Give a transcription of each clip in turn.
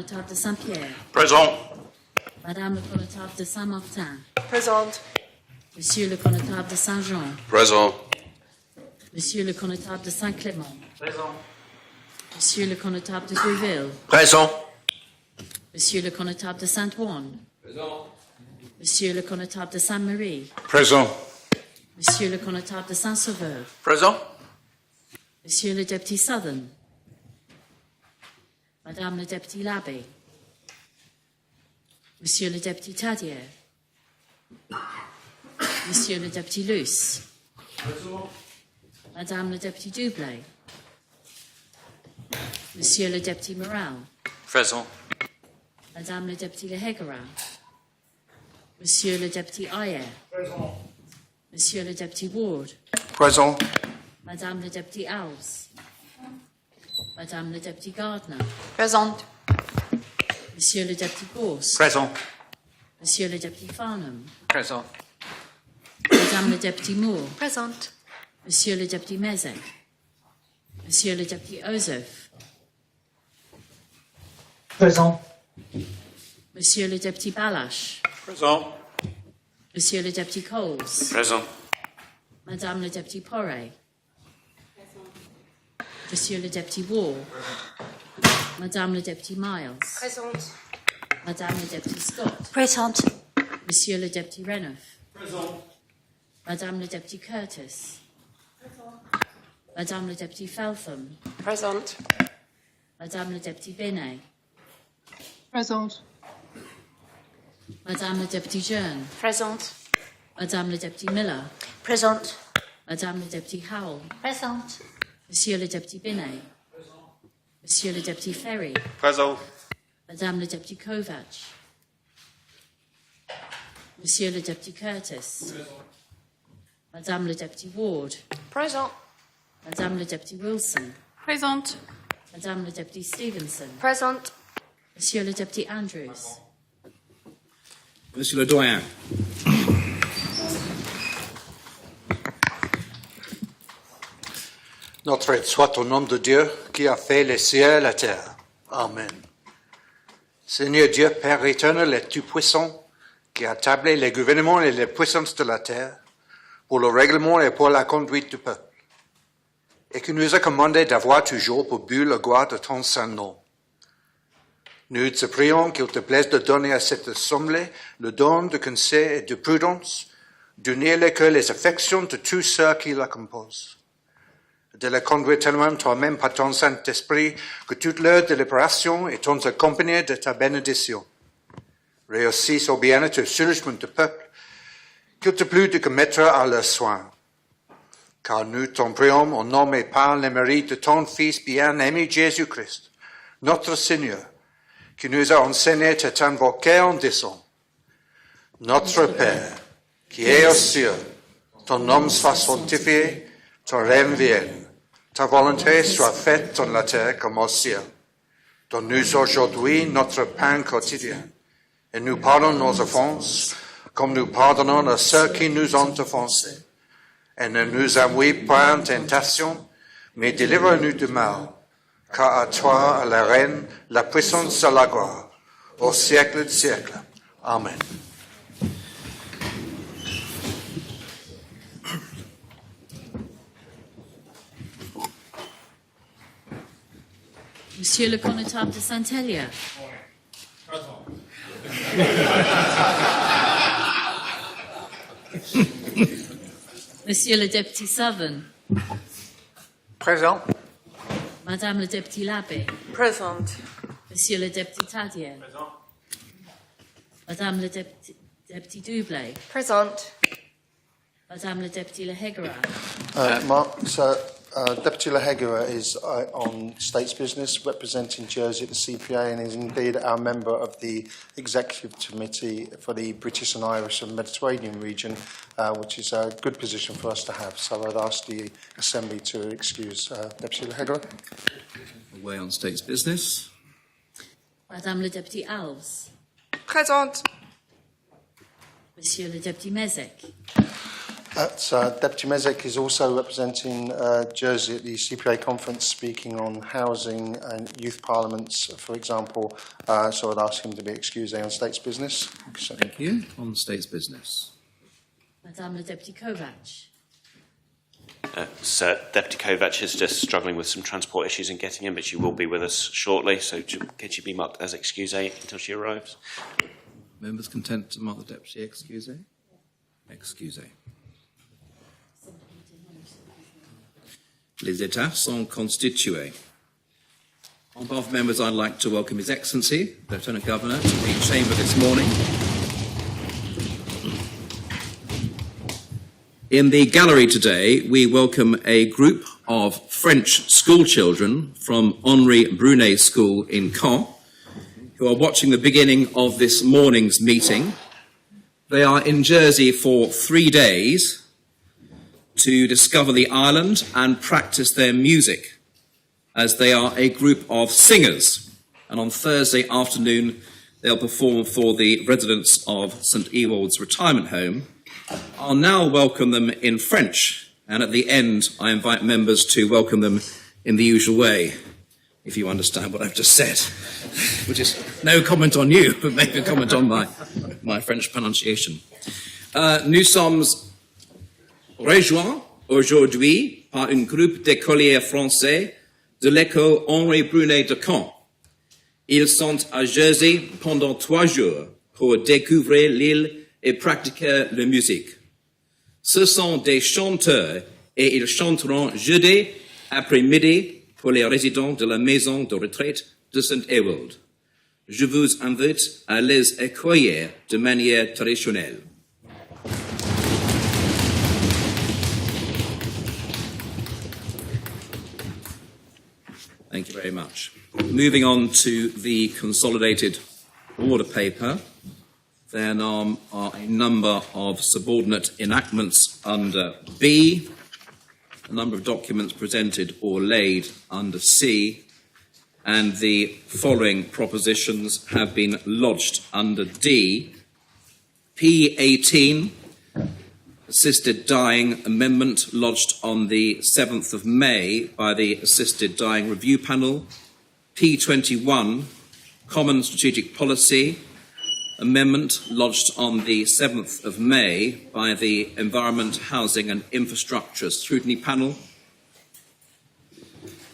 Connétable de Saint-Pierre. Présent. Madame le Connétable de Saint-Martin. Présente. Monsieur le Connétable de Saint-Jean. Présent. Monsieur le Connétable de Saint-Clément. Présent. Monsieur le Connétable de Gouville. Présent. Monsieur le Connétable de Saint-Ouen. Présent. Monsieur le Connétable de Sainte-Marie. Présent. Monsieur le Connétable de Saint-Sauveur. Présent. Monsieur le Député Southern. Madame le Député Labbé. Monsieur le Député Tadier. Monsieur le Député Luce. Madame le Député Dublé. Monsieur le Député Morel. Présent. Madame le Député Lehegara. Monsieur le Député Ayer. Monsieur le Député Ward. Présent. Madame le Député Alves. Madame le Député Gardner. Présente. Monsieur le Député Gorse. Présent. Monsieur le Député Farnham. Présent. Madame le Député Moore. Présente. Monsieur le Député Mezek. Monsieur le Député Ozef. Présent. Monsieur le Député Balash. Présent. Monsieur le Député Coles. Présent. Madame le Député Poré. Monsieur le Député Wall. Madame le Député Miles. Présente. Madame le Député Scott. Présente. Monsieur le Député Renouf. Présent. Madame le Député Curtis. Madame le Député Feltham. Présente. Madame le Député Binet. Présente. Madame le Député Jeune. Présente. Madame le Député Miller. Présente. Madame le Député Howell. Présente. Monsieur le Député Binet. Monsieur le Député Ferry. Présent. Madame le Député Kovac. Monsieur le Député Curtis. Madame le Député Ward. Présent. Madame le Député Wilson. Présente. Madame le Député Stevenson. Présente. Monsieur le Député Andrews. Monsieur le Doyen. Notre aide soit au nom de Dieu qui a fait les cieux et la terre. Amen. Seigneur Dieu, Père éternel et tout-puissant, qui a tablé les gouvernements et les puissances de la terre pour le règlement et pour la conduite du peuple, et qui nous a commandé d'avoir toujours pour but la gloire de ton saint nom. Nous te prions qu'il te plaise de donner à cette assemblée le don de conseil et de prudence, d'unir les cœurs et les affections de tous ceux qui la composent, de la conduire tellement toi-même par ton Saint-Esprit que toute leur délibération est accompagnée de ta bénédiction. Réussisse au bien et au soulagement du peuple, qu'il te plût de commettre à leurs soins. Car nous t'en prions au nom et par les mérites de ton Fils bien-aimé Jésus-Christ, notre Seigneur, qui nous a enseigné à t'invoquer en disant: Notre Père, qui es aux cieux, ton nom soit sanctifié, ton règne vienne, ta volonté soit faite dans la terre comme au ciel. Donne-nous aujourd'hui notre pain quotidien, et nous pardonne nos offenses, comme nous pardonnons à ceux qui nous ont offensés. Et ne nous envoie pas en tentation, mais délivre-nous du mal, car à toi, à la reine, la puissance et la gloire, au siècle des siècles. Amen. Monsieur le Connétable de Saint-Hélier. Monsieur le Député Southern. Présent. Madame le Député Labbé. Présente. Monsieur le Député Tadier. Madame le Député Dublé. Présente. Madame le Député Lehegara. Deputy Lehegara is on States Business, representing Jersey at the CPA, and is indeed our member of the Executive Committee for the British and Irish and Mediterranean region, which is a good position for us to have. So I'd ask the Assembly to excuse Deputy Lehegara. Away on States Business. Madame le Député Alves. Présente. Monsieur le Député Mezek. Deputy Mezek is also representing Jersey at the CPA conference, speaking on housing and youth parliaments, for example. So I'd ask him to be excused on state's business. So, Thank you. On State's Business. Madame le Député Kovac. Sir, Deputy Kovac is just struggling with some transport issues in getting in, but she will be with us shortly, so could she be marked as excuse until she arrives? Members content to mark the Deputy excuse? Excuse. Les États sont constitués. On behalf of members, I'd like to welcome His Excellency, the Lieutenant Governor, to the Chamber this morning. In the gallery today, we welcome a group of French school children from Henri Brunet School in Caen, who are watching the beginning of this morning's meeting. They are in Jersey for 3 days to discover the island and practice their music, as they are a group of singers. And on Thursday afternoon, they'll perform for the residents of St Ewald's retirement home. I'll now welcome them in French, and at the end, I invite members to welcome them in the usual way, if you understand what I've just said, which is no comment on you, but maybe a comment on my French pronunciation. Nous sommes rejoints aujourd'hui par un groupe d'écoliers français de l'école Henri Brunet de Caen. Ils sont à Jersey pendant 3 jours pour découvrir l'île et pratiquer la musique. Ce sont des chanteurs et ils chanteront jeudi après-midi pour les résidents de la maison de retraite de St Ewald. Je vous invite à les accueillir de manière traditionnelle. Thank you very much. Moving on to the consolidated order paper, there are a number of subordinate enactments under B, a number of documents presented or laid under C, and the following propositions have been lodged under D. P18, Assisted Dying Amendment, lodged on the 7th of May by the Assisted Dying Review Panel. P21, Common Strategic Policy Amendment, lodged on the 7th of May by the Environment, Housing and Infrastructure Scrutiny Panel.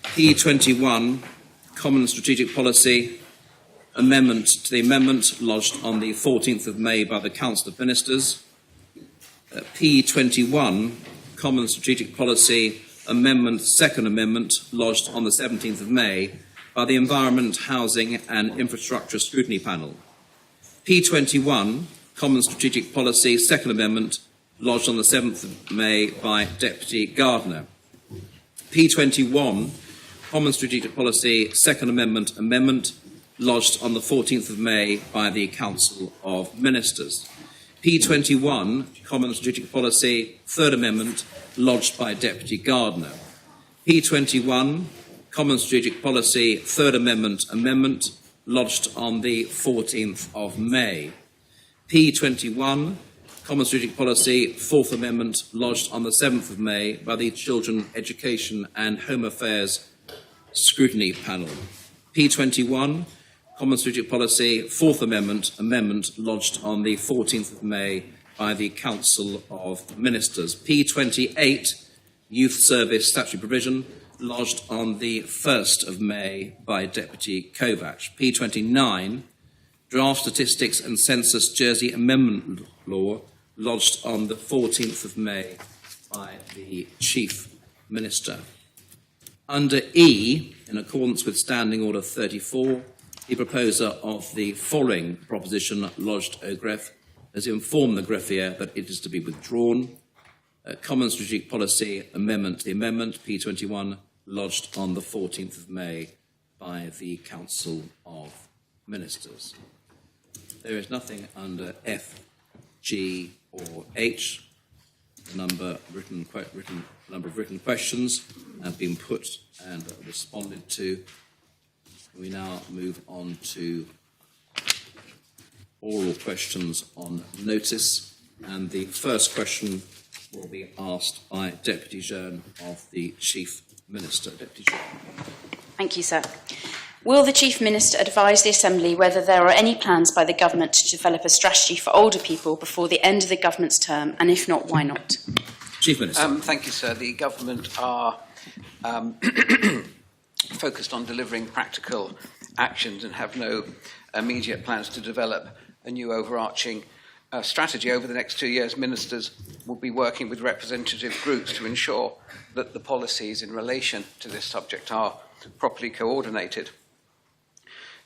P21, Common Strategic Policy Amendment to the amendment, lodged on the 14th of May by the Council of Ministers. P21, Common Strategic Policy Amendment, Second Amendment, lodged on the 17th of May by the Environment, Housing and Infrastructure Scrutiny Panel. P21, Common Strategic Policy Second Amendment, lodged on the 7th of May by Deputy Gardner. P21, Common Strategic Policy Second Amendment, lodged on the 14th of May by the Council of Ministers. P21, Common Strategic Policy Third Amendment, lodged by Deputy Gardner. P21, Common Strategic Policy Third Amendment, lodged on the 14th of May. P21, Common Strategic Policy Fourth Amendment, lodged on the 7th of May by the Children, Education and Home Affairs Scrutiny Panel. P21, Common Strategic Policy Fourth Amendment, lodged on the 14th of May by the Council of Ministers. P28, Youth Service Statutory Provision, lodged on the 1st of May by Deputy Kovac. P29, Draft Statistics and Census Jersey Amendment Law, lodged on the 14th of May by the Chief Minister. Under E, in accordance with Standing Order 34, the proposer of the following proposition lodged au greffe has informed the greffier that it is to be withdrawn. Common Strategic Policy Amendment, the amendment, P21, lodged on the 14th of May by the Council of Ministers. There is nothing under F, G or H. A number of written questions have been put and responded to. We now move on to oral questions on notice, and the first question will be asked by Deputy Jeune of the Chief Minister. Deputy Jeune. Thank you, sir. Will the Chief Minister advise the Assembly whether there are any plans by the Government to develop a strategy for older people before the end of the Government's term, and if not, why not? Chief Minister. Thank you, sir. The Government are focused on delivering practical actions and have no immediate plans to develop a new overarching strategy. Over the next 2 years, ministers will be working with representative groups to ensure that the policies in relation to this subject are properly coordinated.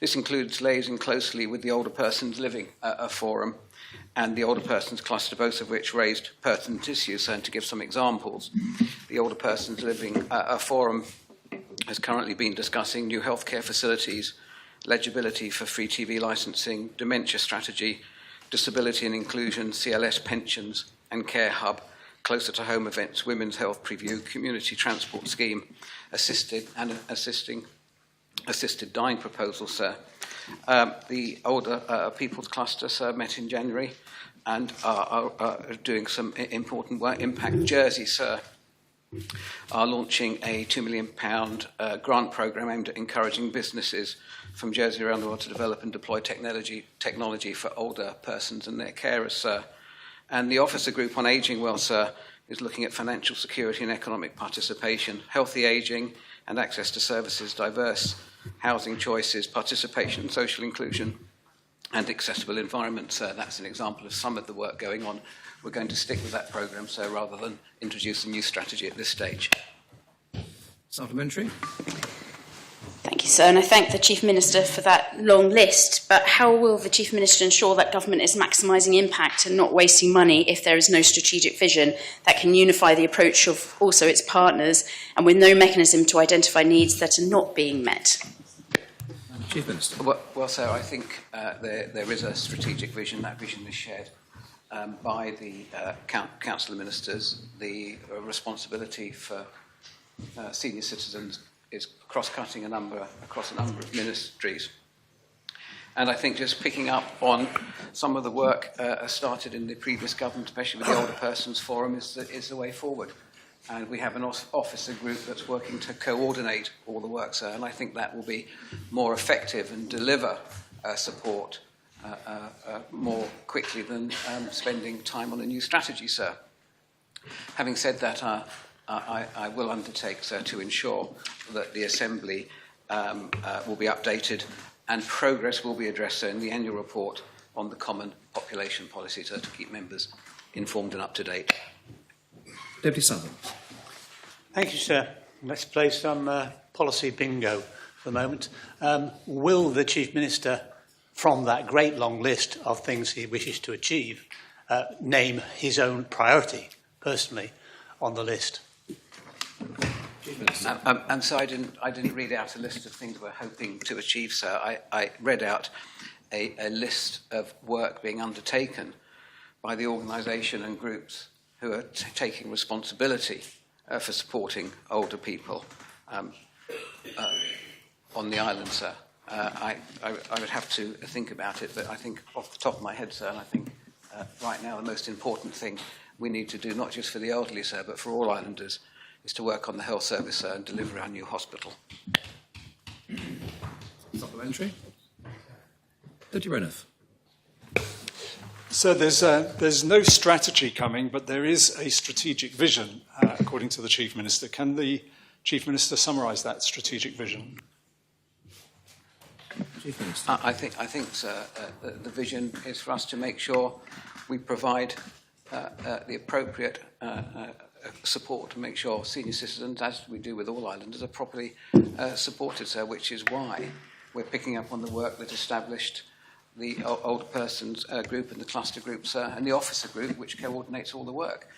This includes liaising closely with the Older Persons Living Forum and the Older Persons Cluster, both of which raised pertinent issues. And to give some examples, the Older Persons Living Forum has currently been discussing new healthcare facilities, legibility for free TV licensing, dementia strategy, disability and inclusion, CLS pensions and care hub, closer to home events, women's health preview, community transport scheme, assisted dying proposal, sir. The Older People's Cluster, sir, met in January and are doing some important work. Impact Jersey, sir, are launching a £2 million grant programme aimed at encouraging businesses from Jersey around the world to develop and deploy technology for older persons and their carers, sir. And the Officer Group on Ageing Well, sir, is looking at financial security and economic participation, healthy ageing and access to services, diverse housing choices, participation and social inclusion, and accessible environments. That's an example of some of the work going on. We're going to stick with that programme, so rather than introduce a new strategy at this stage. Supplementary. Thank you, sir, and I thank the Chief Minister for that long list, but how will the Chief Minister ensure that government is maximising impact and not wasting money if there is no strategic vision that can unify the approach of also its partners and with no mechanism to identify needs that are not being met? Chief Minister. Well, sir, I think there is a strategic vision. That vision is shared by the Council of Ministers. The responsibility for senior citizens is cross-cutting across a number of ministries. And I think just picking up on some of the work started in the previous government, especially with the Older Persons Forum, is the way forward. And we have an officer group that's working to coordinate all the work, sir, and I think that will be more effective and deliver support more quickly than spending time on a new strategy, sir. Having said that, I will undertake, sir, to ensure that the Assembly will be updated and progress will be addressed, sir, in the annual report on the Common Population Policy, sir, to keep members informed and up to date. Deputy Sutherland. Thank you, sir. Let's play some policy bingo for the moment. Will the Chief Minister, from that great long list of things he wishes to achieve, name his own priority, personally, on the list? And so I didn't read out a list of things we're hoping to achieve, sir. I read out a list of work being undertaken by the organisation and groups who are taking responsibility for supporting older people on the island, sir. I would have to think about it, but I think off the top of my head, sir, and I think right now the most important thing we need to do, not just for the elderly, sir, but for all islanders, is to work on the health service, sir, and deliver our new hospital. Supplementary. Deputy Renouf. So there's no strategy coming, but there is a strategic vision, according to the Chief Minister. Can the Chief Minister summarise that strategic vision? Chief Minister. I think, sir, the vision is for us to make sure we provide the appropriate support to make sure senior citizens, as we do with all islanders, are properly supported, sir, which is why we're picking up on the work that established the Older Persons Group and the Cluster Group, sir, and the Officer Group, which coordinates all the work.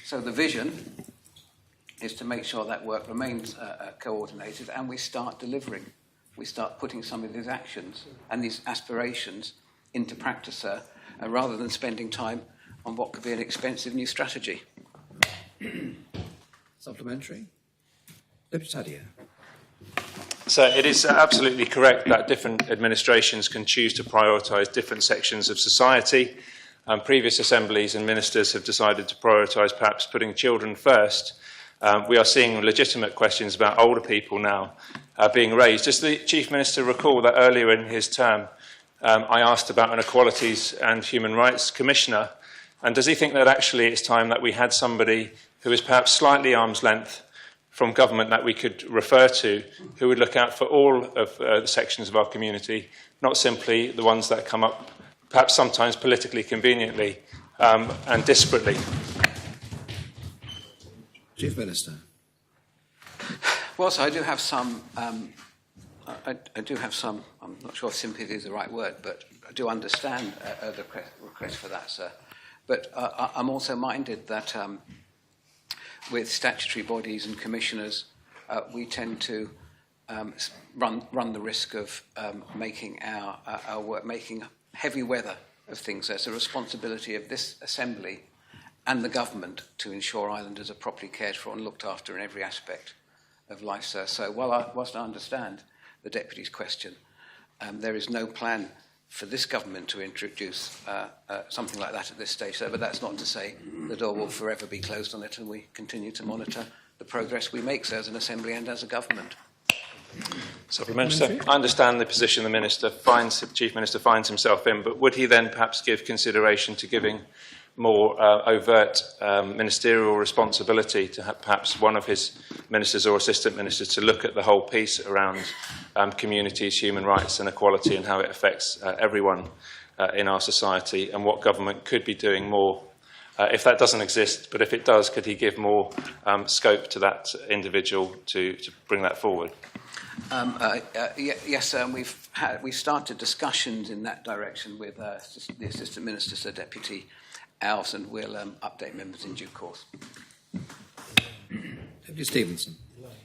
So the vision is to make sure that work remains coordinated and we start delivering. We start putting some of these actions and these aspirations into practice, sir, rather than spending time on what could be an expensive new strategy. Supplementary. Deputy Tadia. So it is absolutely correct that different administrations can choose to prioritise different sections of society. previous assemblies and ministers have decided to prioritise perhaps putting children first, we are seeing legitimate questions about older people now being raised. Does the Chief Minister recall that earlier in his term I asked about an Equalities and Human Rights Commissioner, and does he think that actually it's time that we had somebody who is perhaps slightly arm's length from government that we could refer to, who would look out for all of the sections of our community, not simply the ones that come up perhaps sometimes politically conveniently and disparately? Chief Minister. Well, so I do have some, I do have some, I'm not sure if sympathy is the right word, but I do understand the request for that, sir. But I'm also minded that with statutory bodies and commissioners, we tend to run the risk of making our work, making heavy weather of things. There's a responsibility of this Assembly and the government to ensure islanders are properly cared for and looked after in every aspect of life, sir. So whilst I understand the Deputy's question, there is no plan for this government to introduce something like that at this stage, sir, but that's not to say the door will forever be closed on it, and we continue to monitor the progress we make, sir, as an Assembly and as a government. Supplementary. I understand the position the Chief Minister finds himself in, but would he then perhaps give consideration to giving more overt ministerial responsibility to perhaps one of his ministers or assistant ministers to look at the whole piece around communities, human rights and equality and how it affects everyone in our society, and what government could be doing more if that doesn't exist, but if it does, could he give more scope to that individual to bring that forward? Yes, sir, and we've started discussions in that direction with the Assistant Minister, Sir Deputy Alves, and we'll update members in due course. Deputy Stevenson.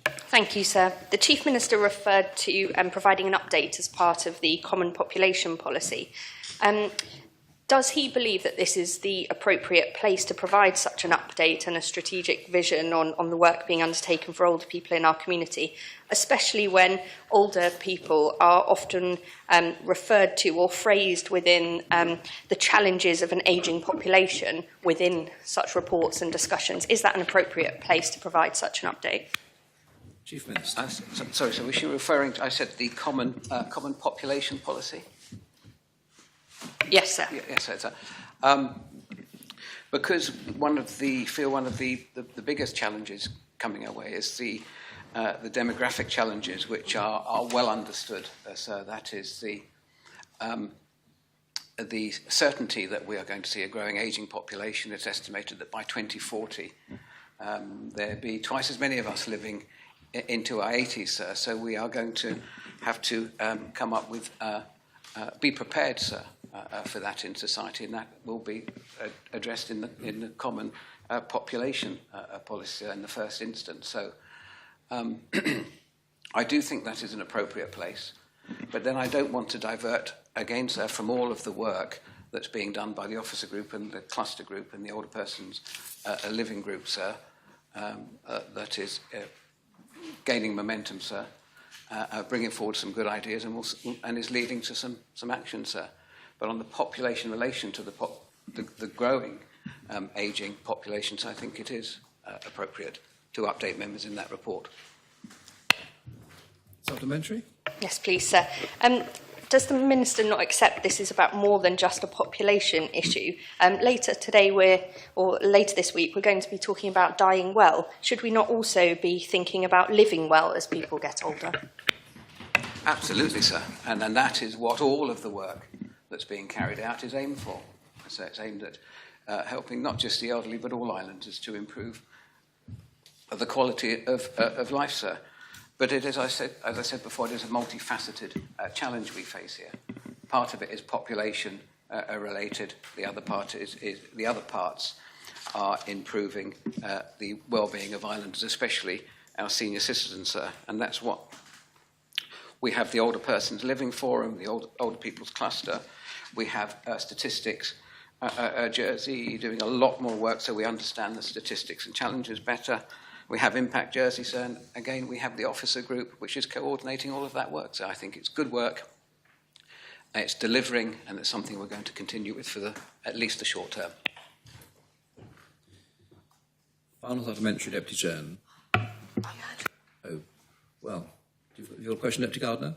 Thank you, sir. The Chief Minister referred to providing an update as part of the Common Population Policy. Does he believe that this is the appropriate place to provide such an update and a strategic vision on the work being undertaken for older people in our community, especially when older people are often referred to or phrased within the challenges of an ageing population within such reports and discussions? Is that an appropriate place to provide such an update? Chief Minister. Sorry, so was she referring to, I said, the Common Population Policy? Yes, sir. Yes, sir. Because one of the biggest challenges coming our way is the demographic challenges, which are well understood. So that is the certainty that we are going to see a growing ageing population. It's estimated that by 2040 there'll be twice as many of us living into our 80s, sir. So we are going to have to come up with be prepared, sir, for that in society, and that will be addressed in the Common Population Policy in the first instance. So I do think that is an appropriate place, but then I don't want to divert again, sir, from all of the work that's being done by the officer group and the cluster group and the older persons living group, sir, that is gaining momentum, sir, bringing forward some good ideas and is leading to some action, sir. But on the population relation to the growing ageing populations, I think it is appropriate to update members in that report. Supplementary? Yes, please, sir. Does the Minister not accept this is about more than just a population issue? Later this week, we're going to be talking about dying well. Should we not also be thinking about living well as people get older? Absolutely, sir. And that is what all of the work that's being carried out is aimed for. So it's aimed at helping not just the elderly, but all islanders to improve the quality of life, sir. But it is, as I said before, it is a multifaceted challenge we face here. Part of it is population related. The other part is the other parts are improving the well-being of islanders, especially our senior citizens, sir. And that's what we have: the Older Persons Living Forum, the Older People's Cluster. We have statistics. Jersey doing a lot more work, so we understand the statistics and challenges better. We have Impact Jersey, sir, and again, we have the officer group, which is coordinating all of that work. So I think it's good work, It's delivering, and it's something we're going to continue with for at least the short term. Final supplementary, Deputy Joan. Oh, well. Do you have your question, Deputy Gardner?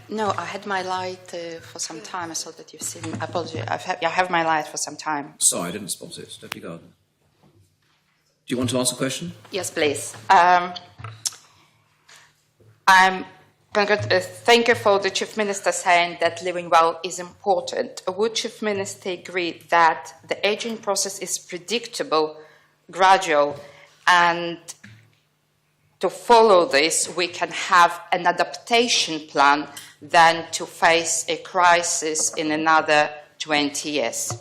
No, I had my light for some time. I thought that you've seen. I apologize. I have my light for some time. Sorry, I didn't spot it. Deputy Gardner. Do you want to ask a question? Yes, please. I'm going to thank you for the Chief Minister saying that living well is important. Would Chief Minister agree that the aging process is predictable, gradual, and to follow this, we can have an adaptation plan than to face a crisis in another 20 years?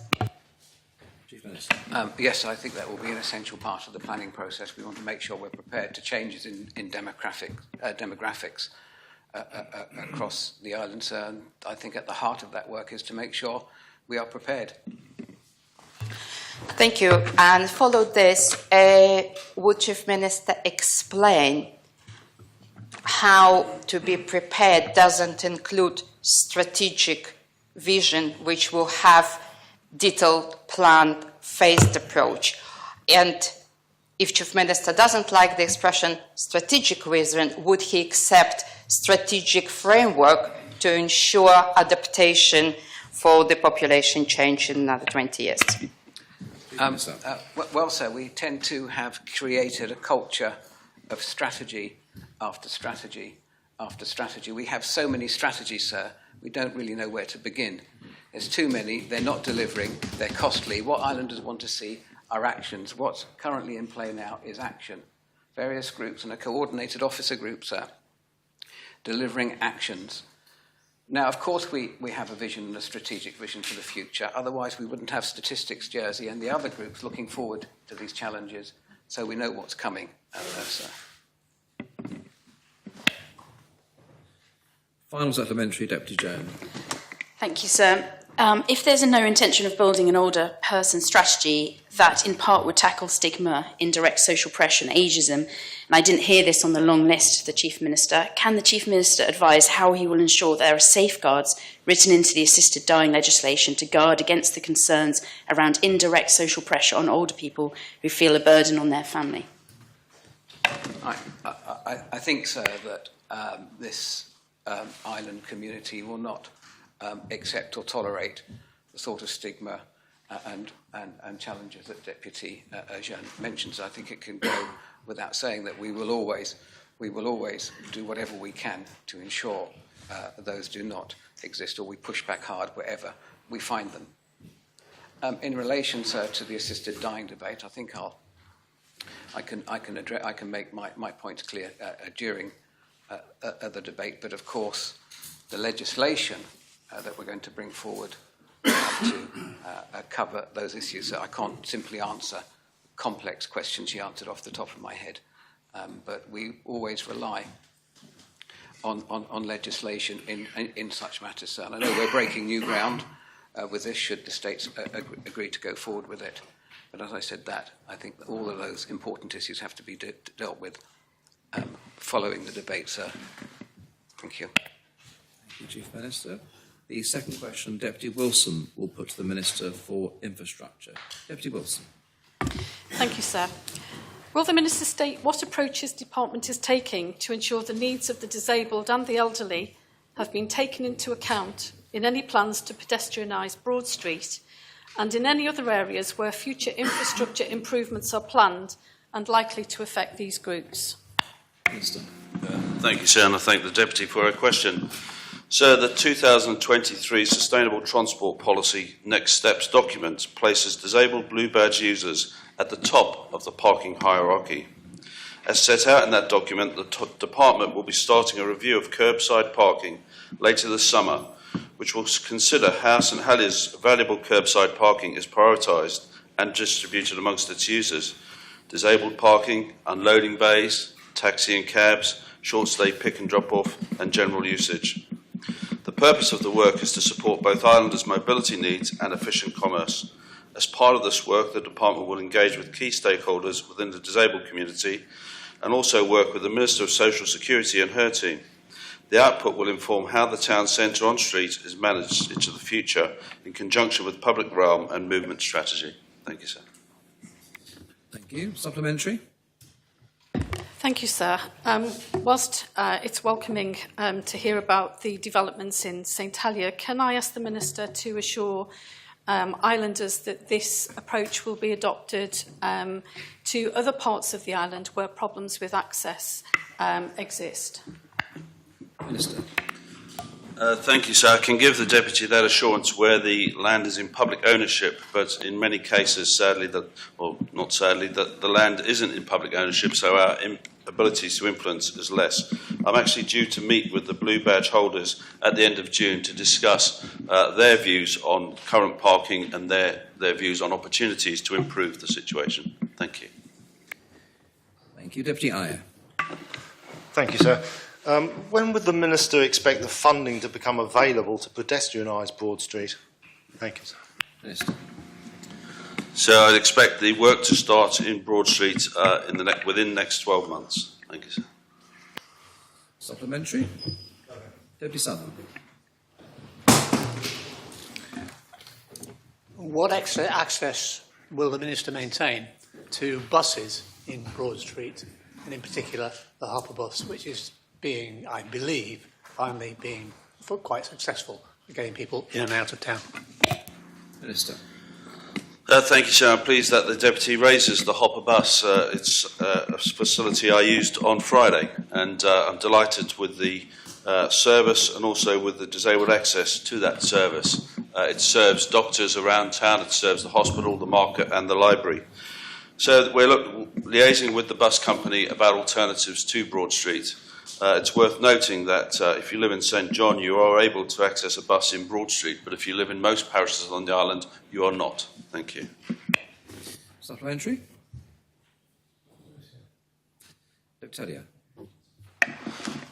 Chief Minister. Yes, I think that will be an essential part of the planning process. We want to make sure we're prepared to changes in demographics across the island. So, and I think at the heart of that work is to make sure we are prepared. Thank you. And follow this, would Chief Minister explain how to be prepared doesn't include strategic vision, which will have detailed, planned, phased approach? And if Chief Minister doesn't like the expression strategic vision, would he accept strategic framework to ensure adaptation for the population change in another 20 years? Well, sir, we tend to have created a culture of strategy after strategy after strategy. We have so many strategies, sir, we don't really know where to begin. There's too many, they're not delivering, they're costly. What islanders want to see are actions. What's currently in play now is action. Various groups and a coordinated officer group, sir, delivering actions. Now, of course, we have a vision and a strategic vision for the future. Otherwise, we wouldn't have Statistics Jersey and the other groups looking forward to these challenges, so we know what's coming, sir. Final supplementary, Deputy Joan. Thank you, sir. If there's no intention of building an older person strategy that in part would tackle stigma, indirect social pressure and ageism, and I didn't hear this on the long list of the Chief Minister, can the Chief Minister advise how he will ensure there are safeguards written into the assisted dying legislation to guard against the concerns around indirect social pressure on older people who feel a burden on their family? I think, sir, that this island community will not accept or tolerate the sort of stigma and challenges that Deputy Jean mentions. I think it can go without saying that we will always do whatever we can to ensure those do not exist, or we push back hard wherever we find them. In relation, sir, to the assisted dying debate, I think I can make my points clear during the debate, but of course the legislation that we're going to bring forward to cover those issues. So I can't simply answer complex questions she answered off the top of my head, but we always rely on legislation in such matters. So, and I know we're breaking new ground with this, should the states agree to go forward with it. But as I said that, I think that all of those important issues have to be dealt with following the debate, sir. Thank you. Thank you, Chief Minister. The second question, Deputy Wilson will put to the Minister for Infrastructure. Deputy Wilson. Thank you, sir. Will the Minister state what approaches the Department is taking to ensure the needs of the disabled and the elderly have been taken into account in any plans to pedestrianise Broad Street and in any other areas where future infrastructure improvements are planned and likely to affect these groups? Minister. Thank you, sir, and I thank the Deputy for her question. Sir, the 2023 Sustainable Transport Policy Next Steps document places disabled blue badge users at the top of the parking hierarchy. As set out in that document, the Department will be starting a review of curbside parking later this summer, which will consider how St Heliers' valuable curbside parking is prioritised and distributed amongst its users. Disabled parking, unloading bays, taxi and cabs, short-stay pick and drop-off and general usage. The purpose of the work is to support both islanders' mobility needs and efficient commerce. As part of this work, the Department will engage with key stakeholders within the disabled community and also work with the Minister of Social Security and her team. The output will inform how the town centre on street is managed into the future in conjunction with public realm and movement strategy. Thank you, sir. Thank you. Supplementary? Thank you, sir. Whilst it's welcoming to hear about the developments in St Helier, can I ask the Minister to assure islanders that this approach will be adopted to other parts of the island where problems with access exist? Minister. Thank you, sir. I can give the Deputy that assurance where the land is in public ownership, but in many cases, sadly, the land isn't in public ownership, so our abilities to influence is less. I'm actually due to meet with the Blue Badge holders at the end of June to discuss their views on current parking and their views on opportunities to improve the situation. Thank you. Thank you. Deputy Ayer. Thank you, sir. When would the Minister expect the funding to become available to pedestrianise Broad Street? Thank you, sir. Minister. So I'd expect the work to start in Broad Street within the next 12 months. Thank you, sir. Supplementary? Deputy Southern. What access will the Minister maintain to buses in Broad Street, and in particular the Hopper bus, which is being, I believe, finally being quite successful at getting people in and out of town? Minister. Thank you, sir. I'm pleased that the Deputy raises the Hopper bus. It's a facility I used on Friday, and I'm delighted with the service and also with the disabled access to that service. It serves doctors around town, it serves the hospital, the market and the library. So we're liaising with the bus company about alternatives to Broad Street. It's worth noting that if you live in St John, you are able to access a bus in Broad Street, but if you live in most parishes on the island, you are not. Thank you. Supplementary? Deputy.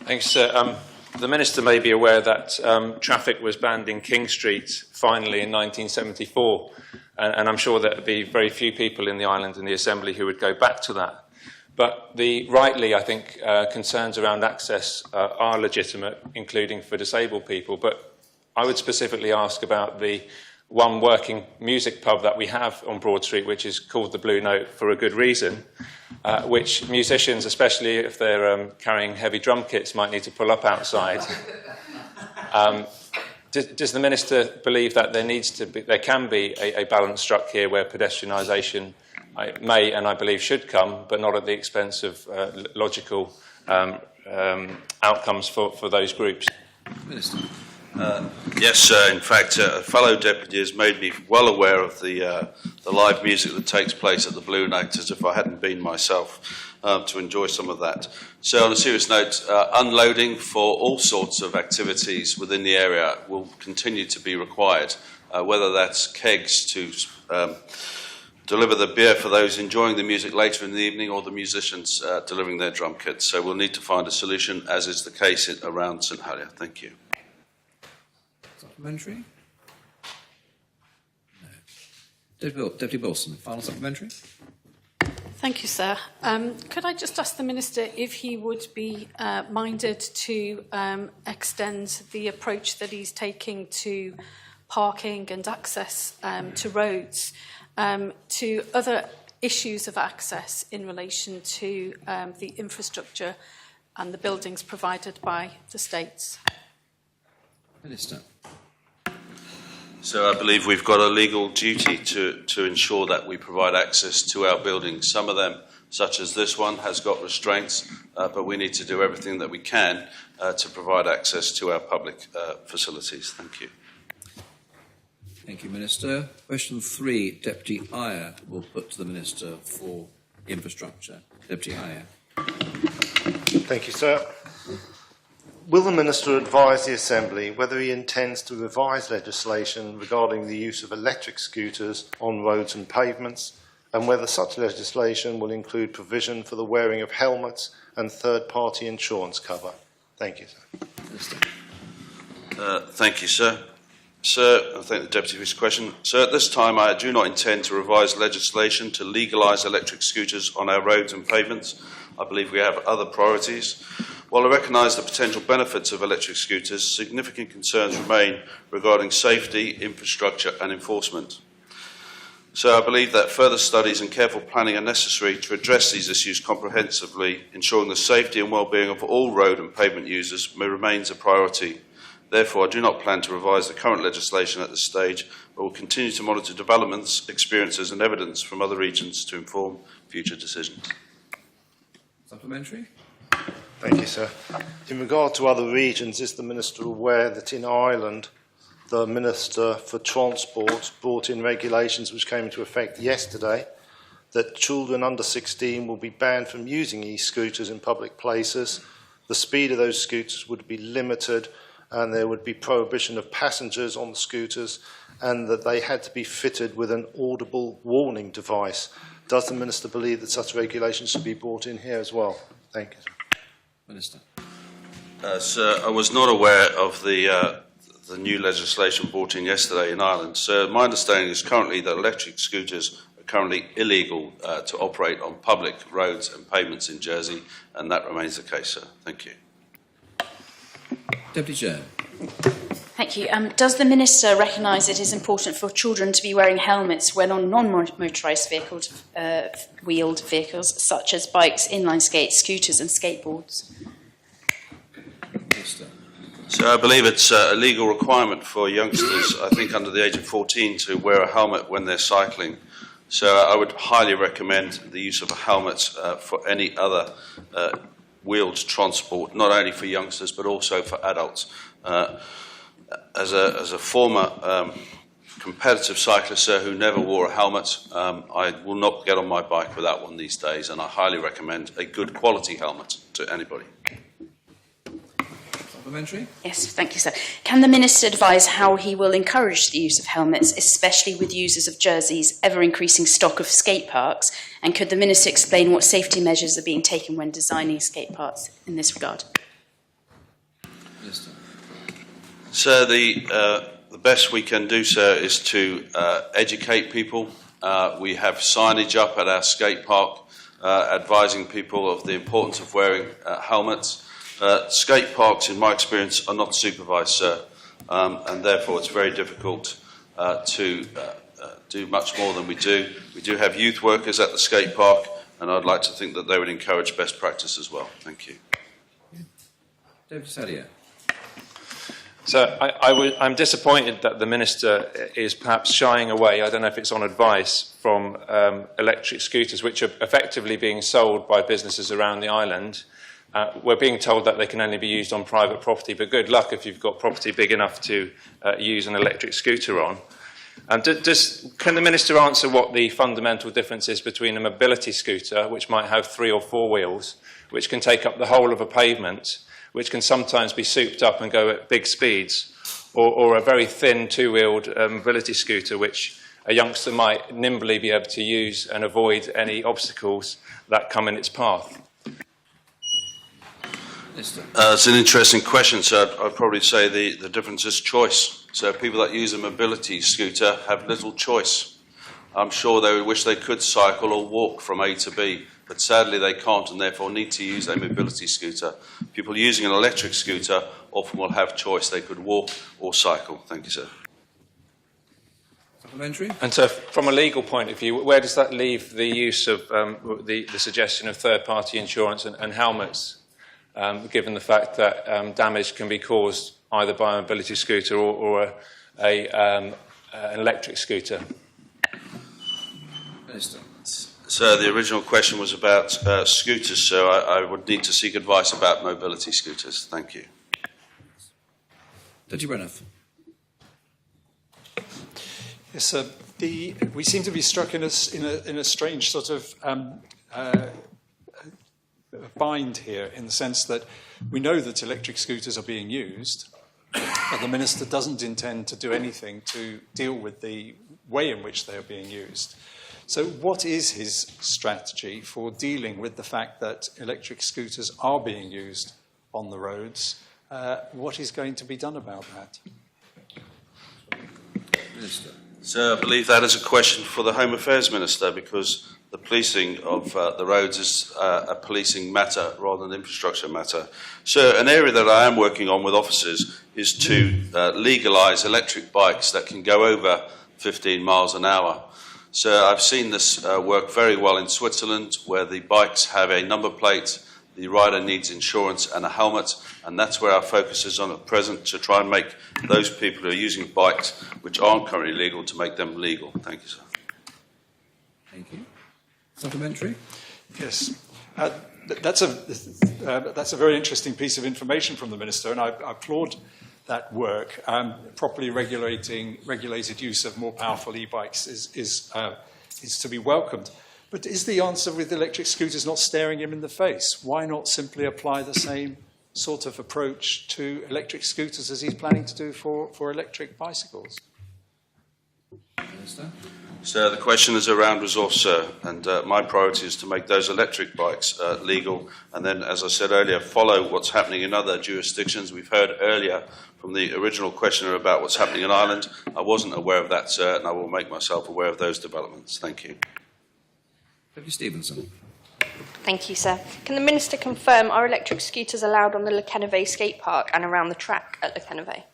Thanks, sir. The Minister may be aware that traffic was banned in King Street finally in 1974, and I'm sure there would be very few people in the island in the Assembly who would go back to that. But rightly, I think, concerns around access are legitimate, including for disabled people. But I would specifically ask about the one working music pub that we have on Broad Street, which is called the Blue Note for a good reason, which musicians, especially if they're carrying heavy drum kits, might need to pull up outside. Does the Minister believe that there can be a balance struck here where pedestrianisation may and I believe should come, but not at the expense of logical outcomes for those groups? Minister. Yes, sir. In fact, a fellow deputy has made me well aware of the live music that takes place at the Blue Note, as if I hadn't been myself, to enjoy some of that. So on a serious note, unloading for all sorts of activities within the area will continue to be required, whether that's kegs to deliver the beer for those enjoying the music later in the evening, or the musicians delivering their drum kits. So we'll need to find a solution, as is the case around St Helier. Thank you. Supplementary? No. Deputy Wilson, final supplementary? Thank you, sir. Could I just ask the Minister if he would be minded to extend the approach that he's taking to parking and access to roads to other issues of access in relation to the infrastructure and the buildings provided by the states? Minister. So I believe we've got a legal duty to ensure that we provide access to our buildings. Some of them, such as this one, has got restraints, but we need to do everything that we can to provide access to our public facilities. Thank you. Thank you, Minister. Question 3, Deputy Ayer will put to the Minister for Infrastructure. Deputy Ayer. Thank you, sir. Will the Minister advise the Assembly whether he intends to revise legislation regarding the use of electric scooters on roads and pavements, and whether such legislation will include provision for the wearing of helmets and third-party insurance cover? Thank you, sir. Minister. Thank you, sir. Sir, I thank the Deputy for his question. Sir, at this time I do not intend to revise legislation to legalise electric scooters on our roads and pavements. I believe we have other priorities. While I recognise the potential benefits of electric scooters, significant concerns remain regarding safety, infrastructure and enforcement. So I believe that further studies and careful planning are necessary to address these issues comprehensively, ensuring the safety and well-being of all road and pavement users remains a priority. Therefore, I do not plan to revise the current legislation at this stage, but will continue to monitor developments, experiences and evidence from other regions to inform future decisions. Supplementary? Thank you, sir. In regard to other regions, is the Minister aware that in Ireland, the Minister for Transport brought in regulations which came into effect yesterday that children under 16 will be banned from using e-scooters in public places, the speed of those scooters would be limited, and there would be prohibition of passengers on the scooters, and that they had to be fitted with an audible warning device. Does the Minister believe that such regulations should be brought in here as well? Thank you. Minister. Sir, I was not aware of the new legislation brought in yesterday in Ireland. Sir, my understanding is currently that electric scooters are currently illegal to operate on public roads and pavements in Jersey, and that remains the case, sir. Thank you. Deputy Chair. Thank you. Does the Minister recognise it is important for children to be wearing helmets when on non-motorised wheeled vehicles, such as bikes, inline skates, scooters and skateboards? Minister. So I believe it's a legal requirement for youngsters, I think under the age of 14, to wear a helmet when they're cycling. So I would highly recommend the use of a helmet for any other wheeled transport, not only for youngsters but also for adults. As a former competitive cyclist, sir, who never wore a helmet, I will not get on my bike without one these days, and I highly recommend a good quality helmet to anybody. Supplementary? Yes, thank you, sir. Can the Minister advise how he will encourage the use of helmets, especially with users of Jersey's ever-increasing stock of skate parks? And could the Minister explain what safety measures are being taken when designing skate parks in this regard? Minister. So the best we can do, sir, is to educate people. We have signage up at our skate park advising people of the importance of wearing helmets. Skate parks, in my experience, are not supervised, sir, and therefore it's very difficult to do much more than we do. We do have youth workers at the skate park, and I'd like to think that they would encourage best practice as well. Thank you. Deputy Sadia. So I'm disappointed that the Minister is perhaps shying away, I don't know if it's on advice, from electric scooters, which are effectively being sold by businesses around the island. We're being told that they can only be used on private property, but good luck if you've got property big enough to use an electric scooter on. Can the Minister answer what the fundamental difference is between a mobility scooter, which might have 3 or 4 wheels, which can take up the whole of a pavement, which can sometimes be souped up and go at big speeds, or a very thin 2-wheeled mobility scooter, which a youngster might nimbly be able to use and avoid any obstacles that come in its path? It's an interesting question, so I'd probably say the difference is choice. So people that use a mobility scooter have little choice. I'm sure they would wish they could cycle or walk from A to B, but sadly they can't and therefore need to use a mobility scooter. People using an electric scooter often will have choice. They could walk or cycle. Thank you, sir. Supplementary? And so from a legal point of view, where does that leave the use of the suggestion of third-party insurance and helmets, given the fact that damage can be caused either by a mobility scooter or an electric scooter? Minister. So the original question was about scooters, so I would need to seek advice about mobility scooters. Thank you. Deputy Brenneth. Yes, sir. We seem to be struck in a strange sort of bind here, in the sense that we know that electric scooters are being used, but the Minister doesn't intend to do anything to deal with the way in which they are being used. So what is his strategy for dealing with the fact that electric scooters are being used on the roads? What is going to be done about that? Minister. So I believe that is a question for the Home Affairs Minister, because the policing of the roads is a policing matter rather than an infrastructure matter. So an area that I am working on with officers is to legalise electric bikes that can go over 15 miles an hour. So I've seen this work very well in Switzerland, where the bikes have a number plate, the rider needs insurance and a helmet, and that's where our focus is on at present, to try and make those people who are using bikes which aren't currently legal, to make them legal. Thank you, sir. Thank you. Supplementary? Yes. That's a very interesting piece of information from the Minister, and I applaud that work. Properly regulated use of more powerful e-bikes is to be welcomed. But is the answer with electric scooters not staring him in the face? Why not simply apply the same sort of approach to electric scooters as he's planning to do for electric bicycles? Minister? So the question is around resource, sir, and my priority is to make those electric bikes legal, and then, as I said earlier, follow what's happening in other jurisdictions. We've heard earlier from the original questioner about what's happening in Ireland. I wasn't aware of that, sir, and I will make myself aware of those developments. Thank you. Deputy Stevenson. Thank you, sir. Can the Minister confirm, are electric scooters allowed on the Le Cannevet skate park and around the track at Le Cannevet?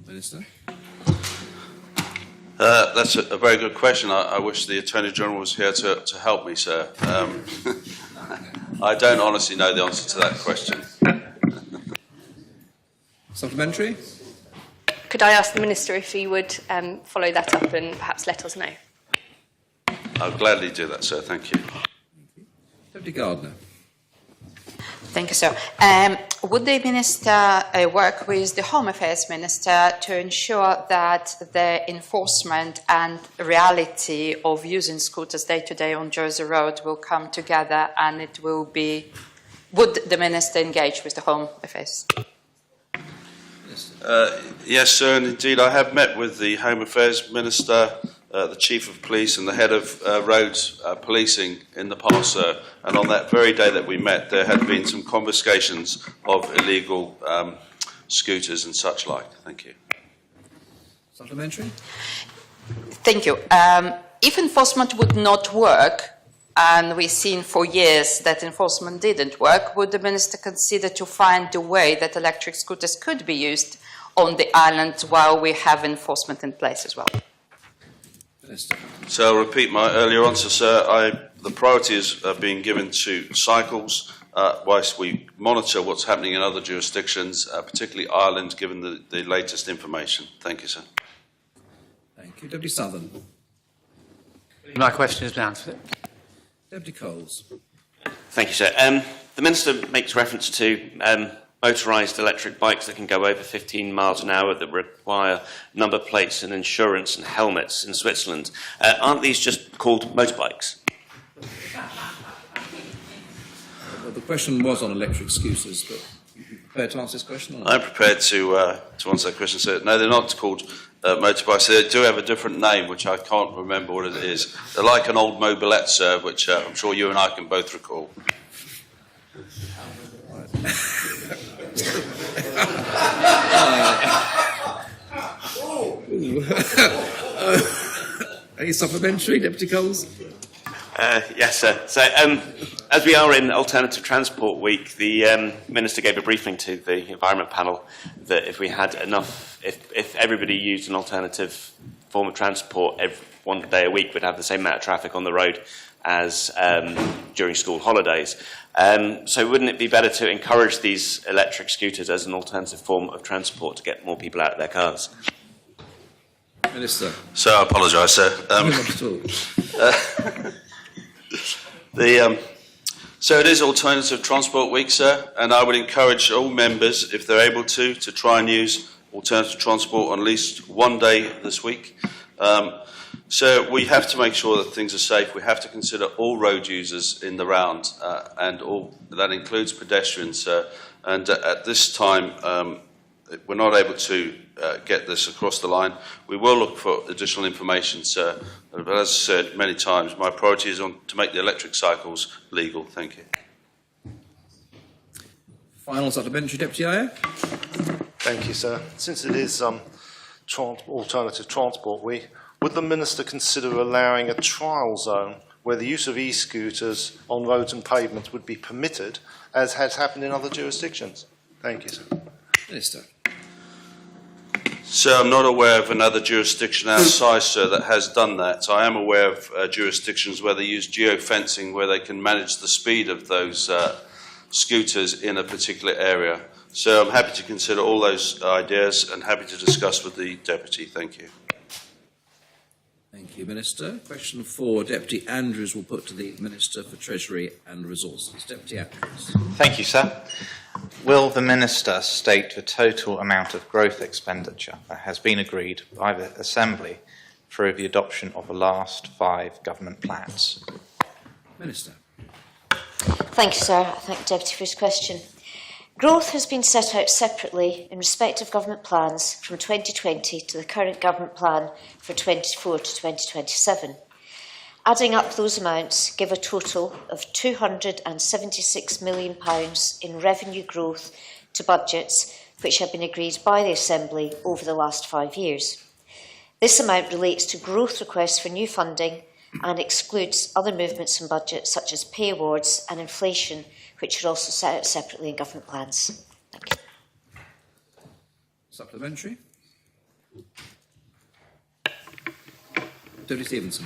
Minister? That's a very good question. I wish the Attorney General was here to help me, sir. I don't honestly know the answer to that question. Supplementary? Could I ask the Minister if he would follow that up and perhaps let us know? I'll gladly do that, sir. Thank you. Deputy Gardner. Thank you, sir. Would the Minister work with the Home Affairs Minister to ensure that the enforcement and reality of using scooters day-to-day on Jersey Road will come together, and it will be... Would the Minister engage with the Home Affairs? Yes, sir, and indeed I have met with the Home Affairs Minister, the Chief of Police and the Head of Roads Policing in the past, sir, and on that very day that we met there had been some confiscations of illegal scooters and such like. Thank you. Supplementary? Thank you. If enforcement would not work, and we've seen for years that enforcement didn't work, would the Minister consider to find a way that electric scooters could be used on the island while we have enforcement in place as well? Minister. So I'll repeat my earlier answer, sir. The priority is being given to cycles, whilst we monitor what's happening in other jurisdictions, particularly Ireland, given the latest information. Thank you, sir. Thank you. Deputy Southern. My question has been answered. Deputy Coles. Thank you, sir. The Minister makes reference to motorised electric bikes that can go over 15 miles an hour that require number plates and insurance and helmets in Switzerland. Aren't these just called motorbikes? Well, the question was on electric scooters, but are you prepared to answer this question? Or not? I'm prepared to answer that question, sir. No, they're not called motorbikes. They do have a different name, which I can't remember what it is. They're like an old mobilette, sir, which I'm sure you and I can both recall. Any supplementary, Deputy Coles? Yes, sir. So, as we are in Alternative Transport Week, the Minister gave a briefing to the Environment Panel that if we had enough, if everybody used an alternative form of transport one day a week, we'd have the same amount of traffic on the road as during school holidays. So wouldn't it be better to encourage these electric scooters as an alternative form of transport to get more people out of their cars? Minister. So I apologise, sir. So it is Alternative Transport Week, sir, and I would encourage all members, if they're able to try and use alternative transport on at least one day this week. So we have to make sure that things are safe. We have to consider all road users in the round, and that includes pedestrians. And at this time, we're not able to get this across the line. We will look for additional information, sir. But as I said many times, my priority is to make the electric cycles legal. Thank you. Final supplementary, Deputy Ayer. Thank you, sir. Since it is Alternative Transport Week, would the Minister consider allowing a trial zone where the use of e-scooters on roads and pavements would be permitted, as has happened in other jurisdictions? Thank you, sir. Minister. Sir, I'm not aware of another jurisdiction our size, sir, that has done that. I am aware of jurisdictions where they use geofencing, where they can manage the speed of those scooters in a particular area. So I'm happy to consider all those ideas and happy to discuss with the Deputy. Thank you. Thank you, Minister. Question 4, Deputy Andrews will put to the Minister for Treasury and Resources. Deputy Andrews. Thank you, sir. Will the Minister state the total amount of growth expenditure that has been agreed by the Assembly through the adoption of the last 5 government plans? Minister. Thank you, sir. I thank the Deputy for his question. Growth has been set out separately in respect of government plans from 2020 to the current government plan for 24 to 2027. Adding up those amounts give a total of £276 million in revenue growth to budgets which have been agreed by the Assembly over the last 5 years. This amount relates to growth requests for new funding and excludes other movements in budget such as pay awards and inflation, which are also set out separately in government plans. Thank you. Supplementary. Deputy Stevenson.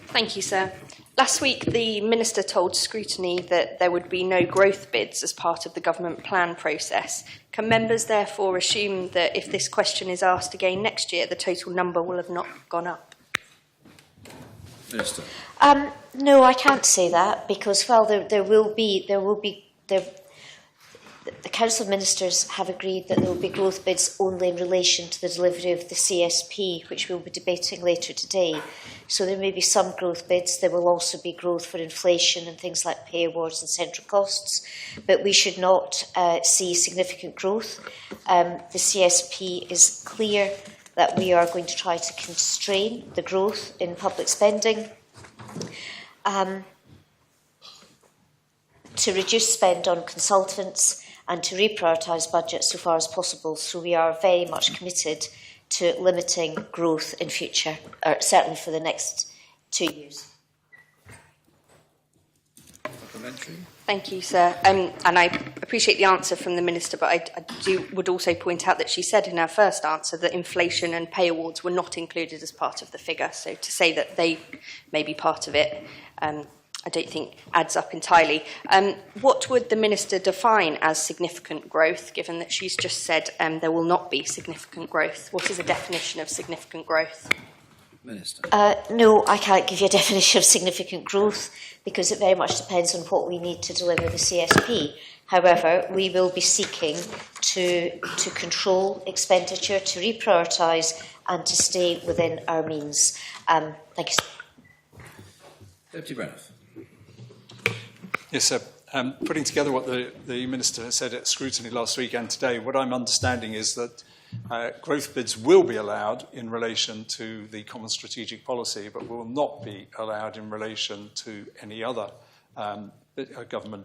Thank you, sir. Last week, the Minister told Scrutiny that there would be no growth bids as part of the government plan process. Can members therefore assume that if this question is asked again next year, the total number will have not gone up? Minister. No, I can't say that because, well, the Council of Ministers have agreed that there will be growth bids only in relation to the delivery of the CSP, which we'll be debating later today. So there may be some growth bids. There will also be growth for inflation and things like pay awards and central costs. But we should not see significant growth. The CSP is clear that we are going to try to constrain the growth in public spending, to reduce spend on consultants and to reprioritise budgets so far as possible. So we are very much committed to limiting growth in future, or certainly for the next 2 years. Supplementary. Thank you, sir. And I appreciate the answer from the Minister, but I would also point out that she said in her first answer that inflation and pay awards were not included as part of the figure. So to say that they may be part of it, I don't think adds up entirely. What would the Minister define as significant growth, given that she's just said there will not be significant growth? What is the definition of significant growth? Minister. No, I can't give you a definition of significant growth because it very much depends on what we need to deliver the CSP. However, we will be seeking to control expenditure, to reprioritise and to stay within our means. Thank you. Deputy Braniff. Yes, sir. Putting together what the Minister said at Scrutiny last week and today, what I'm understanding is that growth bids will be allowed in relation to the Common Strategic Policy, but will not be allowed in relation to any other government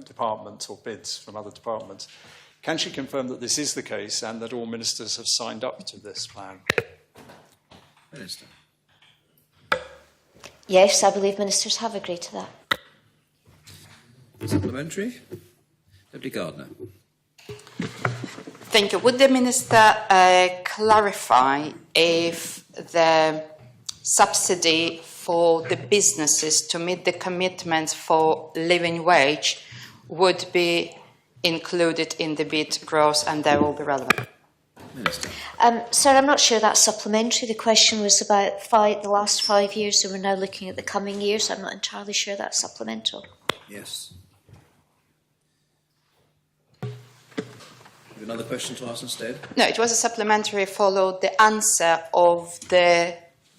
department or bids from other departments. Can she confirm that this is the case and that all ministers have signed up to this plan? Minister. Yes, I believe ministers have agreed to that. Supplementary. Deputy Gardner. Thank you. Would the Minister clarify if the subsidy for the businesses to meet the commitments for living wage would be included in the bid gross and they will be relevant? Minister. Sir, I'm not sure that's supplementary. The question was about the last 5 years, and we're now looking at the coming years. I'm not entirely sure that's supplemental. Yes. Another question to ask instead? No, it was a supplementary followed the answer of the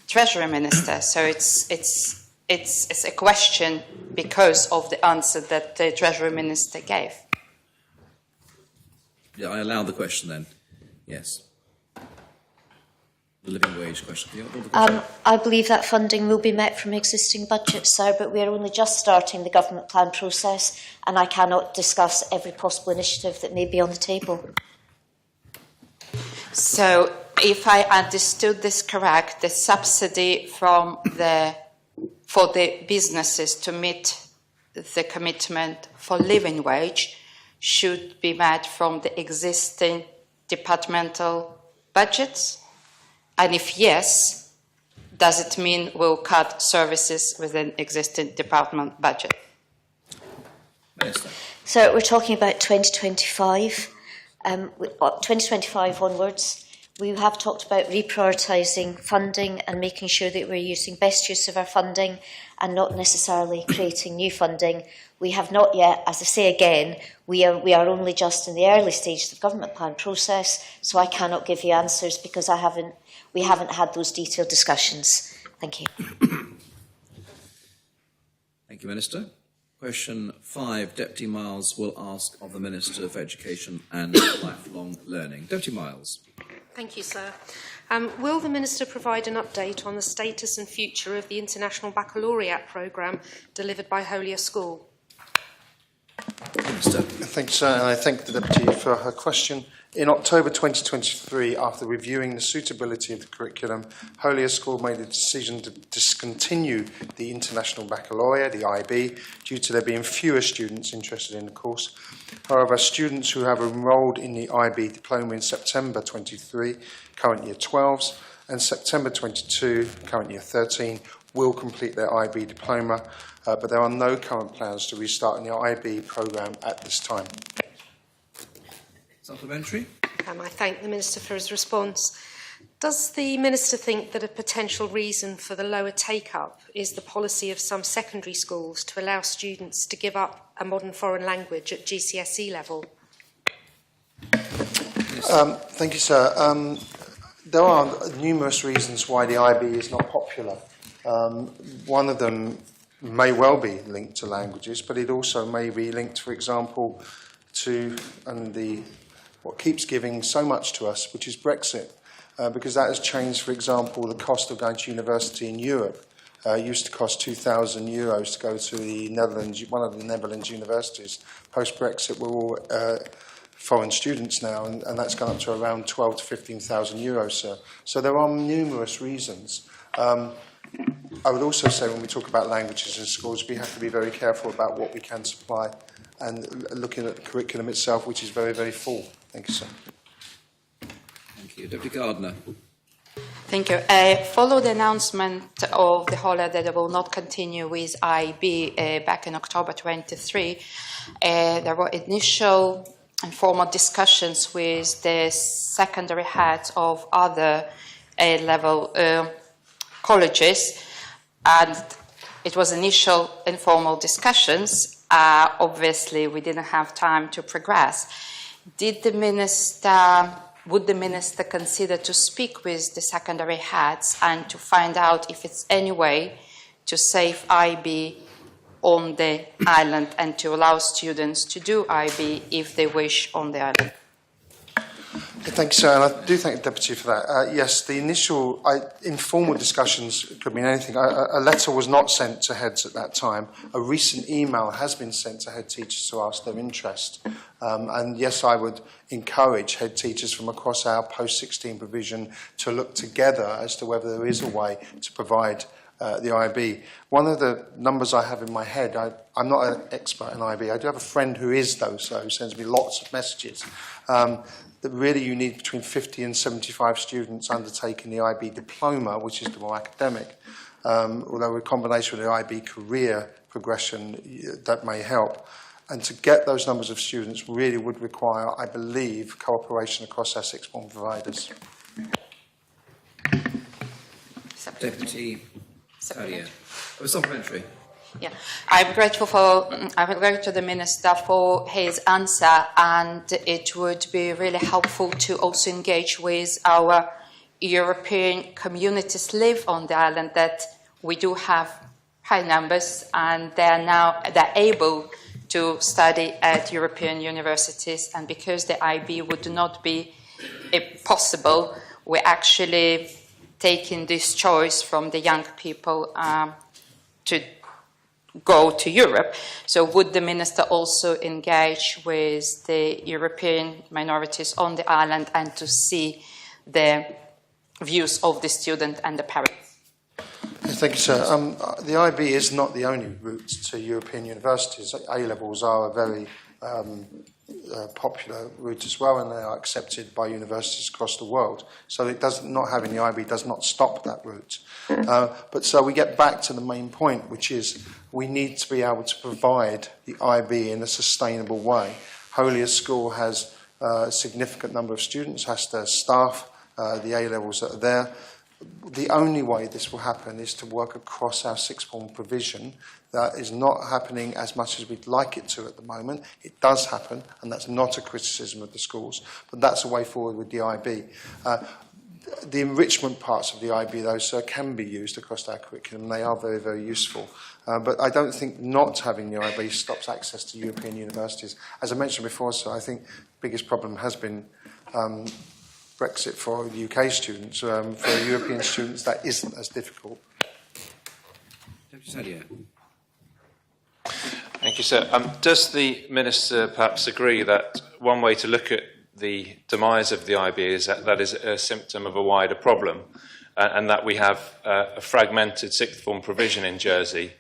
Treasury Minister. So it's a question because of the answer that the Treasury Minister gave. Yeah, I allow the question then. Yes. The living wage question. I believe that funding will be met from existing budgets, sir, but we are only just starting the government plan process and I cannot discuss every possible initiative that may be on the table. So if I understood this correct, the subsidy for the businesses to meet the commitment for living wage should be met from the existing departmental budgets? And if yes, does it mean we'll cut services within existing department budget? Minister. So we're talking about 2025. 2025 onwards, we have talked about reprioritising funding and making sure that we're using best use of our funding and not necessarily creating new funding. We have not yet, as I say again, we are only just in the early stages of the government plan process, so I cannot give you answers because we haven't had those detailed discussions. Thank you. Thank you, Minister. Question 5, Deputy Miles will ask of the Minister for Education and Lifelong Learning. Deputy Miles. Thank you, sir. Will the Minister provide an update on the status and future of the International Baccalaureate programme delivered by Holier School? Minister. Thank you, sir, and I thank the Deputy for her question. In October 2023, after reviewing the suitability of the curriculum, Holier School made a decision to discontinue the International Baccalaureate, the IB, due to there being fewer students interested in the course. However, students who have enrolled in the IB diploma in September 23, current year 12s, and September 22, current year 13, will complete their IB diploma, but there are no current plans to restart in the IB programme at this time. Supplementary. I thank the Minister for his response. Does the Minister think that a potential reason for the lower take-up is the policy of some secondary schools to allow students to give up a modern foreign language at GCSE level? Thank you, sir. There are numerous reasons why the IB is not popular. One of them may well be linked to languages, but it also may be linked, for example, to what keeps giving so much to us, which is Brexit, because that has changed, for example, the cost of going to university in Europe. It used to cost €2,000 to go to the Netherlands, one of the Netherlands universities. Post-Brexit, we're all foreign students now, and that's gone up to around €12,000 to €15,000, sir. So there are numerous reasons. I would also say when we talk about languages in schools, we have to be very careful about what we can supply and looking at the curriculum itself, which is very, very full. Thank you, sir. Thank you. Deputy Gardner. Thank you. Follow the announcement of the Holier that they will not continue with IB back in October 23. There were initial informal discussions with the secondary heads of other A-level colleges, and it was initial informal discussions. Obviously, we didn't have time to progress. Would the Minister consider to speak with the secondary heads and to find out if it's any way to save IB on the island and to allow students to do IB if they wish on the island? Thank you, sir, and I do thank the Deputy for that. Yes, the initial informal discussions could mean anything. A letter was not sent to heads at that time. A recent email has been sent to head teachers to ask their interest. And yes, I would encourage head teachers from across our post-16 provision to look together as to whether there is a way to provide the IB. One of the numbers I have in my head, I'm not an expert in IB. I do have a friend who is, though, so who sends me lots of messages. That really you need between 50 and 75 students undertaking the IB diploma, which is the more academic. Although a combination with the IB career progression, that may help. And to get those numbers of students really would require, I believe, cooperation across our sixth form providers. Deputy Carrier. Supplementary. Yeah, I'm grateful to the Minister for his answer, and it would be really helpful to also engage with our European communities live on the island, that we do have high numbers and they're able to study at European universities, and because the IB would not be possible, we're actually taking this choice from the young people to go to Europe. So would the Minister also engage with the European minorities on the island and to see the views of the student and the parents. Thank you, sir. The IB is not the only route to European universities. A-levels are a very popular route as well, and they are accepted by universities across the world. So it does not having the IB does not stop that route. But so we get back to the main point, which is we need to be able to provide the IB in a sustainable way. Holier School has a significant number of students, has to staff the A-levels that are there. The only way this will happen is to work across our sixth form provision. That is not happening as much as we'd like it to at the moment. It does happen, and that's not a criticism of the schools, but that's a way forward with the IB. The enrichment parts of the IB, though, sir, can be used across our curriculum. They are very, very useful. But I don't think not having the IB stops access to European universities. As I mentioned before, sir, I think the biggest problem has been Brexit for UK students. For European students, that isn't as difficult. Deputy Sadier. Thank you, sir. Does the Minister perhaps agree that one way to look at the demise of the IB is that is a symptom of a wider problem, and that we have a fragmented sixth form provision in Jersey,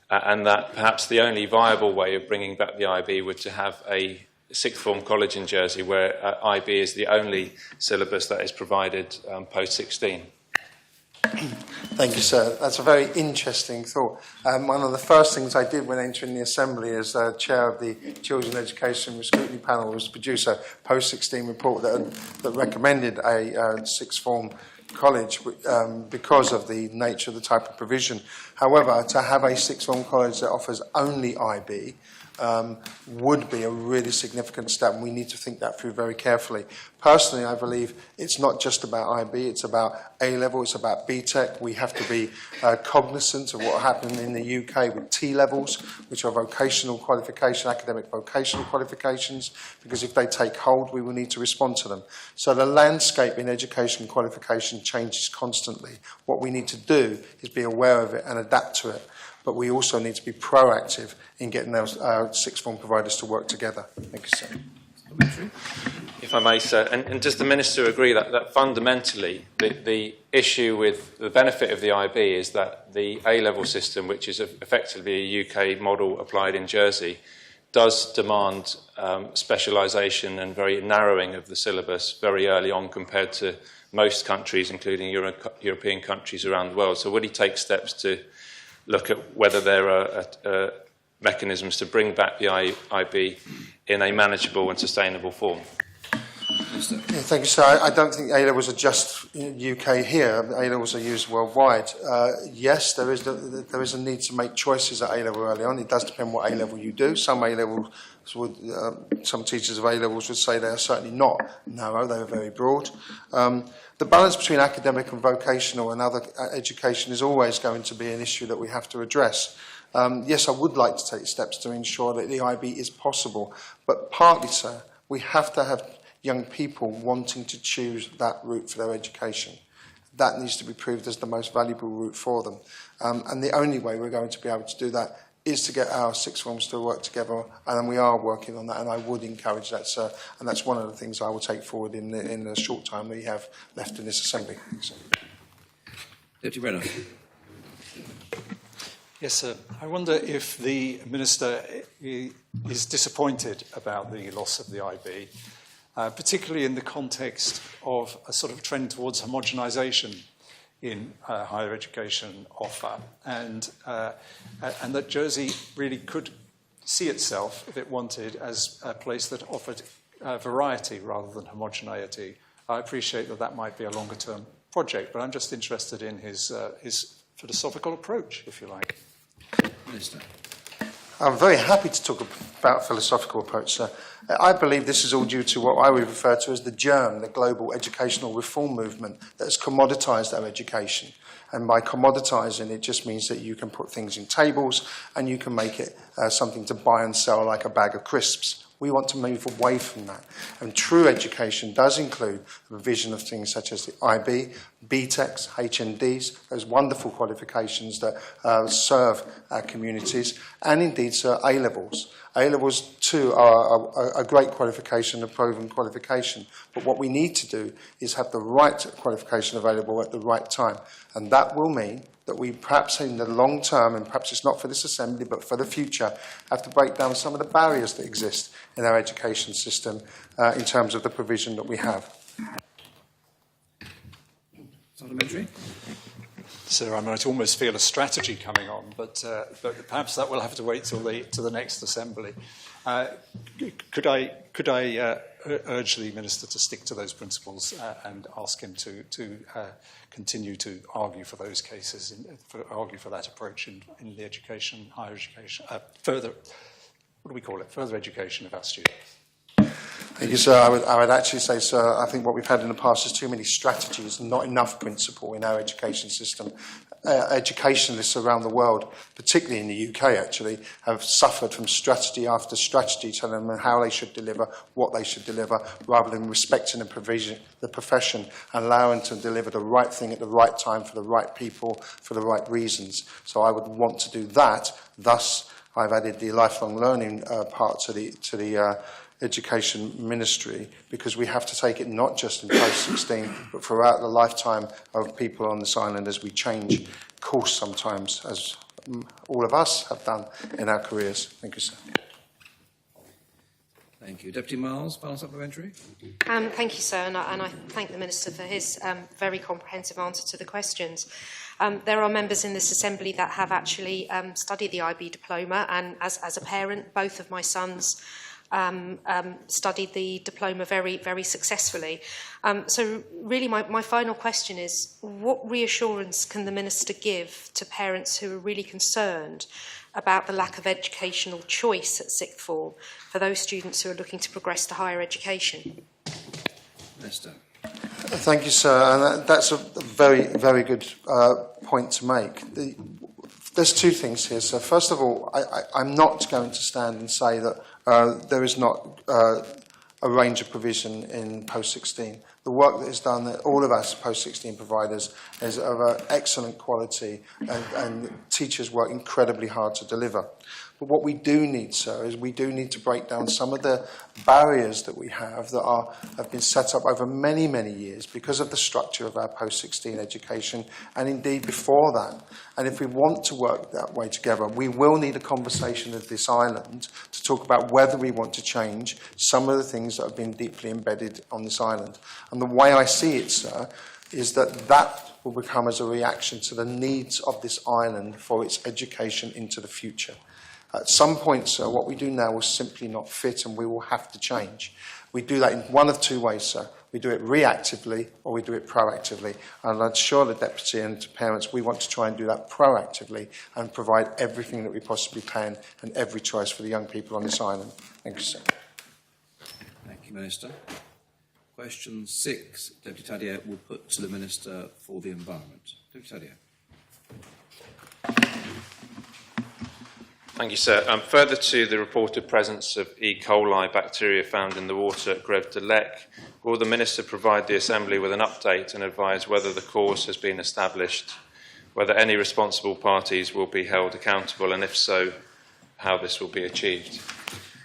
and that perhaps the only viable way of bringing back the IB would to have a sixth form college in Jersey where IB is the only syllabus that is provided post-16? Thank you, sir. That's a very interesting thought. One of the first things I did when entering the Assembly as chair of the Children Education Scrutiny Panel was to produce a post-16 report that recommended a sixth form college because of the nature of the type of provision. However, to have a sixth form college that offers only IB would be a really significant step, and we need to think that through very carefully. Personally, I believe it's not just about IB, it's about A-level, it's about BTEC. We have to be cognizant of what happened in the UK with T-levels, which are vocational qualification, academic vocational qualifications, because if they take hold, we will need to respond to them. So the landscape in education qualification changes constantly. What we need to do is be aware of it and adapt to it. But we also need to be proactive in getting those sixth form providers to work together. Thank you, sir. If I may, sir, and does the Minister agree that fundamentally the issue with the benefit of the IB is that the A-level system, which is effectively a UK model applied in Jersey, does demand specialisation and very narrowing of the syllabus very early on compared to most countries, including European countries around the world? So would he take steps to look at whether there are mechanisms to bring back the IB in a manageable and sustainable form? Yeah, thank you, sir. I don't think A-levels are just UK here. A-levels are used worldwide. Yes, there is a need to make choices at A-level early on. It does depend what A-level you do. Some A-levels would, some teachers of A-levels would say they are certainly not narrow. They are very broad. The balance between academic and vocational and other education is always going to be an issue that we have to address. Yes, I would like to take steps to ensure that the IB is possible, but partly, sir, we have to have young people wanting to choose that route for their education. That needs to be proved as the most valuable route for them. And the only way we're going to be able to do that is to get our sixth forms to work together, and we are working on that, and I would encourage that, sir. And that's one of the things I will take forward in the short time we have left in this Assembly. Deputy Brenner. Yes, sir. I wonder if the Minister is disappointed about the loss of the IB, particularly in the context of a sort of trend towards homogenisation in higher education offer, and that Jersey really could see itself, if it wanted, as a place that offered variety rather than homogeneity. I appreciate that might be a longer-term project, but I'm just interested in his philosophical approach, if you like. Minister. I'm very happy to talk about philosophical approach, sir. I believe this is all due to what I would refer to as the germ, the global educational reform movement that has commoditised our education. And by commoditising, it just means that you can put things in tables and you can make it something to buy and sell like a bag of crisps. We want to move away from that. And true education does include the provision of things such as the IB, BTECs, HNDs, those wonderful qualifications that serve our communities, and indeed, sir, A-levels. A-levels 2 are a great qualification, a proven qualification, but what we need to do is have the right qualification available at the right time, and that will mean that we perhaps in the long term, and perhaps it's not for this Assembly, but for the future, have to break down some of the barriers that exist in our education system in terms of the provision that we have. Supplementary? So I might almost feel a strategy coming on, but perhaps that will have to wait till the next Assembly. Could I urge the Minister to stick to those principles and ask him to continue to argue for those cases, argue for that approach in the education, higher education, further, what do we call it, further education of our students? Thank you, sir. I would actually say, sir, I think what we've had in the past is too many strategies and not enough principle in our education system. Educationalists around the world, particularly in the UK actually, have suffered from strategy after strategy telling them how they should deliver, what they should deliver, rather than respecting the profession and allowing to deliver the right thing at the right time for the right people, for the right reasons. So I would want to do that. Thus, I've added the lifelong learning part to the Education Ministry, because we have to take it not just in post-16 but throughout the lifetime of people on this island as we change course sometimes, as all of us have done in our careers. Thank you, sir. Thank you. Deputy Miles, final supplementary. Thank you, sir, and I thank the Minister for his very comprehensive answer to the questions. There are members in this Assembly that have actually studied the IB diploma, and as a parent, both of my sons studied the diploma very, very successfully. So really my final question is, what reassurance can the Minister give to parents who are really concerned about the lack of educational choice at sixth form for those students who are looking to progress to higher education? Minister. Thank you, sir. And that's a very, very good point to make. There's two things here, sir. First of all, I'm not going to stand and say that there is not a range of provision in post-16. The work that is done, that all of us post-16 providers, is of excellent quality, and teachers work incredibly hard to deliver. But what we do need, sir, is we do need to break down some of the barriers that we have that have been set up over many, many years because of the structure of our post-16 education, and indeed before that. And if we want to work that way together, we will need a conversation of this island to talk about whether we want to change some of the things that have been deeply embedded on this island. And the way I see it, sir, is that will become as a reaction to the needs of this island for its education into the future. At some point, sir, what we do now will simply not fit, and we will have to change. We do that in one of two ways, sir. We do it reactively or we do it proactively. And I'd assure the Deputy and parents we want to try and do that proactively and provide everything that we possibly can and every choice for the young people on this island. Thank you, sir. Thank you, Minister. Question 6, Deputy Tadier will put to the Minister for the Environment. Deputy Tadier. Thank you, sir. Further to the reported presence of E. coli bacteria found in the water at Greve de Lec, will the Minister provide the Assembly with an update and advise whether the cause has been established, whether any responsible parties will be held accountable, and if so, how this will be achieved?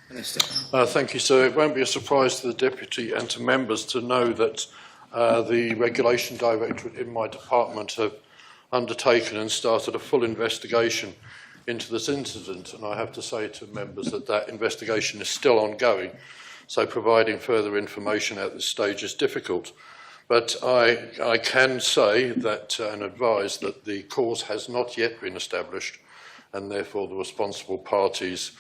Minister. Thank you, sir. It won't be a surprise to the Deputy and to members to know that the Regulation Directorate in my department have undertaken and started a full investigation into this incident, and I have to say to members that that investigation is still ongoing, so providing further information at this stage is difficult. But I can say that and advise that the cause has not yet been established, and therefore the responsible parties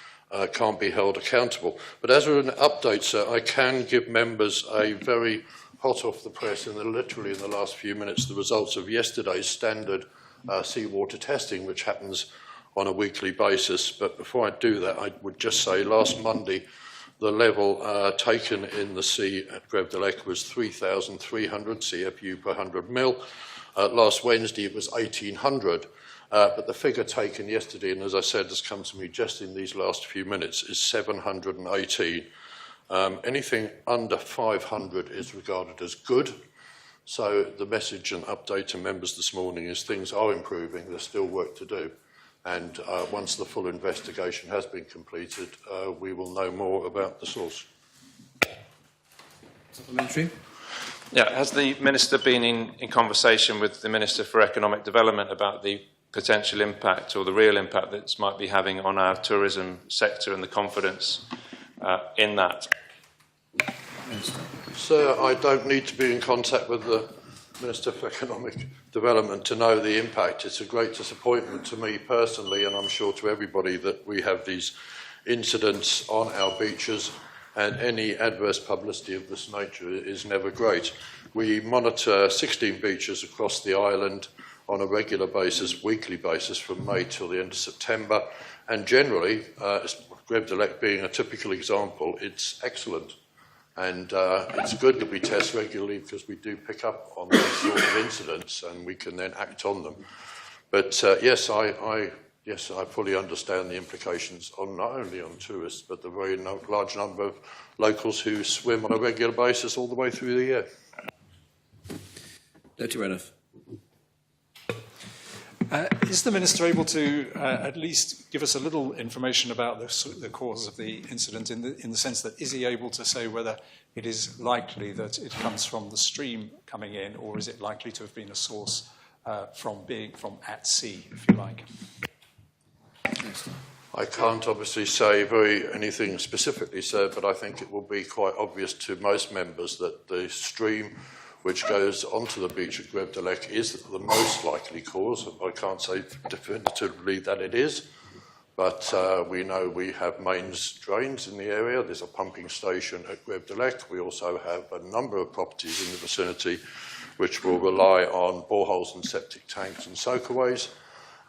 can't be held accountable. But as an update, sir, I can give members a very hot off the press, literally in the last few minutes, the results of yesterday's standard seawater testing, which happens on a weekly basis. But before I do that, I would just say last Monday, the level taken in the sea at Greve de Lec was 3,300 CFU per 100 mil. Last Wednesday, it was 1,800. But the figure taken yesterday, and as I said, has come to me just in these last few minutes, is 718. Anything under 500 is regarded as good. So the message and update to members this morning is things are improving. There's still work to do. And once the full investigation has been completed, we will know more about the source. Supplementary. Yeah, has the Minister been in conversation with the Minister for Economic Development about the potential impact or the real impact that this might be having on our tourism sector and the confidence in that? Sir, I don't need to be in contact with the Minister for Economic Development to know the impact. It's a great disappointment to me personally, and I'm sure to everybody, that we have these incidents on our beaches, and any adverse publicity of this nature is never great. We monitor 16 beaches across the island on a regular basis, weekly basis, from May till the end of September, and generally, Greb de Lec being a typical example, it's excellent. And it's good that we test regularly, because we do pick up on these sort of incidents and we can then act on them. But yes, I fully understand the implications on not only on tourists, but the very large number of locals who swim on a regular basis all the way through the year. Deputy Renouf. Is the Minister able to at least give us a little information about the cause of the incident in the sense that is he able to say whether it is likely that it comes from the stream coming in, or is it likely to have been a source from at sea, if you like? I can't obviously say anything specifically, sir, but I think it will be quite obvious to most members that the stream which goes onto the beach at Greb de Lec is the most likely cause. I can't say definitively that it is, but we know we have mains drains in the area. There's a pumping station at Greb de Lec. We also have a number of properties in the vicinity which will rely on boreholes and septic tanks and soakaways,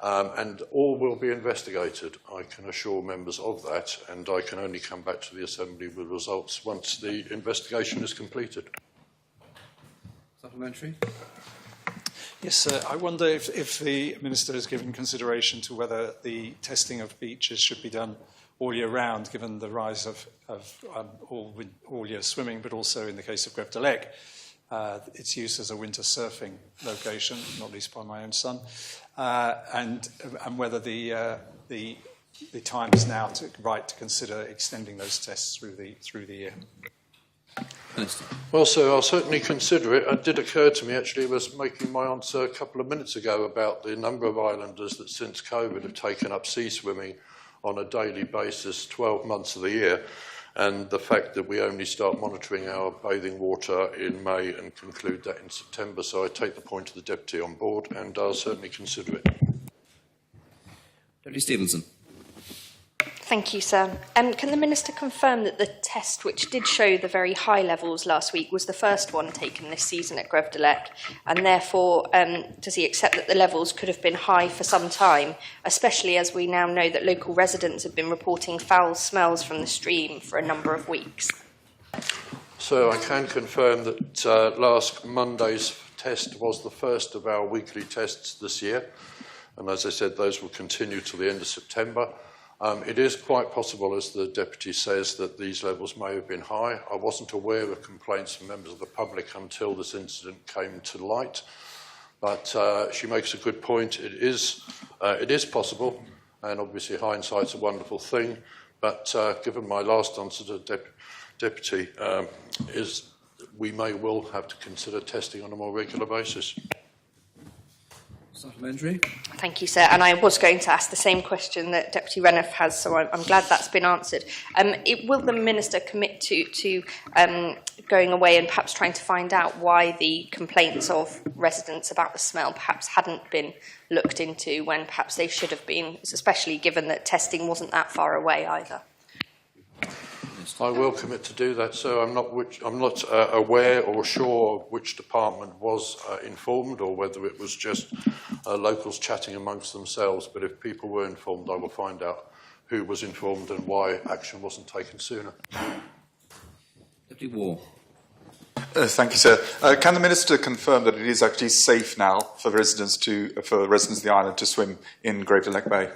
and all will be investigated. I can assure members of that, and I can only come back to the Assembly with results once the investigation is completed. Supplementary. Yes, sir. I wonder if the Minister has given consideration to whether the testing of beaches should be done all year round, given the rise of all year swimming, but also in the case of Greb de Lec, its use as a winter surfing location, not least by my own son, and whether the time is now right to consider extending those tests through the year. Well, sir, I'll certainly consider it. It did occur to me, actually, I was making my answer a couple of minutes ago about the number of islanders that since COVID have taken up sea swimming on a daily basis 12 months of the year, and the fact that we only start monitoring our bathing water in May and conclude that in September. So I take the point of the Deputy on board, and I'll certainly consider it. Deputy Stevenson. Thank you, sir. Can the Minister confirm that the test which did show the very high levels last week was the first one taken this season at Greb de Lec, and therefore does he accept that the levels could have been high for some time, especially as we now know that local residents have been reporting foul smells from the stream for a number of weeks? So I can confirm that last Monday's test was the first of our weekly tests this year, and as I said, those will continue till the end of September. It is quite possible, as the Deputy says, that these levels may have been high. I wasn't aware of complaints from members of the public until this incident came to light, but she makes a good point. It is possible, and obviously hindsight's a wonderful thing, but given my last answer to the Deputy, we may well have to consider testing on a more regular basis. Supplementary. Thank you, sir. And I was going to ask the same question that Deputy Renouf has, so I'm glad that's been answered. Will the Minister commit to going away and perhaps trying to find out why the complaints of residents about the smell perhaps hadn't been looked into when perhaps they should have been, especially given that testing wasn't that far away either? I will commit to do that, so I'm not aware or sure of which department was informed, or whether it was just locals chatting amongst themselves. But if people were informed, I will find out who was informed and why action wasn't taken sooner. Deputy Ward. Thank you, sir. Can the Minister confirm that it is actually safe now for residents of the island to swim in Greb de Lec Bay?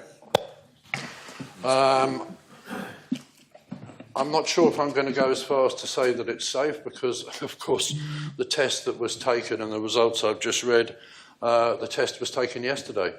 I'm not sure if I'm going to go as far as to say that it's safe, because, of course, the test that was taken and the results I've just read, the test was taken yesterday.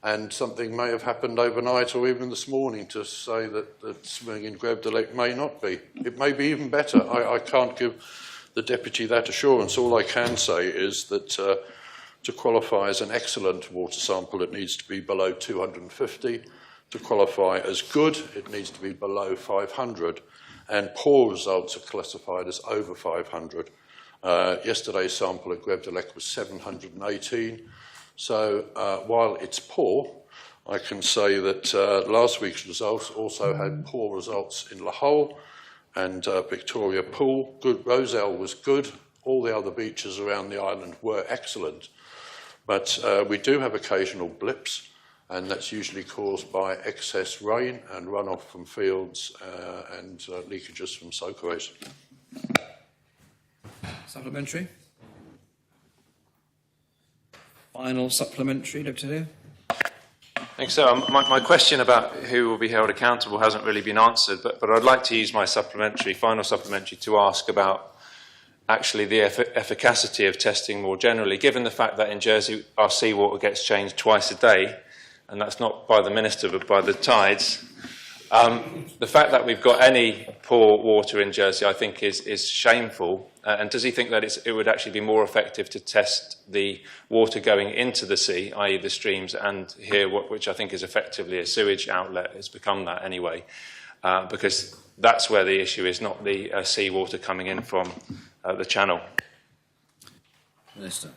and something may have happened overnight or even this morning to say that swimming in Grebdelec may not be. It may be even better. I can't give the Deputy that assurance. All I can say is that to qualify as an excellent water sample, it needs to be below 250. To qualify as good, it needs to be below 500. And poor results are classified as over 500. Yesterday's sample at Grebdelec was 718. So while it's poor, I can say that last week's results also had poor results in La Hole and Victoria Pool. Good, Roselle was good. All the other beaches around the island were excellent. But we do have occasional blips, and that's usually caused by excess rain and runoff from fields and leakages from soakways. Supplementary? Final supplementary, Deputy Leader. Thanks. So my question about who will be held accountable hasn't really been answered, but I'd like to use my final supplementary to ask about actually the efficacy of testing more generally, given the fact that in Jersey our seawater gets changed twice a day, and that's not by the Minister but by the tides. The fact that we've got any poor water in Jersey, I think, is shameful. And does he think that it would actually be more effective to test the water going into the sea, i.e. the streams, and here, which I think is effectively a sewage outlet, has become that anyway, because that's where the issue is, not the seawater coming in from the channel. Minister.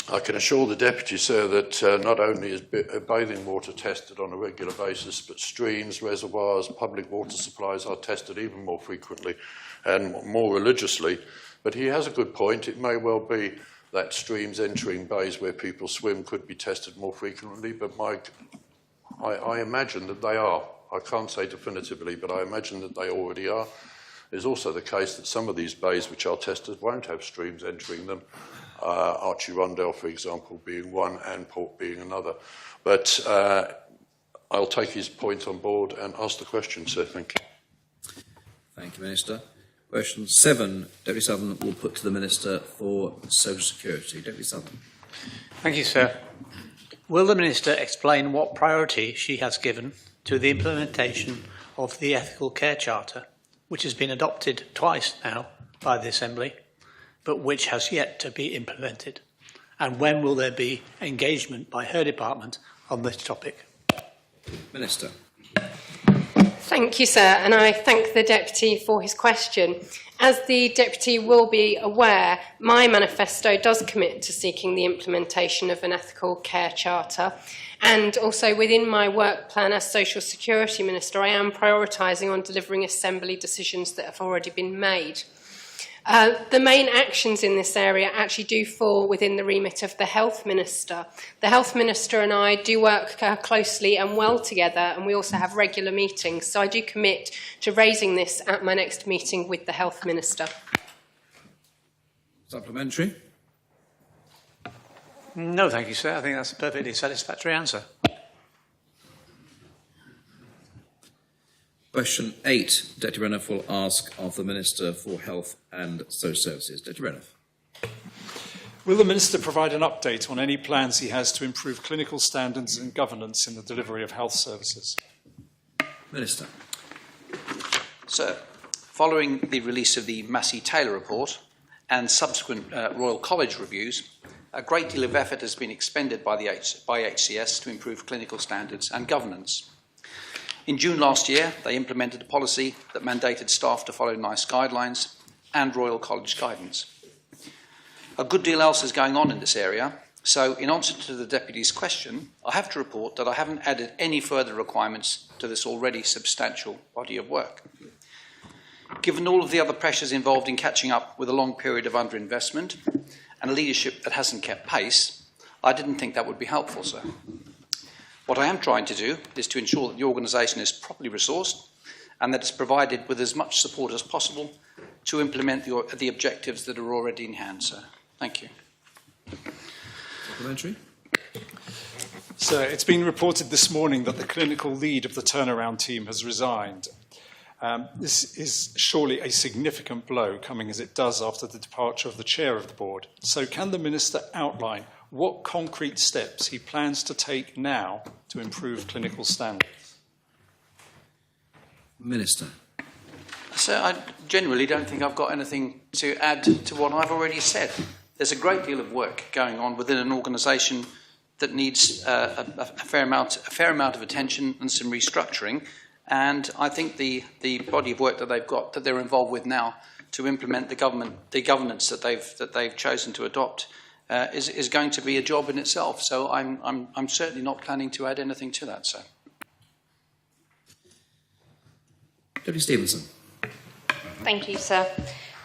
I can assure the Deputy, sir, that not only is bathing water tested on a regular basis, but streams, reservoirs, public water supplies are tested even more frequently and more religiously. But he has a good point. It may well be that streams entering bays where people swim could be tested more frequently, but I imagine that they are. I can't say definitively, but I imagine that they already are. It's also the case that some of these bays which are tested won't have streams entering them. Archie Rundell, for example, being one, and Port being another. But I'll take his point on board and ask the question, sir. Thank you. Thank you, Minister. Question 7, Deputy Southern will put to the Minister for Social Security. Deputy Southern. Thank you, sir. Will the Minister explain what priority she has given to the implementation of the Ethical Care Charter, which has been adopted twice now by the Assembly, but which has yet to be implemented? And when will there be engagement by her department on this topic? Minister. Thank you, sir, and I thank the Deputy for his question. As the Deputy will be aware, my manifesto does commit to seeking the implementation of an ethical care charter, and also within my work plan as Social Security Minister, I am prioritising on delivering Assembly decisions that have already been made. The main actions in this area actually do fall within the remit of the Health Minister. The Health Minister and I do work closely and well together, and we also have regular meetings. So I do commit to raising this at my next meeting with the Health Minister. Supplementary? No, thank you, sir. I think that's a perfectly satisfactory answer. Question 8, Deputy Renouf will ask of the Minister for Health and Social Services. Deputy Renouf. Will the Minister provide an update on any plans he has to improve clinical standards and governance in the delivery of health services? Minister. Sir, following the release of the Massey-Taylor report and subsequent Royal College reviews, a great deal of effort has been expended by HCS to improve clinical standards and governance. In June last year, they implemented a policy that mandated staff to follow NICE guidelines and Royal College guidance. A good deal else is going on in this area, so in answer to the Deputy's question, I have to report that I haven't added any further requirements to this already substantial body of work. Given all of the other pressures involved in catching up with a long period of underinvestment and a leadership that hasn't kept pace, I didn't think that would be helpful, sir. What I am trying to do is to ensure that the organisation is properly resourced and that it's provided with as much support as possible to implement the objectives that are already in hand, sir. Thank you. Supplementary? So it's been reported this morning that the clinical lead of the turnaround team has resigned. This is surely a significant blow, coming as it does after the departure of the chair of the board. So can the Minister outline what concrete steps he plans to take now to improve clinical standards. Minister. So I genuinely don't think I've got anything to add to what I've already said. There's a great deal of work going on within an organisation that needs a fair amount of attention and some restructuring. And I think the body of work that they've got, that they're involved with now, to implement the governance that they've chosen to adopt, is going to be a job in itself. So I'm certainly not planning to add anything to that, sir. Deputy Stevenson. Thank you, sir.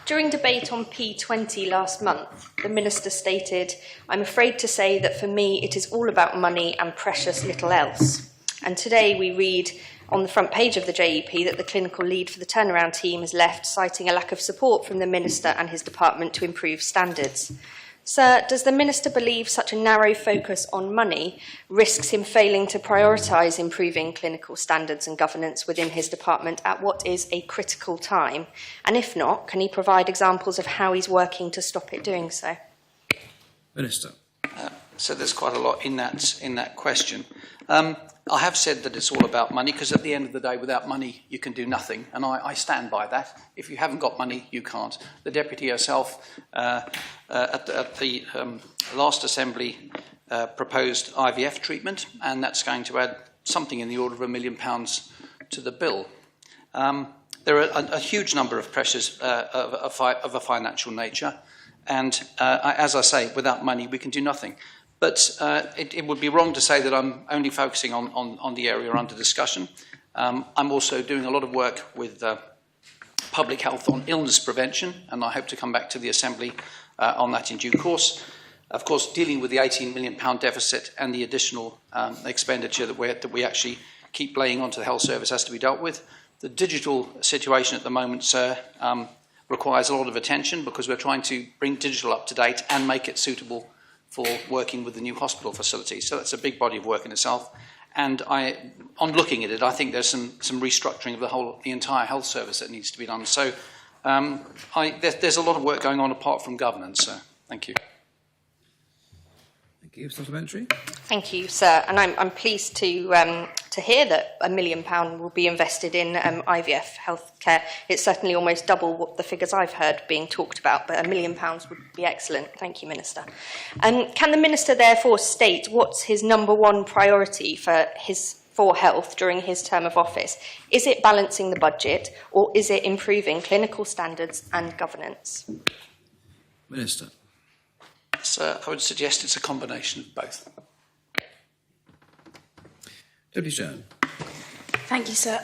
During debate on P20 last month, the Minister stated, "I'm afraid to say that for me it is all about money and precious little else." And today we read on the front page of the JEP that the clinical lead for the turnaround team has left, citing a lack of support from the Minister and his department to improve standards. Sir, does the Minister believe such a narrow focus on money risks him failing to prioritise improving clinical standards and governance within his department at what is a critical time? And if not, can he provide examples of how he's working to stop it doing so? Minister. So there's quite a lot in that question. I have said that it's all about money, because at the end of the day, without money, you can do nothing. And I stand by that. If you haven't got money, you can't. The Deputy herself, at the last Assembly, proposed IVF treatment, and that's going to add something in the order of £1 million to the bill. There are a huge number of pressures of a financial nature. And as I say, without money, we can do nothing. But it would be wrong to say that I'm only focusing on the area under discussion. I'm also doing a lot of work with public health on illness prevention, and I hope to come back to the Assembly on that in due course. Of course, dealing with the £18 million deficit and the additional expenditure that we actually keep laying onto the health service has to be dealt with. The digital situation at the moment, sir, requires a lot of attention, because we're trying to bring digital up to date and make it suitable for working with the new hospital facilities. So that's a big body of work in itself. And on looking at it, I think there's some restructuring of the entire health service that needs to be done. So there's a lot of work going on apart from governance. So thank you. Thank you. Supplementary. Thank you, sir. And I'm pleased to hear that £1 million will be invested in IVF healthcare. It's certainly almost double what the figures I've heard being talked about, but £1 million would be excellent. Thank you, Minister. Can the Minister therefore state what's his number one priority for health during his term of office? Is it balancing the budget, or is it improving clinical standards and governance? Minister. So I would suggest it's a combination of both. Deputy Chair. Thank you, sir.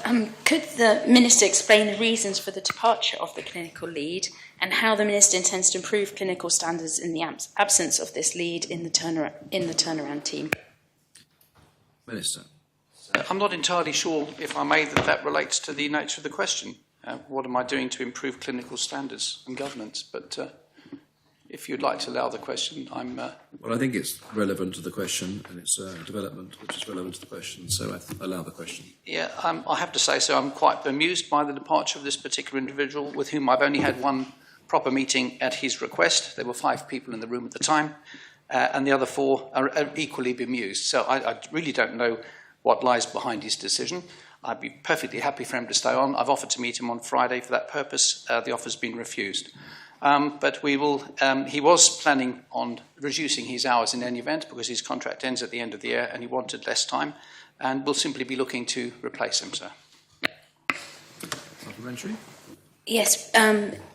Could the Minister explain the reasons for the departure of the clinical lead, and how the Minister intends to improve clinical standards in the absence of this lead in the turnaround team? Minister. I'm not entirely sure, if I may, that relates to the nature of the question. What am I doing to improve clinical standards and governance? But if you'd like to allow the question, I'm... Well, I think it's relevant to the question, and it's a development which is relevant to the question, so I allow the question. Yeah, I have to say so. I'm quite bemused by the departure of this particular individual, with whom I've only had one proper meeting at his request. There were 5 people in the room at the time, and the other 4 are equally bemused. So I really don't know what lies behind his decision. I'd be perfectly happy for him to stay on. I've offered to meet him on Friday for that purpose. The offer's been refused. But we will. He was planning on reducing his hours in any event, because his contract ends at the end of the year and he wanted less time, and we'll simply be looking to replace him, sir. Supplementary. Yes.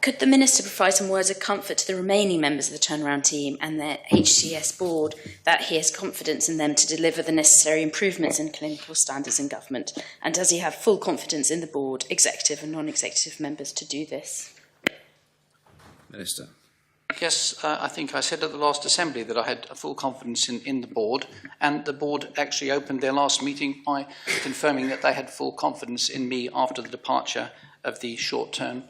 Could the Minister provide some words of comfort to the remaining members of the turnaround team and the HCS board that he has confidence in them to deliver the necessary improvements in clinical standards in government? And does he have full confidence in the board, executive and non-executive members to do this? Minister. Yes, I think I said at the last Assembly that I had full confidence in the board, and the board actually opened their last meeting by confirming that they had full confidence in me after the departure of the short-term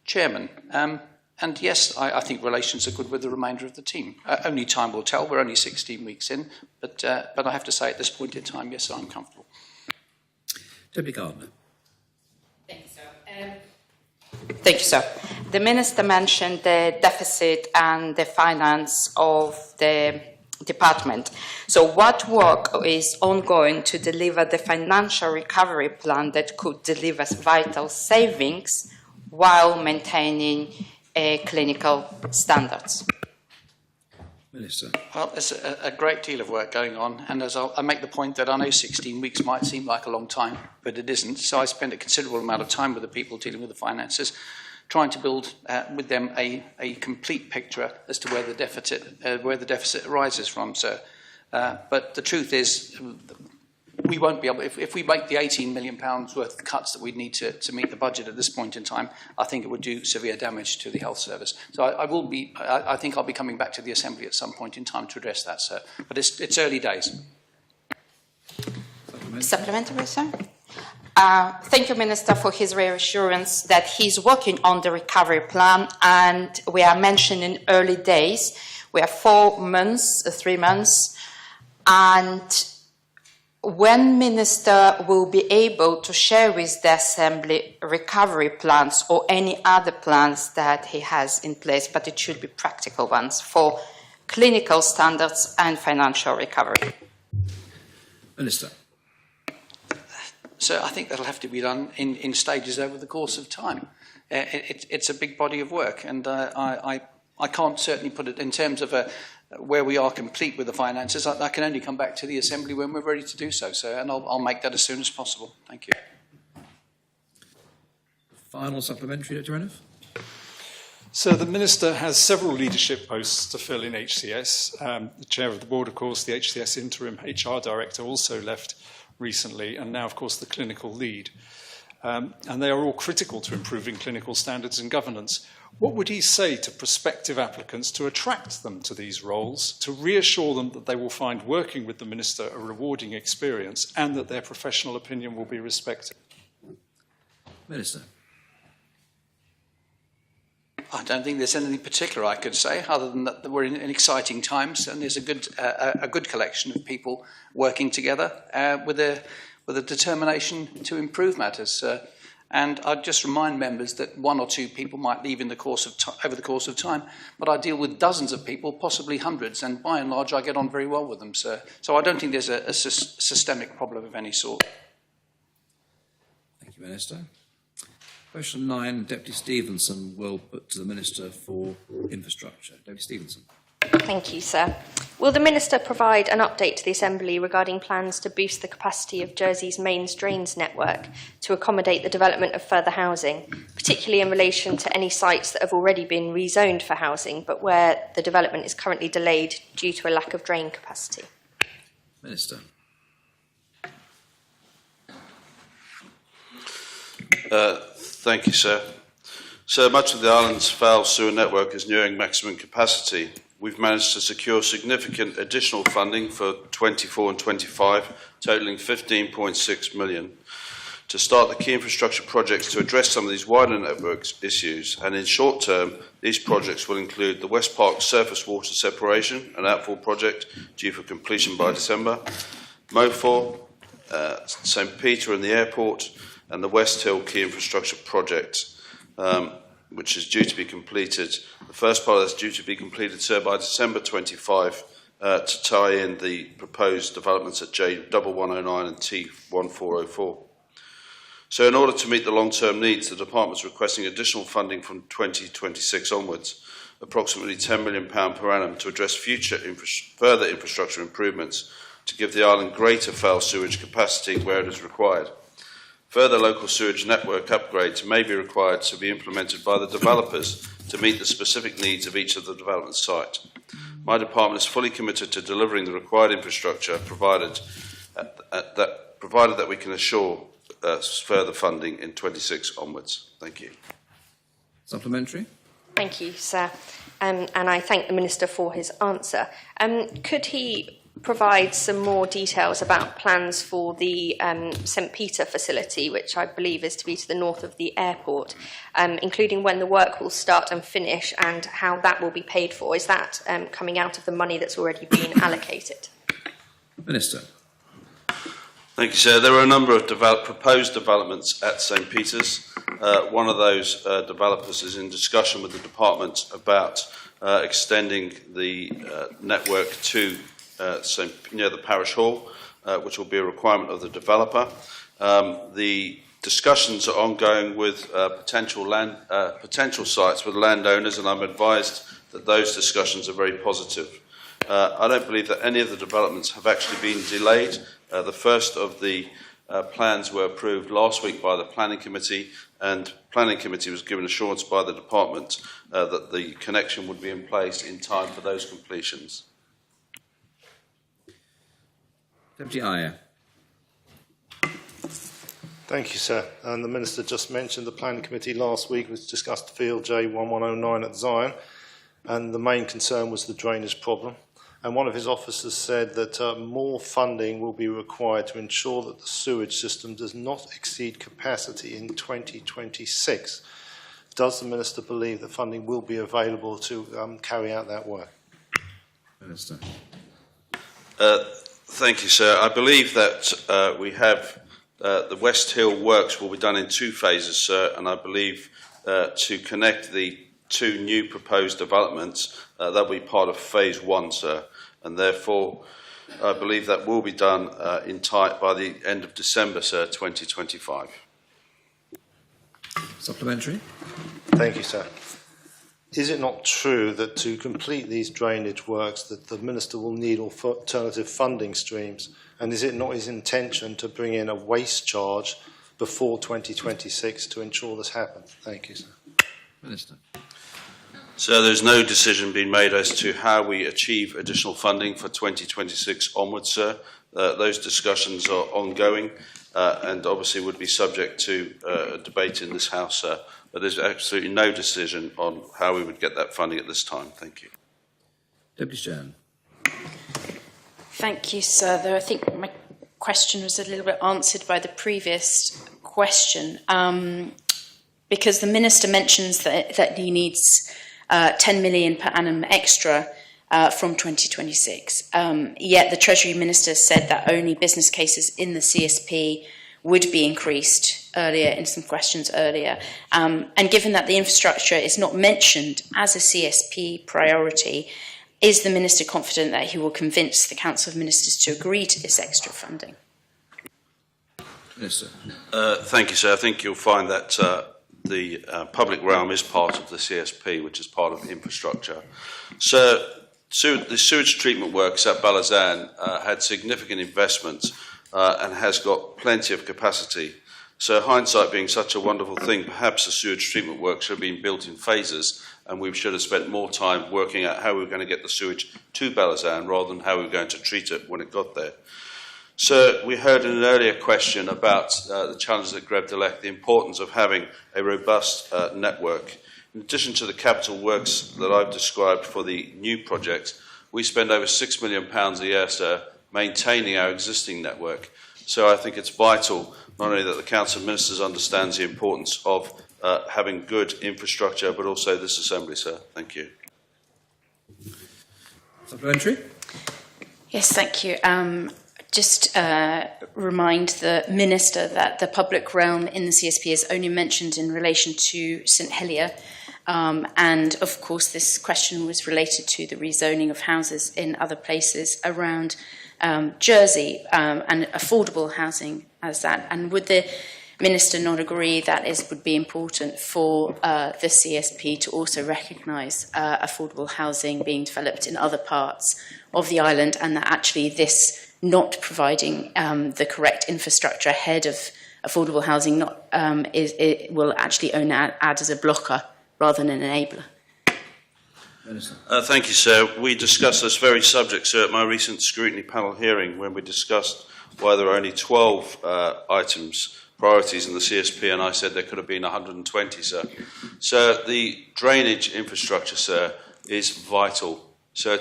chairman. And yes, I think relations are good with the remainder of the team. Only time will tell. We're only 16 weeks in, but I have to say at this point in time, yes, I'm comfortable. Deputy Gardner. Thank you, sir. Thank you, sir. The Minister mentioned the deficit and the finance of the department. So what work is ongoing to deliver the financial recovery plan that could deliver vital savings while maintaining clinical standards? Minister. Well, there's a great deal of work going on, and as I make the point that I know 16 weeks might seem like a long time, but it isn't. So I spend a considerable amount of time with the people dealing with the finances, trying to build with them a complete picture as to where the deficit arises from. So, but the truth is, we won't be able. If we make the £18 million worth of cuts that we'd need to meet the budget at this point in time, I think it would do severe damage to the health service. So I think I'll be coming back to the Assembly at some point in time to address that, sir. But it's early days. Supplementary, sir? Thank you, Minister, for his reassurance that he's working on the recovery plan, and we are mentioning early days. We are 3 months, and when Minister will be able to share with the Assembly recovery plans or any other plans that he has in place, but it should be practical ones for clinical standards and financial recovery. Minister. So I think that'll have to be done in stages over the course of time. It's a big body of work, and I can't certainly put it in terms of where we are complete with the finances. I can only come back to the Assembly when we're ready to do so, sir, and I'll make that as soon as possible. Thank you. Final supplementary, Dr. Renouf. So the Minister has several leadership posts to fill in HCS. The Chair of the Board, of course, the HCS Interim HR Director also left recently, and now, of course, the clinical lead. And they are all critical to improving clinical standards and governance. What would he say to prospective applicants to attract them to these roles, to reassure them that they will find working with the Minister a rewarding experience and that their professional opinion will be respected? Minister. I don't think there's anything particular I could say, other than that we're in exciting times, and there's a good collection of people working together with a determination to improve matters. And I'd just remind members that 1 or 2 people might leave in the course of over the course of time, but I deal with dozens of people, possibly hundreds, and by and large I get on very well with them, sir. So I don't think there's a systemic problem of any sort. Thank you, Minister. Question 9, Deputy Stevenson will put to the Minister for Infrastructure. Deputy Stevenson. Thank you, sir. Will the Minister provide an update to the Assembly regarding plans to boost the capacity of Jersey's mains drains network to accommodate the development of further housing, particularly in relation to any sites that have already been rezoned for housing, but where the development is currently delayed due to a lack of drain capacity? Minister. Thank you, sir. So much of the island's foul sewer network is nearing maximum capacity. We've managed to secure significant additional funding for 24 and 25, totalling £15.6 million, to start the key infrastructure projects to address some of these wider network issues. And in short term, these projects will include the West Park surface water separation and outfall project, due for completion by December, MOFOR, St Peter and the airport, and the West Hill key infrastructure project, which is due to be completed. The first part is due to be completed, sir, by December 25 to tie in the proposed developments at J1109 and T1404. So in order to meet the long-term needs, the Department is requesting additional funding from 2026 onwards, approximately £10 million per annum, to address further infrastructure improvements to give the island greater foul sewage capacity where it is required. Further local sewage network upgrades may be required to be implemented by the developers to meet the specific needs of each of the development site. My department is fully committed to delivering the required infrastructure provided that we can assure further funding in 26 onwards. Thank you. Supplementary. Thank you, sir. And I thank the Minister for his answer. Could he provide some more details about plans for the St Peter facility, which I believe is to be to the north of the airport, including when the work will start and finish and how that will be paid for? Is that coming out of the money that's already been allocated? Minister. Thank you, sir. There are a number of proposed developments at St Peter's. One of those developers is in discussion with the department about extending the network to near the parish hall, which will be a requirement of the developer. The discussions are ongoing with potential sites with landowners, and I'm advised that those discussions are very positive. I don't believe that any of the developments have actually been delayed. The first of the plans were approved last week by the Planning Committee, and the Planning Committee was given assurance by the Department that the connection would be in place in time for those completions. Deputy Ayer. Thank you, sir. And the Minister just mentioned the Planning Committee last week was discussed Field J1109 at Zion, and the main concern was the drainage problem. And one of his officers said that more funding will be required to ensure that the sewage system does not exceed capacity in 2026. Does the Minister believe that funding will be available to carry out that work? Minister. Thank you, sir. I believe that we have the West Hill works will be done in 2 phases, sir, and I believe to connect the 2 new proposed developments, that will be part of phase 1, sir, and therefore I believe that will be done in time by the end of December, sir, 2025. Supplementary. Thank you, sir. Is it not true that to complete these drainage works that the Minister will need alternative funding streams, and is it not his intention to bring in a waste charge before 2026 to ensure this happens? Thank you, sir. Minister. So there's no decision being made as to how we achieve additional funding for 2026 onwards, sir. Those discussions are ongoing and obviously would be subject to a debate in this House, sir. But there's absolutely no decision on how we would get that funding at this time. Thank you. Deputy Chairman. Thank you, sir. Though I think my question was a little bit answered by the previous question, because the Minister mentions that he needs 10 million per annum extra from 2026. Yet the Treasury Minister said that only business cases in the CSP would be increased earlier in some questions earlier. And given that the infrastructure is not mentioned as a CSP priority, is the Minister confident that he will convince the Council of Ministers to agree to this extra funding? Minister. Thank you, sir. I think you'll find that the public realm is part of the CSP, which is part of the infrastructure. So the sewage treatment works at Balazan had significant investments and has got plenty of capacity. So hindsight being such a wonderful thing, perhaps the sewage treatment work should have been built in phases, and we should have spent more time working out how we were going to get the sewage to Balazan rather than how we were going to treat it when it got there. So we heard in an earlier question about the challenges at Greve de Lech, the importance of having a robust network. In addition to the capital works that I've described for the new project, we spend over £6 million a year, sir, maintaining our existing network. So I think it's vital not only that the Council of Ministers understands the importance of having good infrastructure, but also this Assembly, sir. Thank you. Supplementary? Yes, thank you. Just remind the Minister that the public realm in the CSP is only mentioned in relation to St Helier. And of course, this question was related to the rezoning of houses in other places around Jersey and affordable housing as that. And would the Minister not agree that it would be important for the CSP to also recognise affordable housing being developed in other parts of the island, and that actually this not providing the correct infrastructure ahead of affordable housing it will actually only add as a blocker rather than an enabler? Thank you, sir. We discussed this very subject, sir, at my recent scrutiny panel hearing when we discussed why there were only 12 priorities in the CSP, and I said there could have been 120, sir. So the drainage infrastructure, sir, is vital. So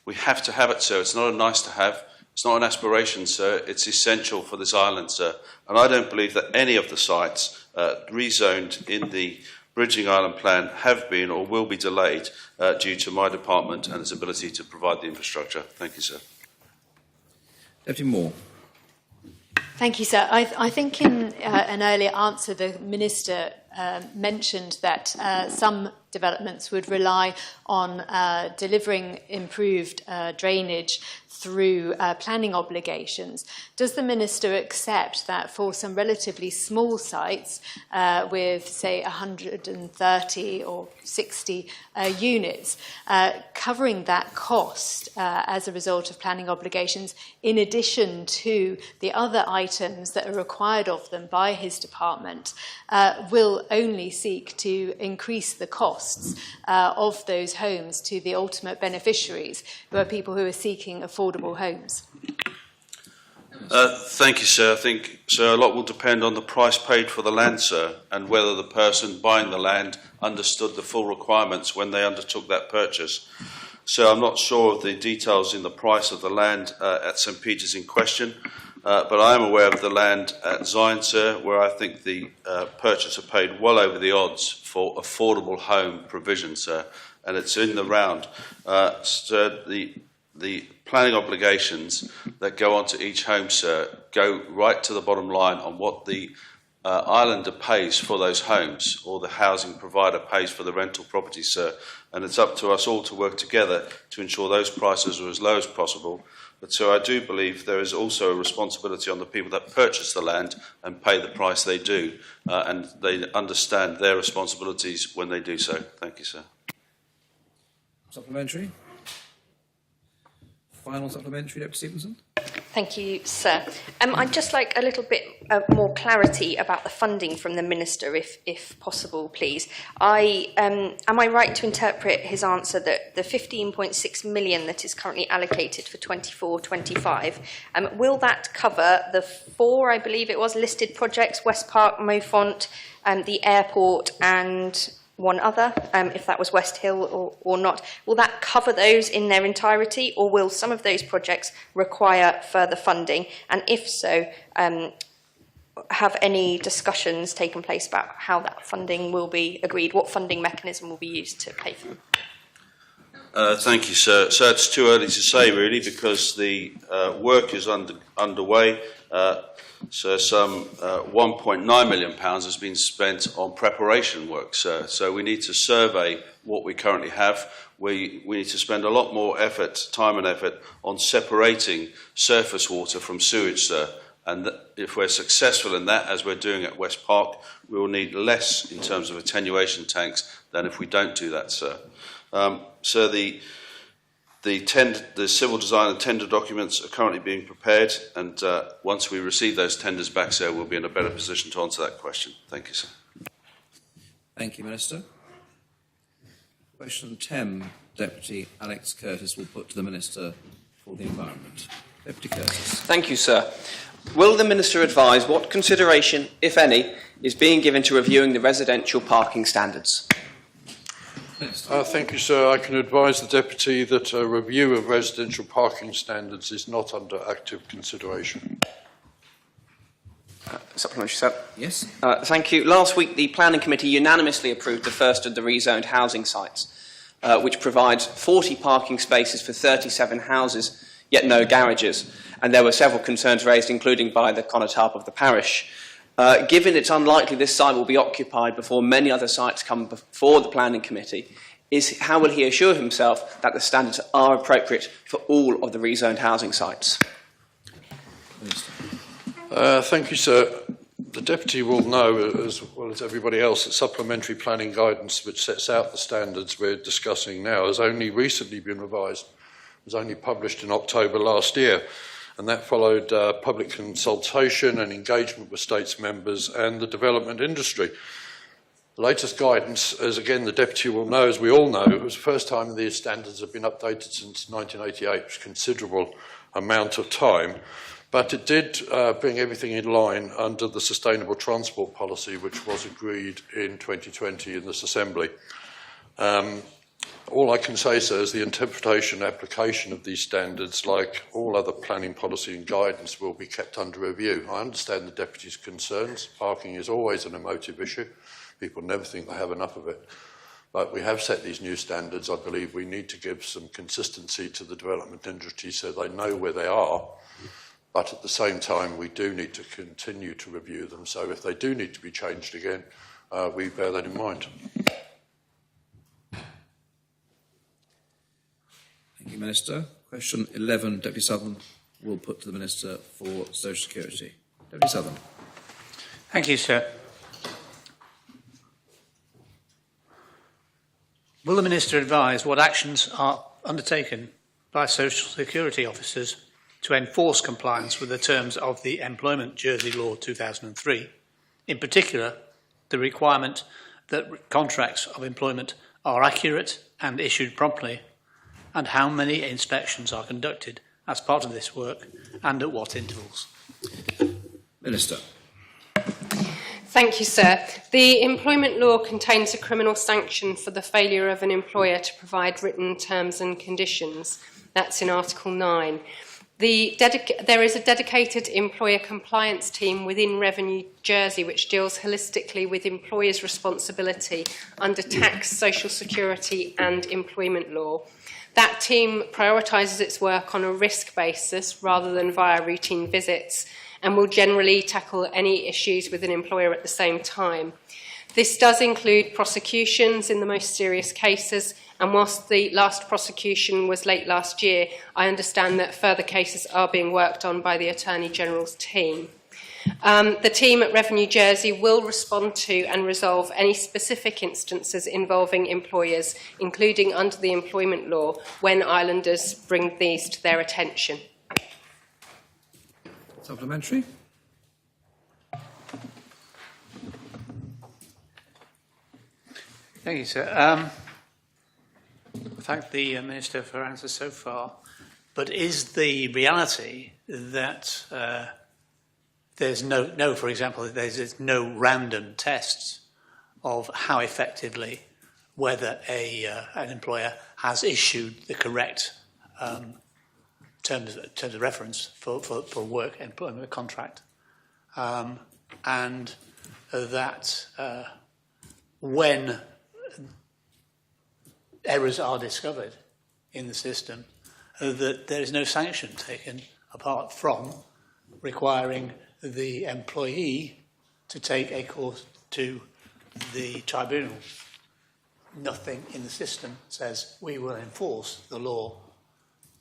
we have to have it, sir. It's not a nice to have. It's not an aspiration, sir. It's essential for this island, sir. And I don't believe that any of the sites rezoned in the Bridging Island Plan have been or will be delayed due to my department and its ability to provide the infrastructure. Thank you, sir. Deputy Moore. Thank you, sir. I think in an earlier answer, the Minister mentioned that some developments would rely on delivering improved drainage through planning obligations. Does the Minister accept that for some relatively small sites with, say, 130 or 60 units, covering that cost as a result of planning obligations, in addition to the other items that are required of them by his department, will only seek to increase the costs of those homes to the ultimate beneficiaries, who are people who are seeking affordable homes? Thank you, sir. I think, sir, a lot will depend on the price paid for the land, sir, and whether the person buying the land understood the full requirements when they undertook that purchase. So I'm not sure of the details in the price of the land at St Peter's in question, but I am aware of the land at Zion, sir, where I think the purchaser paid well over the odds for affordable home provision, sir, and it's in the round. Sir, the planning obligations that go onto each home, sir, go right to the bottom line on what the islander pays for those homes, or the housing provider pays for the rental property, sir. And it's up to us all to work together to ensure those prices are as low as possible. But so I do believe there is also a responsibility on the people that purchase the land and pay the price they do, and they understand their responsibilities when they do so. Thank you, sir. Supplementary. Final supplementary, Deputy Stevenson. Thank you, sir. I'd just like a little bit more clarity about the funding from the Minister, if possible, please. Am I right to interpret his answer that the 15.6 million that is currently allocated for 24-25, will that cover the 4, I believe it was, listed projects, West Park, Mofont, the airport and one other, if that was West Hill or not? Will that cover those in their entirety, or will some of those projects require further funding? And if so, have any discussions taken place about how that funding will be agreed? What funding mechanism will be used to pay for them? Thank you, sir. So it's too early to say, really, because the work is underway. So some £1.9 million has been spent on preparation work, sir. So we need to survey what we currently have. We need to spend a lot more time and effort on separating surface water from sewage, sir. And if we're successful in that, as we're doing at West Park, we will need less in terms of attenuation tanks than if we don't do that, sir. So the civil design and tender documents are currently being prepared, and once we receive those tenders back, sir, we'll be in a better position to answer that question. Thank you, sir. Thank you, Minister. Question 10, Deputy Alex Curtis will put to the Minister for the Environment. Deputy Curtis. Thank you, sir. Will the Minister advise what consideration, if any, is being given to reviewing the residential parking standards? Thank you, sir. I can advise the Deputy that a review of residential parking standards is not under active consideration. Supplementary, sir. Yes. Thank you. Last week, the Planning Committee unanimously approved the first of the rezoned housing sites, which provides 40 parking spaces for 37 houses, yet no garages. And there were several concerns raised, including by the conotop of the parish. Given it's unlikely this site will be occupied before many other sites come before the Planning Committee, how will he assure himself that the standards are appropriate for all of the rezoned housing sites? Thank you, sir. The Deputy will know, as well as everybody else, that supplementary planning guidance, which sets out the standards we're discussing now, has only recently been revised. It was only published in October last year. And that followed public consultation and engagement with states members and the development industry. The latest guidance, as again the Deputy will know, as we all know, it was the first time these standards have been updated since 1988, which is a considerable amount of time. But it did bring everything in line under the Sustainable Transport Policy, which was agreed in 2020 in this Assembly. All I can say, sir, is the interpretation and application of these standards, like all other planning policy and guidance, will be kept under review. I understand the Deputy's concerns. Parking is always an emotive issue. People never think they have enough of it. But we have set these new standards. I believe we need to give some consistency to the development industry so they know where they are. But at the same time, we do need to continue to review them. So if they do need to be changed again, we bear that in mind. Thank you, Minister. Question 11, Deputy Southern will put to the Minister for Social Security. Deputy Southern. Thank you, sir. Will the Minister advise what actions are undertaken by Social Security officers to enforce compliance with the terms of the Employment Jersey Law 2003, in particular the requirement that contracts of employment are accurate and issued promptly, and how many inspections are conducted as part of this work and at what intervals? Minister. Thank you, sir. The employment law contains a criminal sanction for the failure of an employer to provide written terms and conditions. That's in Article 9. There is a dedicated employer compliance team within Revenue Jersey which deals holistically with employers' responsibility under tax, social security and employment law. That team prioritises its work on a risk basis rather than via routine visits, and will generally tackle any issues with an employer at the same time. This does include prosecutions in the most serious cases, and whilst the last prosecution was late last year, I understand that further cases are being worked on by the Attorney General's team. The team at Revenue Jersey will respond to and resolve any specific instances involving employers, including under the employment law, when islanders bring these to their attention. Supplementary. Thank you, sir. Thank the Minister for answers so far. But is the reality that there's for example, there's no random tests of how effectively whether an employer has issued the correct terms of reference for work employment contract, and that when errors are discovered in the system, that there is no sanction taken apart from requiring the employee to take a course to the tribunal. Nothing in the system says we will enforce the law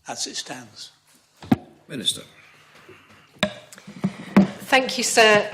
as it stands. Minister. Thank you, sir.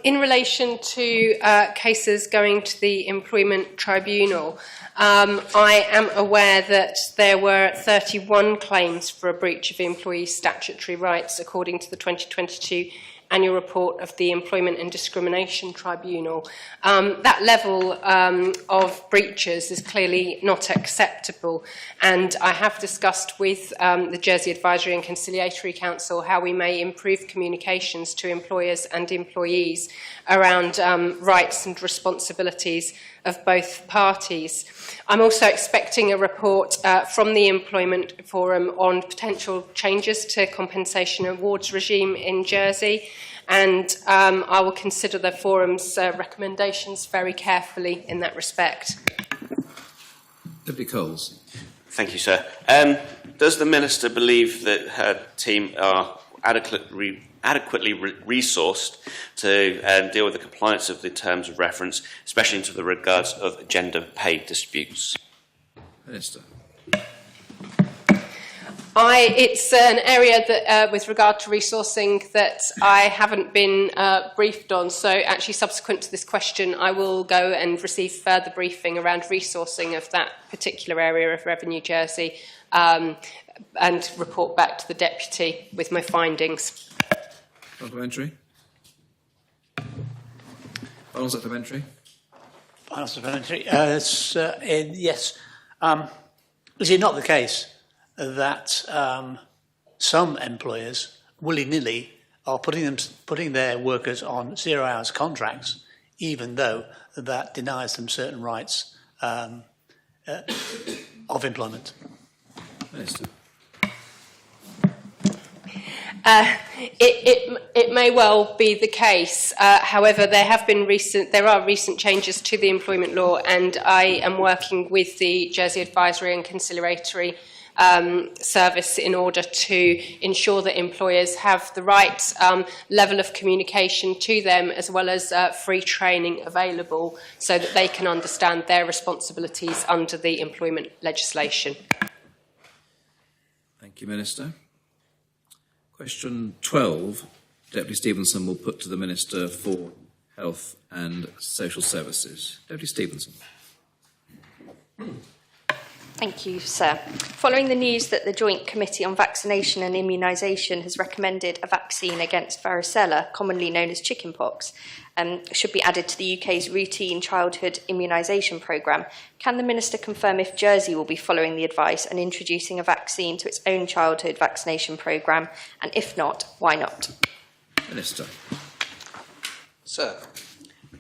In relation to cases going to the Employment Tribunal, I am aware that there were 31 claims for a breach of employees' statutory rights according to the 2022 annual report of the Employment and Discrimination Tribunal. That level of breaches is clearly not acceptable, and I have discussed with the Jersey Advisory and Conciliatory Council how we may improve communications to employers and employees around rights and responsibilities of both parties. I'm also expecting a report from the Employment Forum on potential changes to compensation awards regime in Jersey, and I will consider the Forum's recommendations very carefully in that respect. Deputy Coles. Thank you, sir. Does the Minister believe that her team are adequately resourced to deal with the compliance of the terms of reference, especially into the regards of gender pay disputes? Minister. It's an area that, with regard to resourcing, that I haven't been briefed on. So actually, subsequent to this question, I will go and receive further briefing around resourcing of that particular area of Revenue Jersey and report back to the Deputy with my findings. Supplementary. Final supplementary. Final supplementary. Yes. Is it not the case that some employers willy-nilly are putting their workers on 0 hours contracts, even though that denies them certain rights of employment? Minister. It may well be the case. However, there are recent changes to the employment law, and I am working with the Jersey Advisory and Conciliatory Service in order to ensure that employers have the right level of communication to them, as well as free training available, so that they can understand their responsibilities under the employment legislation. Thank you, Minister. Question 12, Deputy Stevenson will put to the Minister for Health and Social Services. Deputy Stevenson. Thank you, sir. Following the news that the Joint Committee on Vaccination and Immunisation has recommended a vaccine against varicella, commonly known as chickenpox, should be added to the UK's routine childhood immunisation programme, can the Minister confirm if Jersey will be following the advice and introducing a vaccine to its own childhood vaccination programme, and if not, why not? Minister. Sir,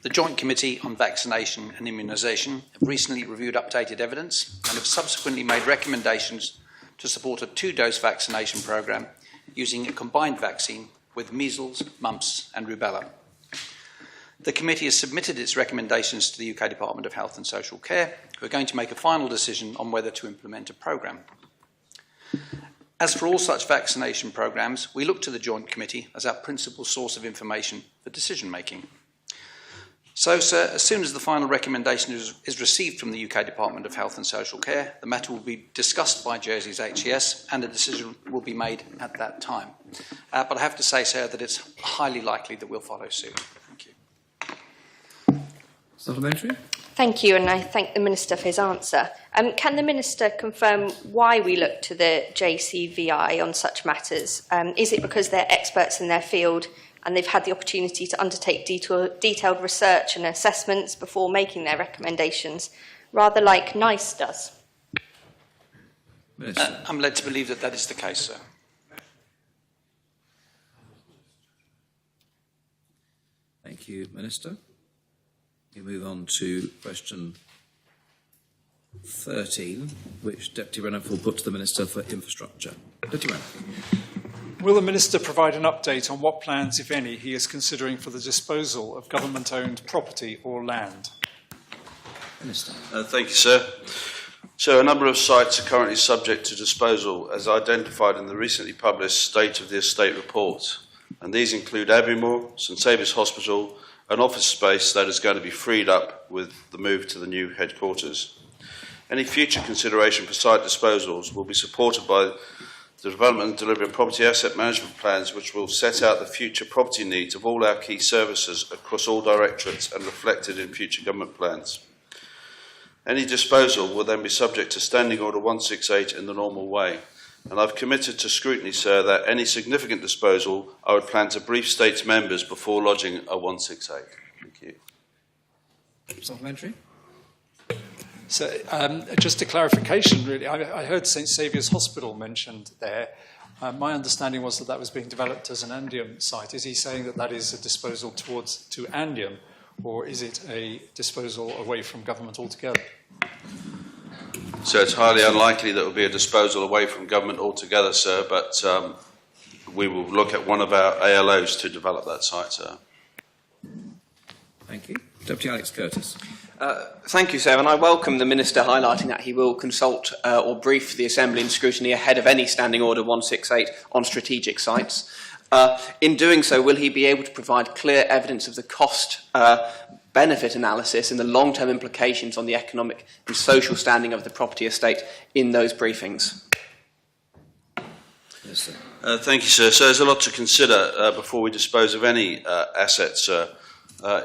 the Joint Committee on Vaccination and Immunisation have recently reviewed updated evidence and have subsequently made recommendations to support a 2-dose vaccination programme using a combined vaccine with measles, mumps and rubella. The committee has submitted its recommendations to the UK Department of Health and Social Care, who are going to make a final decision on whether to implement a programme. As for all such vaccination programmes, we look to the Joint Committee as our principal source of information for decision making. So, sir, as soon as the final recommendation is received from the UK Department of Health and Social Care, the matter will be discussed by Jersey's HES and a decision will be made at that time. But I have to say, sir, that it's highly likely that we'll follow suit. Thank you. Supplementary? Thank you, and I thank the Minister for his answer. Can the Minister confirm why we look to the JCVI on such matters? Is it because they're experts in their field and they've had the opportunity to undertake detailed research and assessments before making their recommendations, rather like NICE does? I'm led to believe that that is the case, sir. Thank you, Minister. We move on to question 13, which Deputy Renouf will put to the Minister for Infrastructure. Deputy Renouf. Will the Minister provide an update on what plans, if any, he is considering for the disposal of government-owned property or land? Minister. Thank you, sir. So a number of sites are currently subject to disposal, as identified in the recently published State of the Estate report. And these include Abbeymoor, St Saviour's Hospital, an office space that is going to be freed up with the move to the new headquarters. Any future consideration for site disposals will be supported by the development and delivery of property asset management plans, which will set out the future property needs of all our key services across all directorates and reflected in future government plans. Any disposal will then be subject to Standing Order 168 in the normal way. And I've committed to scrutiny, sir, that any significant disposal I would plan to brief States members before lodging a 168. Thank you. Supplementary? So, just a clarification, really. I heard St Saviour's Hospital mentioned there. My understanding was that that was being developed as an Andium site. Is he saying that that is a disposal to Andium, or is it a disposal away from government altogether? So it's highly unlikely that it will be a disposal away from government altogether, sir, but we will look at one of our ALOs to develop that site, sir. Thank you. Deputy Alex Curtis. Thank you, sir, and I welcome the Minister highlighting that he will consult or brief the Assembly in scrutiny ahead of any Standing Order 168 on strategic sites. In doing so, will he be able to provide clear evidence of the cost-benefit analysis and the long-term implications on the economic and social standing of the property estate in those briefings? Yes, sir. Thank you, sir. So there's a lot to consider before we dispose of any assets, sir.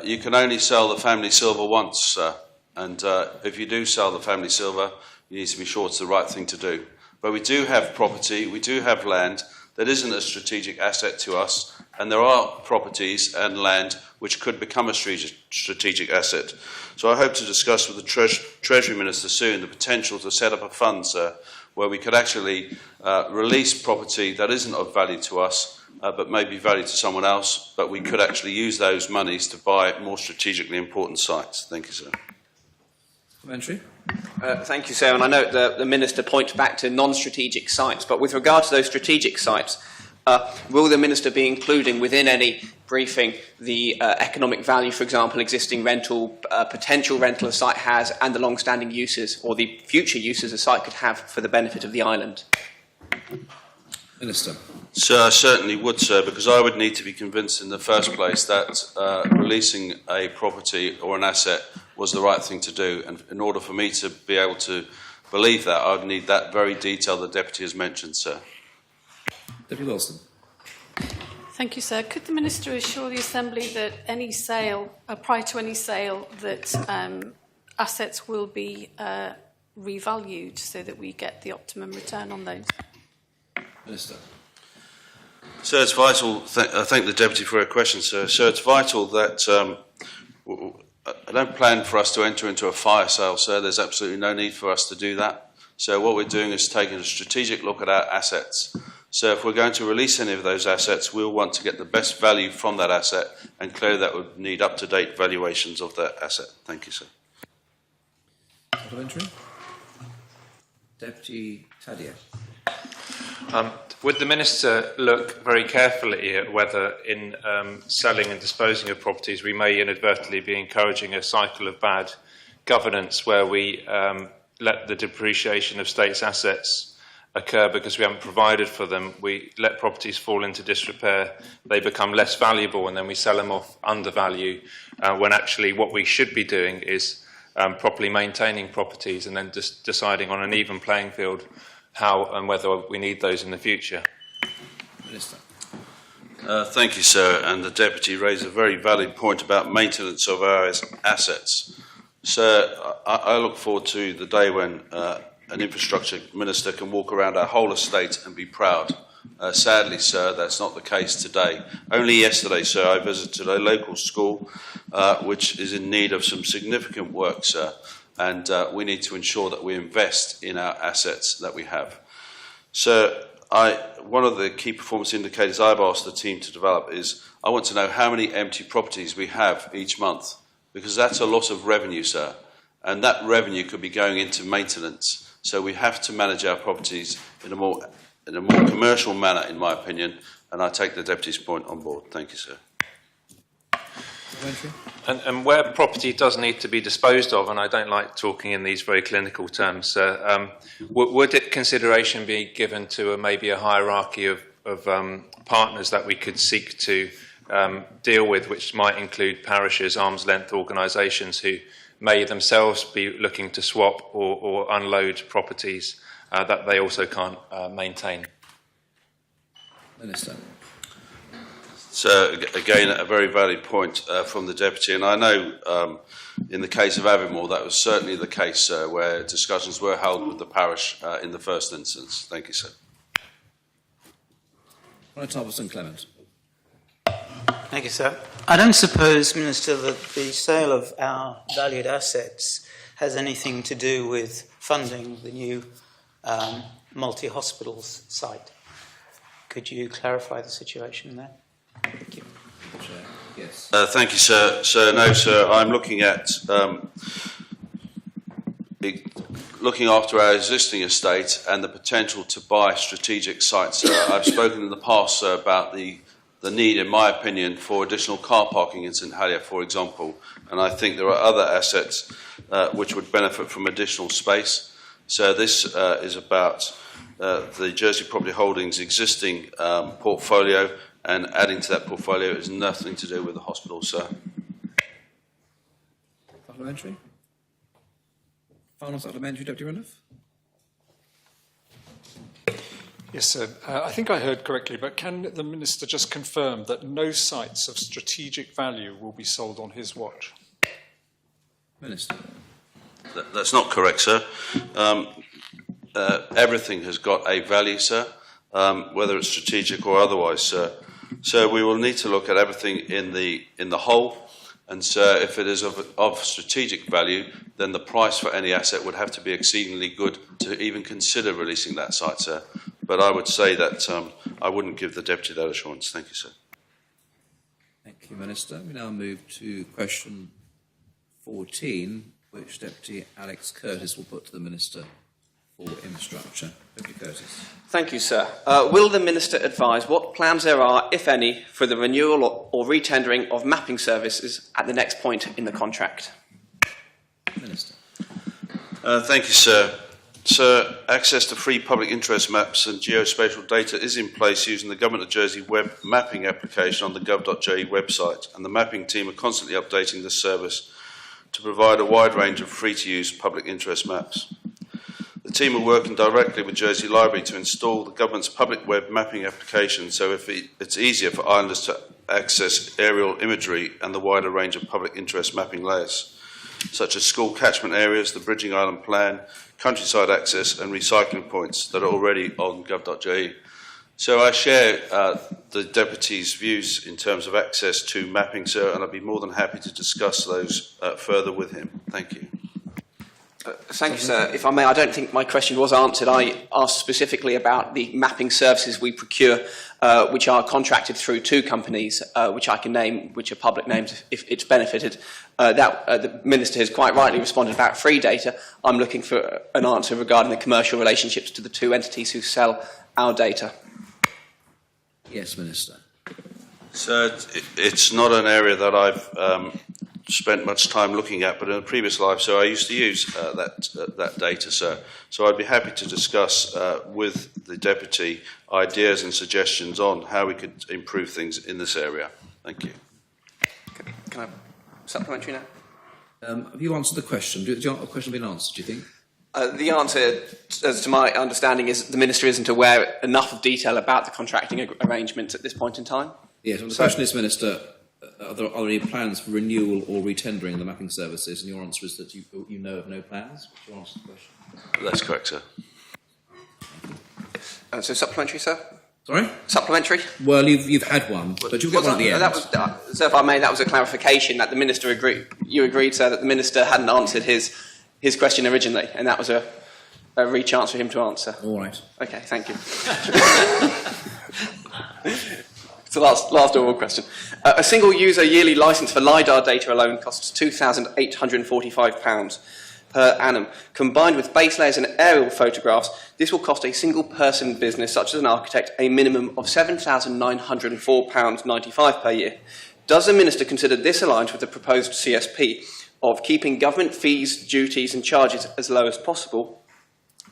You can only sell the family silver once, sir. And if you do sell the family silver, you need to be sure it's the right thing to do. But we do have property, we do have land that isn't a strategic asset to us, and there are properties and land which could become a strategic asset. So I hope to discuss with the Treasury Minister soon the potential to set up a fund, sir, where we could actually release property that isn't of value to us, but may be value to someone else, but we could actually use those monies to buy more strategically important sites. Thank you, sir. Supplementary? Thank you, sir. And I note that the Minister points back to non-strategic sites, but with regard to those strategic sites, will the Minister be including within any briefing the economic value, for example, existing rental, potential rental a site has, and the long-standing uses or the future uses a site could have for the benefit of the island? Minister. So I certainly would, sir, because I would need to be convinced in the first place that releasing a property or an asset was the right thing to do. And in order for me to be able to believe that, I would need that very detail the Deputy has mentioned, sir. Deputy Wilson. Thank you, sir. Could the Minister assure the Assembly that any sale, prior to any sale, that assets will be revalued so that we get the optimum return on those? Minister. So it's vital, I thank the Deputy for her question, sir. So it's vital that I don't plan for us to enter into a fire sale, sir. There's absolutely no need for us to do that. So what we're doing is taking a strategic look at our assets. So if we're going to release any of those assets, we'll want to get the best value from that asset, and clearly that would need up-to-date valuations of that asset. Thank you, sir. Parliamentary. Deputy Tadia. Would the Minister look very carefully at whether in selling and disposing of properties we may inadvertently be encouraging a cycle of bad governance where we let the depreciation of state's assets occur because we haven't provided for them? We let properties fall into disrepair, they become less valuable, and then we sell them off under value, when actually what we should be doing is properly maintaining properties and then just deciding on an even playing field how and whether we need those in the future. Minister. Thank you, sir. And the Deputy raised a very valid point about maintenance of our assets. Sir, I look forward to the day when an infrastructure minister can walk around our whole estate and be proud. Sadly, sir, that's not the case today. Only yesterday, sir, I visited a local school which is in need of some significant work, sir. And we need to ensure that we invest in our assets that we have. So one of the key performance indicators I've asked the team to develop is I want to know how many empty properties we have each month, because that's a lot of revenue, sir. And that revenue could be going into maintenance. So we have to manage our properties in a more commercial manner, in my opinion, and I take the Deputy's point on board. Thank you, sir. And where property does need to be disposed of, and I don't like talking in these very clinical terms, would it consideration be given to maybe a hierarchy of partners that we could seek to deal with, which might include parishes, arm's length organisations who may themselves be looking to swap or unload properties that they also can't maintain? Minister. So again, a very valid point from the Deputy, and I know in the case of Aviemore that was certainly the case where discussions were held with the parish in the first instance. Thank you, sir. Ronald Thompson Clement. Thank you, sir. I don't suppose, Minister, that the sale of our valued assets has anything to do with funding the new multi-hospitals site. Could you clarify the situation there? Thank you. Yes. Thank you, sir. No, sir. I'm looking at looking after our existing estate and the potential to buy strategic sites, sir. I've spoken in the past, sir, about the need, in my opinion, for additional car parking in St Helier, for example, and I think there are other assets which would benefit from additional space. So this is about the Jersey Property Holdings existing portfolio, and adding to that portfolio is nothing to do with the hospital, sir. Parliamentary. Final supplementary, Deputy Renouf. Yes, sir. I think I heard correctly, but can the Minister just confirm that no sites of strategic value will be sold on his watch? Minister. That's not correct, sir. Everything has got a value, sir, whether it's strategic or otherwise, sir. So we will need to look at everything in the whole, and so if it is of strategic value, then the price for any asset would have to be exceedingly good to even consider releasing that site, sir. But I would say that I wouldn't give the Deputy that assurance. Thank you, sir. Thank you, Minister. We now move to question 14, which Deputy Alex Curtis will put to the Minister for Infrastructure. Deputy Curtis. Thank you, sir. Will the Minister advise what plans there are, if any, for the renewal or retendering of mapping services at the next point in the contract? Minister. Thank you, sir. Sir, access to free public interest maps and geospatial data is in place using the Government of Jersey web mapping application on the gov.je website, and the mapping team are constantly updating this service to provide a wide range of free-to-use public interest maps. The team are working directly with Jersey Library to install the government's public web mapping application, so it's easier for islanders to access aerial imagery and the wider range of public interest mapping layers, such as school catchment areas, the Bridging Island Plan, countryside access and recycling points that are already on gov.je. So I share the Deputy's views in terms of access to mapping, sir, and I'd be more than happy to discuss those further with him. Thank you. Thank you, sir. If I may, I don't think my question was answered. I asked specifically about the mapping services we procure, which are contracted through two companies, which I can name, which are public names if it's benefited. The Minister has quite rightly responded about free data. I'm looking for an answer regarding the commercial relationships to the two entities who sell our data. Yes, Minister. So it's not an area that I've spent much time looking at, but in a previous life, so I used to use that data, sir. So I'd be happy to discuss with the Deputy ideas and suggestions on how we could improve things in this area. Thank you. Can I supplementary now? Have you answered the question? Has your question been answered, do you think? The answer, as to my understanding, is the Minister isn't aware enough of detail about the contracting arrangements at this point in time. Yes, well, the question is, Minister, are there any plans for renewal or retendering of the mapping services? And your answer is that you know of no plans. What's your answer to the question? That's correct, sir. So supplementary, sir? Sorry? Supplementary? Well, you've had one, but you'll get one at the end. That was, sir, if I may, that was a clarification that the Minister agreed. You agreed, sir, that the Minister hadn't answered his question originally, and that was a re-chance for him to answer. All right. Okay, thank you. It's the last oral question. A single user yearly licence for LiDAR data alone costs £2,845 per annum. Combined with base layers and aerial photographs, this will cost a single person business, such as an architect, a minimum of £7,904.95 per year. Does the Minister consider this aligned with the proposed CSP of keeping government fees, duties and charges as low as possible,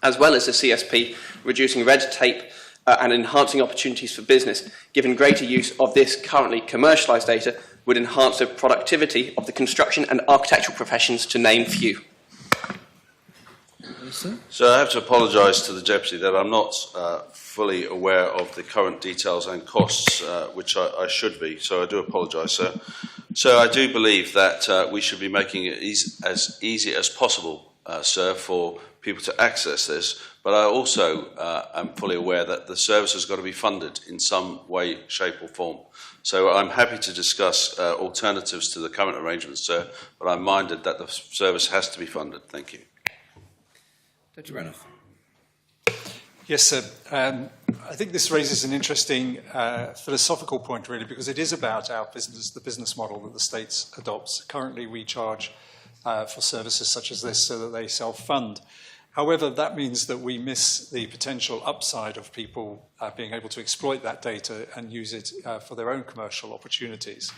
as well as the CSP reducing red tape and enhancing opportunities for business, given greater use of this currently commercialised data would enhance the productivity of the construction and architectural professions, to name few? So I have to apologise to the Deputy that I'm not fully aware of the current details and costs, which I should be, so I do apologise, sir. So I do believe that we should be making it as easy as possible, sir, for people to access this, but I also am fully aware that the service has got to be funded in some way, shape or form. So I'm happy to discuss alternatives to the current arrangements, sir, but I'm minded that the service has to be funded. Thank you. Dr. Renouf. Yes, sir. I think this raises an interesting philosophical point, really, because it is about our business, the business model that the state adopts. Currently, we charge for services such as this so that they self-fund. However, that means that we miss the potential upside of people being able to exploit that data and use it for their own commercial opportunities.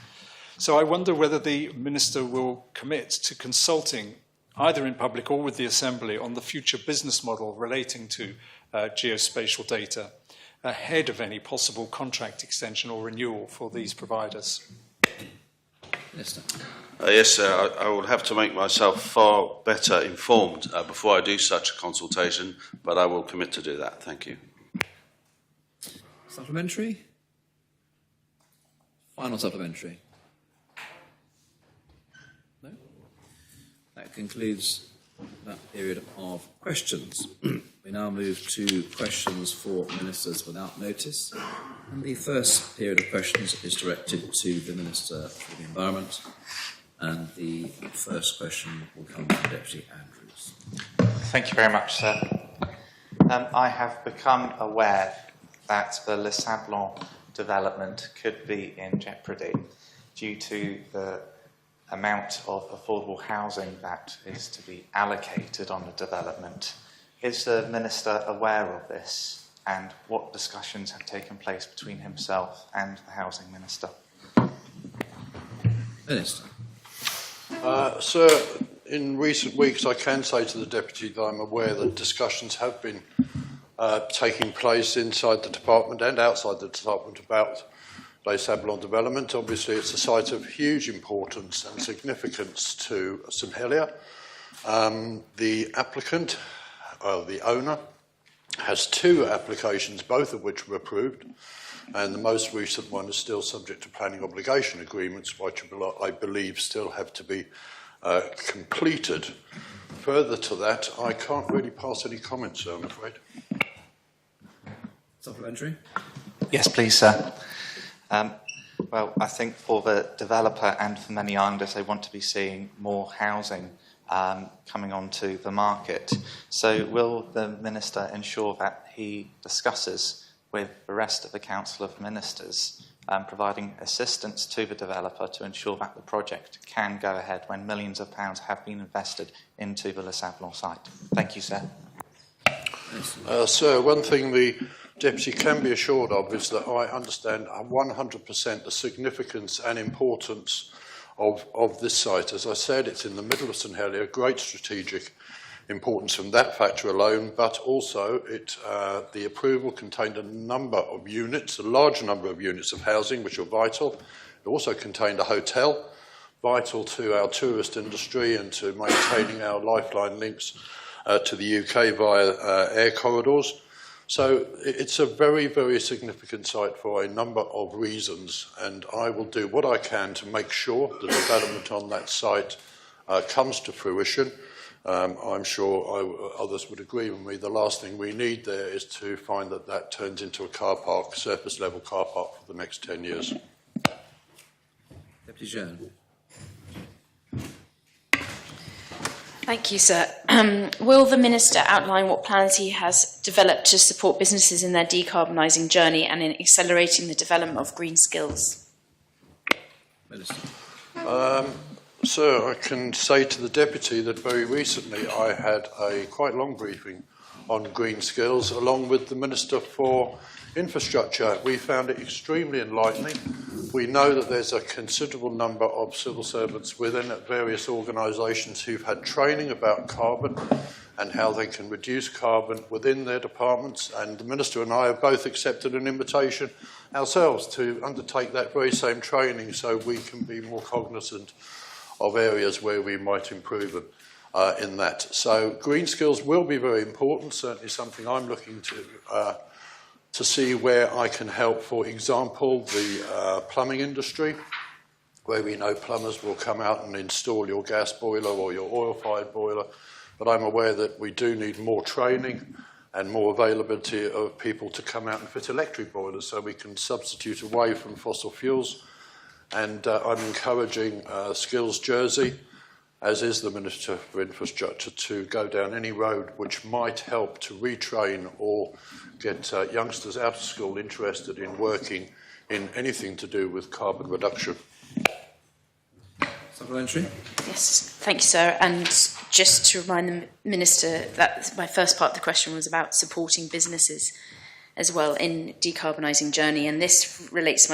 So I wonder whether the Minister will commit to consulting, either in public or with the Assembly, on the future business model relating to geospatial data ahead of any possible contract extension or renewal for these providers. Minister. Yes, sir. I will have to make myself far better informed before I do such a consultation, but I will commit to do that. Thank you. Supplementary? Final supplementary? No? That concludes that period of questions. We now move to questions for ministers without notice. And the first period of questions is directed to the Minister for the Environment. And the first question will come from Deputy Andrews. Thank you very much, sir. I have become aware that the Le Sablon development could be in jeopardy due to the amount of affordable housing that is to be allocated on the development. Is the Minister aware of this, and what discussions have taken place between himself and the Housing Minister? Minister. Sir, in recent weeks I can say to the Deputy that I'm aware that discussions have been taking place inside the department and outside the department about Les Sablons development. Obviously it's a site of huge importance and significance to St Helier. The applicant the owner, has 2 applications, both of which were approved, and the most recent one is still subject to planning obligation agreements, which I believe still have to be completed. Further to that, I can't really pass any comments, sir, I'm afraid. Supplementary? Yes, please, sir. Well, I think for the developer and for many islanders, they want to be seeing more housing coming onto the market. So will the Minister ensure that he discusses with the rest of the Council of Ministers providing assistance to the developer to ensure that the project can go ahead when millions of pounds have been invested into the Les Sablons site? Thank you, sir. Sir, one thing the Deputy can be assured of is that I understand 100% the significance and importance of this site. As I said, it's in the middle of St Helier, great strategic importance from that factor alone, but also the approval contained a number of units, a large number of units of housing, which are vital. It also contained a hotel, vital to our tourist industry and to maintaining our lifeline links to the UK via air corridors. So it's a very, very significant site for a number of reasons, and I will do what I can to make sure the development on that site comes to fruition. I'm sure others would agree with me. The last thing we need there is to find that turns into a car park, surface level car park for the next 10 years. Deputy Jean. Thank you, sir. Will the Minister outline what plans he has developed to support businesses in their decarbonising journey and in accelerating the development of green skills? Minister. Sir, I can say to the Deputy that very recently I had a quite long briefing on green skills along with the Minister for Infrastructure. We found it extremely enlightening. We know that there's a considerable number of civil servants within various organisations who've had training about carbon and how they can reduce carbon within their departments, and the Minister and I have both accepted an invitation ourselves to undertake that very same training so we can be more cognisant of areas where we might improve in that. So green skills will be very important, certainly something I'm looking to see where I can help. For example, the plumbing industry, where we know plumbers will come out and install your gas boiler or your oil-fired boiler, but I'm aware that we do need more training and more availability of people to come out and fit electric boilers so we can substitute away from fossil fuels. And I'm encouraging Skills Jersey, as is the Minister for Infrastructure, to go down any road which might help to retrain or get youngsters out of school interested in working in anything to do with carbon reduction. Supplementary? Yes, thank you, sir. And just to remind the Minister that my first part of the question was about supporting businesses as well in decarbonising journey, and this relates to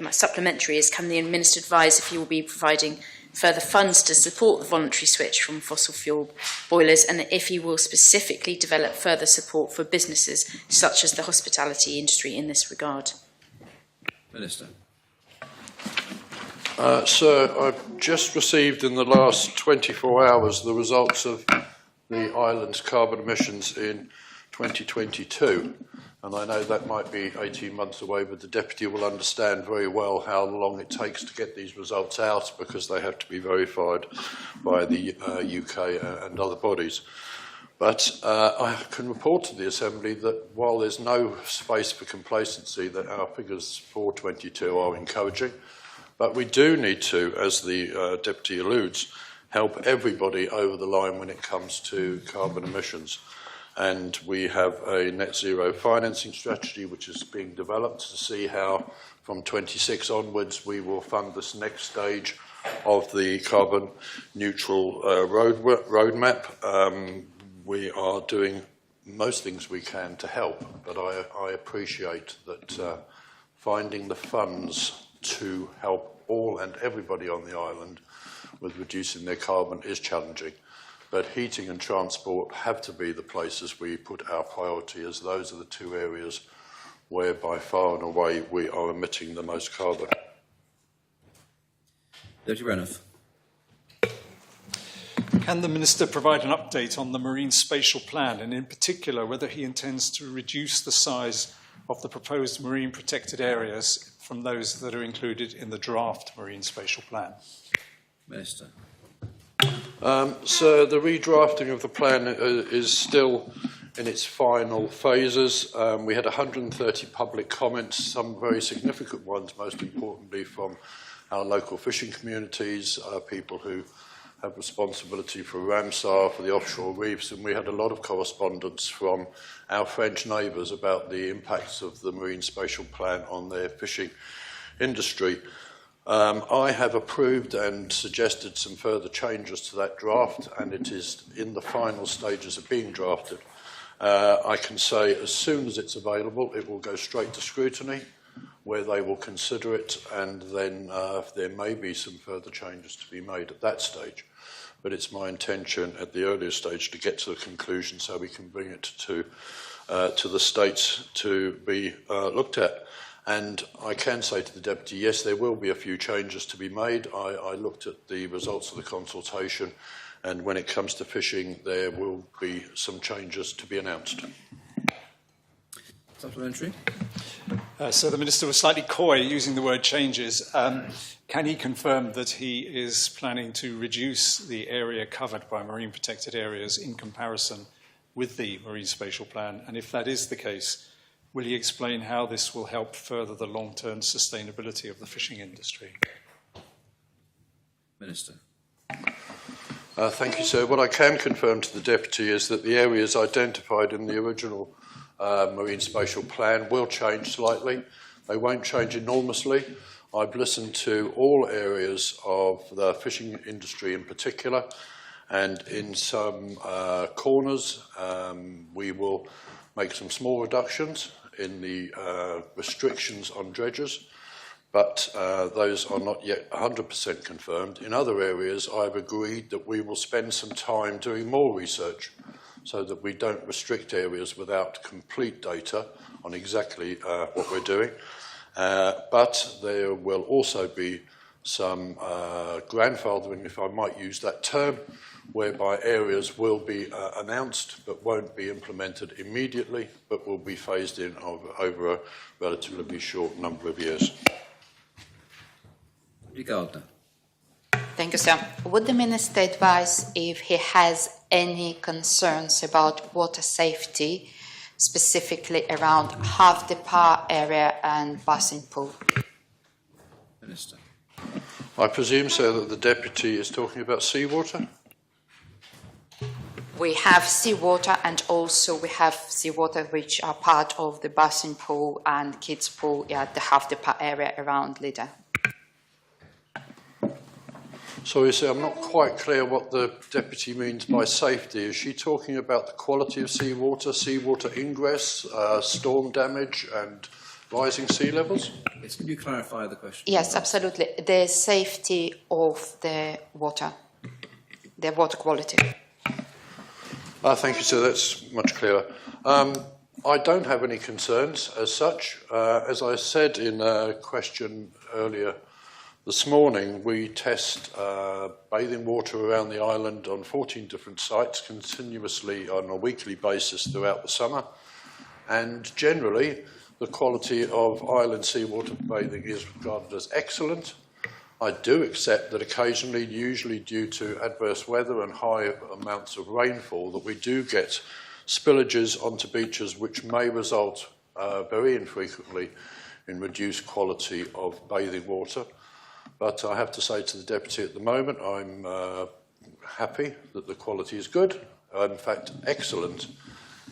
my supplementary is, can the Minister advise if he will be providing further funds to support the voluntary switch from fossil fuel boilers, and if he will specifically develop further support for businesses such as the hospitality industry in this regard? Minister. Sir, I've just received in the last 24 hours the results of the island's carbon emissions in 2022. And I know that might be 18 months away, but the Deputy will understand very well how long it takes to get these results out because they have to be verified by the UK and other bodies. But I can report to the Assembly that while there's no space for complacency, that our figures for 22 are encouraging. But we do need to, as the Deputy alludes, help everybody over the line when it comes to carbon emissions. And we have a net zero financing strategy which is being developed to see how from 26 onwards we will fund this next stage of the carbon neutral roadmap. We are doing most things we can to help, but I appreciate that finding the funds to help all and everybody on the island with reducing their carbon is challenging. But heating and transport have to be the places we put our priority, as those are the two areas where by far and away we are emitting the most carbon. Deputy Renouf. Can the Minister provide an update on the Marine Spatial Plan, and in particular whether he intends to reduce the size of the proposed marine protected areas from those that are included in the draft Marine Spatial Plan? Minister. So the redrafting of the plan is still in its final phases. We had 130 public comments, some very significant ones, most importantly from our local fishing communities, people who have responsibility for Ramsar, for the offshore reefs, and we had a lot of correspondence from our French neighbours about the impacts of the Marine Spatial Plan on their fishing industry. I have approved and suggested some further changes to that draft, and it is in the final stages of being drafted. I can say as soon as it's available, it will go straight to scrutiny, where they will consider it, and then there may be some further changes to be made at that stage. But it's my intention at the earlier stage to get to the conclusion so we can bring it to the States to be looked at. And I can say to the Deputy, yes, there will be a few changes to be made. I looked at the results of the consultation, and when it comes to fishing, there will be some changes to be announced. Supplementary. So the Minister was slightly coy using the word changes. Can he confirm that he is planning to reduce the area covered by marine protected areas in comparison with the Marine Spatial Plan? And if that is the case, will he explain how this will help further the long-term sustainability of the fishing industry? Minister. Thank you, sir. What I can confirm to the Deputy is that the areas identified in the original Marine Spatial Plan will change slightly. They won't change enormously. I've listened to all areas of the fishing industry in particular, and in some corners we will make some small reductions in the restrictions on dredgers, but those are not yet 100% confirmed. In other areas, I've agreed that we will spend some time doing more research so that we don't restrict areas without complete data on exactly what we're doing. But there will also be some grandfathering, if I might use that term, whereby areas will be announced but won't be implemented immediately, but will be phased in over a relatively short number of years. Gardner. Thank you, sir. Would the Minister advise if he has any concerns about water safety, specifically around Half the Par area and Basin Pool? Minister. I presume, sir, that the Deputy is talking about seawater? We have seawater, and also we have seawater which are part of the Basin Pool and Kids Pool at the Half the Par area around Lida. Sorry, sir, I'm not quite clear what the Deputy means by safety. Is she talking about the quality of seawater ingress, storm damage and rising sea levels? Yes, can you clarify the question? Yes, absolutely. The safety of the water quality. Thank you, sir. That's much clearer. I don't have any concerns as such. As I said in a question earlier this morning, we test bathing water around the island on 14 different sites continuously on a weekly basis throughout the summer. And generally, the quality of island seawater bathing is regarded as excellent. I do accept that occasionally, usually due to adverse weather and high amounts of rainfall, that we do get spillages onto beaches which may result very infrequently in reduced quality of bathing water. But I have to say to the Deputy at the moment, I'm happy that the quality is good, in fact excellent,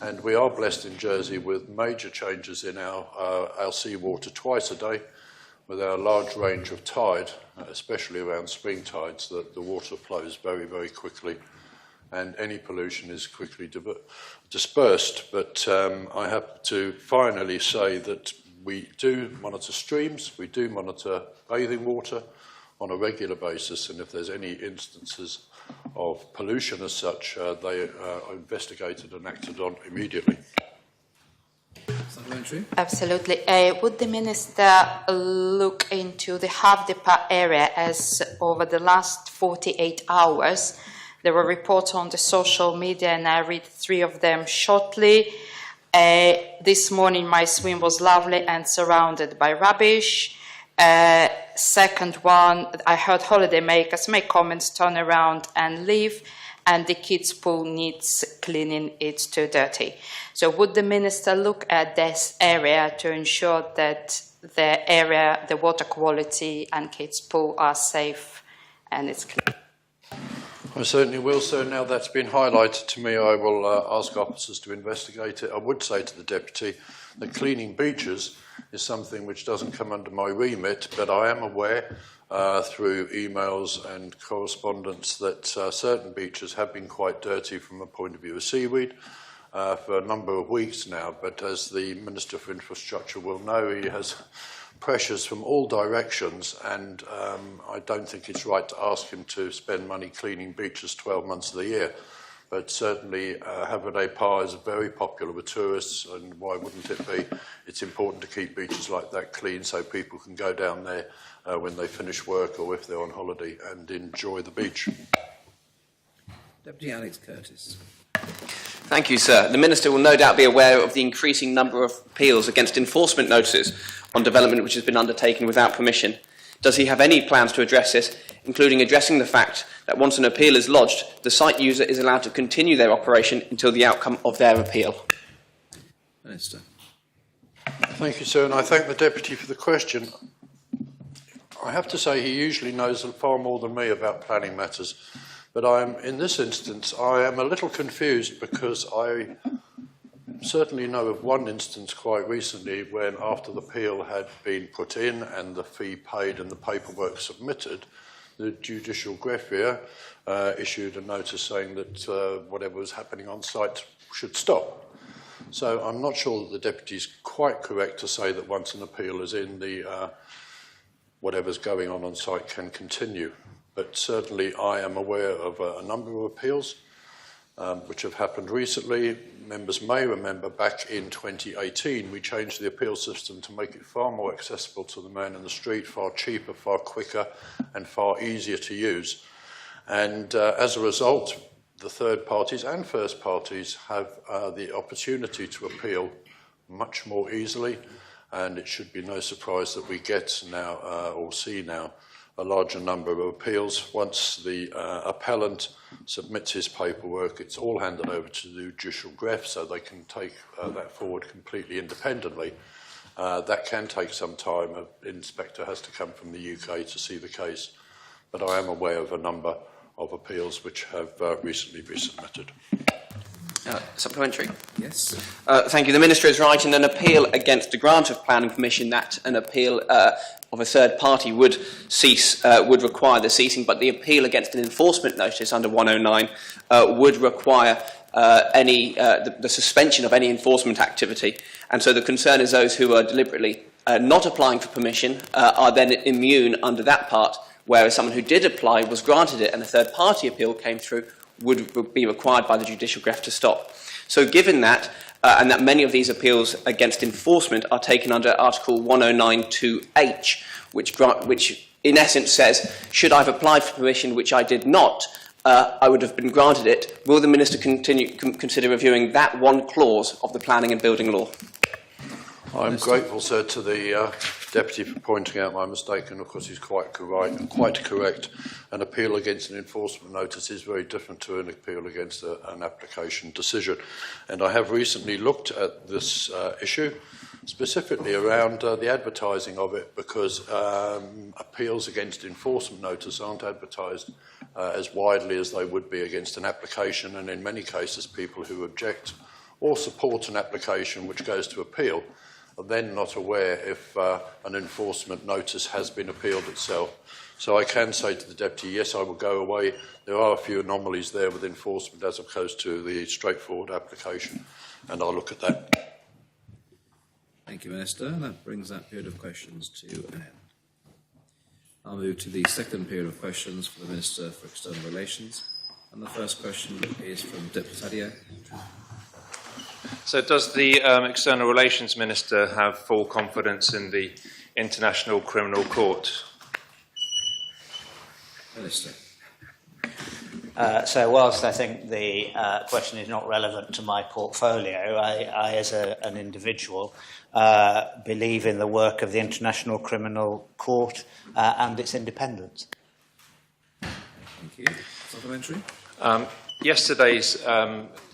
and we are blessed in Jersey with major changes in our seawater twice a day, with our large range of tide, especially around spring tides, that the water flows very, very quickly and any pollution is quickly dispersed. But I have to finally say that we do monitor streams, we do monitor bathing water on a regular basis, and if there's any instances of pollution as such, they are investigated and acted on immediately. Absolutely. Would the Minister look into the Half the Par area, as over the last 48 hours There were reports on the social media, and I read 3 of them shortly. This morning, my swim was lovely and surrounded by rubbish. Second one, I heard holidaymakers make comments, turn around and leave, and the kids' pool needs cleaning, it's too dirty. So would the Minister look at this area to ensure that the area, the water quality and kids' pool are safe and it's clean? I certainly will, sir. Now that's been highlighted to me, I will ask officers to investigate it. I would say to the Deputy that cleaning beaches is something which doesn't come under my remit, but I am aware through emails and correspondence that certain beaches have been quite dirty from a point of view of seaweed for a number of weeks now. But as the Minister for Infrastructure will know, he has pressures from all directions, and I don't think it's right to ask him to spend money cleaning beaches 12 months of the year. But certainly Havre des Pas is very popular with tourists, and why wouldn't it be? It's important to keep beaches like that clean so people can go down there when they finish work or if they're on holiday and enjoy the beach. Deputy Alex Curtis. Thank you, sir. The Minister will no doubt be aware of the increasing number of appeals against enforcement notices on development which has been undertaken without permission. Does he have any plans to address this, including addressing the fact that once an appeal is lodged, the site user is allowed to continue their operation until the outcome of their appeal? Minister. Thank you, sir, and I thank the Deputy for the question. I have to say he usually knows far more than me about planning matters, but in this instance, I am a little confused because I certainly know of one instance quite recently when, after the appeal had been put in and the fee paid and the paperwork submitted, the judicial greffier issued a notice saying that whatever was happening on site should stop. So I'm not sure that the Deputy is quite correct to say that once an appeal is in, the whatever's going on site can continue. But certainly I am aware of a number of appeals which have happened recently. Members may remember back in 2018 we changed the appeal system to make it far more accessible to the man in the street, far cheaper, far quicker and far easier to use. And as a result, the third parties and first parties have the opportunity to appeal much more easily, and it should be no surprise that we get now or see now a larger number of appeals. Once the appellant submits his paperwork, it's all handed over to the judicial gref so they can take that forward completely independently. That can take some time. An inspector has to come from the UK to see the case, but I am aware of a number of appeals which have recently been submitted. Supplementary. Yes. Thank you. The Minister is right in an appeal against a grant of planning permission that an appeal of a third party would require the ceasing, but the appeal against an enforcement notice under 109 would require the suspension of any enforcement activity. And so the concern is those who are deliberately not applying for permission are then immune under that part, whereas someone who did apply was granted it and a third party appeal came through would be required by the judicial gref to stop. So given that, and that many of these appeals against enforcement are taken under Article 109(2)H, which in essence says, should I have applied for permission which I did not, I would have been granted it. Will the Minister consider reviewing that one clause of the planning and building law? I'm grateful, sir, to the Deputy for pointing out my mistake, and of course he's quite correct. An appeal against an enforcement notice is very different to an appeal against an application decision. And I have recently looked at this issue, specifically around the advertising of it, because appeals against enforcement notice aren't advertised as widely as they would be against an application, and in many cases people who object or support an application which goes to appeal are then not aware if an enforcement notice has been appealed itself. So I can say to the Deputy, yes, I will go away. There are a few anomalies there with enforcement as opposed to the straightforward application, and I'll look at that. Thank you, Minister. That brings that period of questions to an end. I'll move to the second period of questions for the Minister for External Relations. And the first question is from Deputy Tadio. So does the External Relations Minister have full confidence in the International Criminal Court? Minister. So whilst I think the question is not relevant to my portfolio, I as an individual, believe in the work of the International Criminal Court and its independence. Thank you. Supplementary. Yesterday's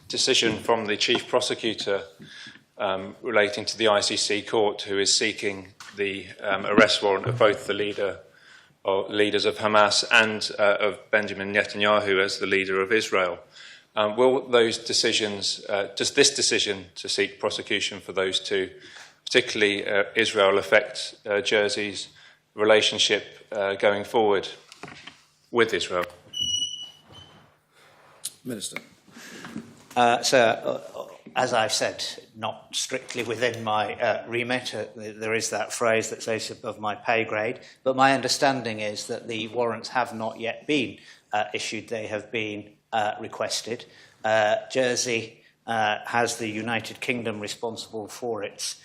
decision from the Chief Prosecutor relating to the ICC court, who is seeking the arrest warrant of both the leaders of Hamas and of Benjamin Netanyahu as the leader of Israel. Will those decisions, does this decision to seek prosecution for those two, particularly Israel, affect Jersey's relationship going forward with Israel? Minister. As I've said, not strictly within my remit. There is that phrase that says above my pay grade. But my understanding is that the warrants have not yet been issued. They have been requested. Jersey has the United Kingdom responsible for its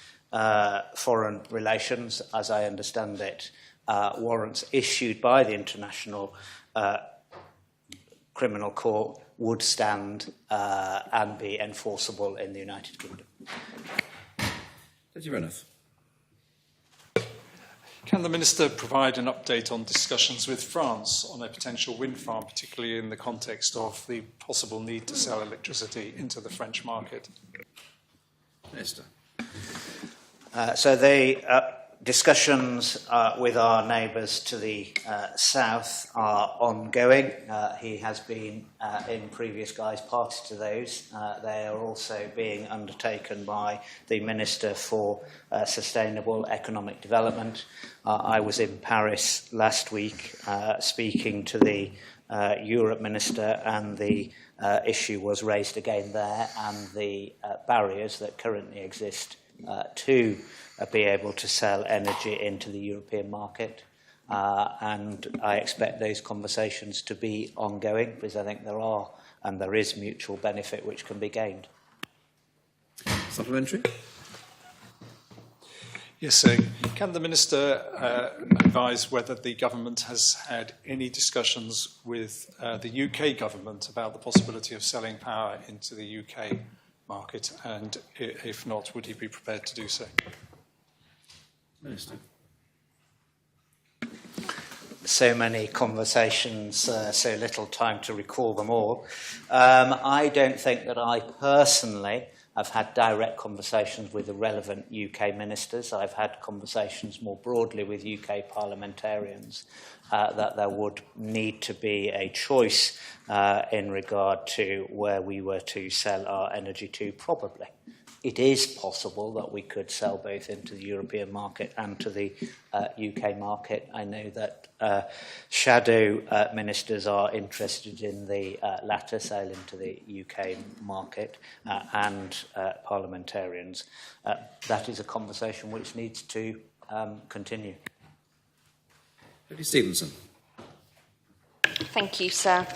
foreign relations. As I understand it, warrants issued by the International Criminal Court would stand and be enforceable in the United Kingdom. Deputy Renouf. Can the Minister provide an update on discussions with France on a potential wind farm, particularly in the context of the possible need to sell electricity into the French market? Minister. So the discussions with our neighbours to the south are ongoing. He has been, in previous guise, party to those. They are also being undertaken by the Minister for Sustainable Economic Development. I was in Paris last week speaking to the Europe Minister, and the issue was raised again there, and the barriers that currently exist to be able to sell energy into the European market. And I expect those conversations to be ongoing, because I think there are and there is mutual benefit which can be gained. Supplementary. Yes, sir. Can the Minister advise whether the government has had any discussions with the UK government about the possibility of selling power into the UK market, and if not, would he be prepared to do so? Minister. So many conversations, so little time to recall them all. I don't think that I personally have had direct conversations with the relevant UK ministers. I've had conversations more broadly with UK parliamentarians that there would need to be a choice in regard to where we were to sell our energy to, probably. It is possible that we could sell both into the European market and to the UK market. I know that shadow ministers are interested in the latter, sale into the UK market, and parliamentarians. That is a conversation which needs to continue. Deputy Stevenson. Thank you, sir.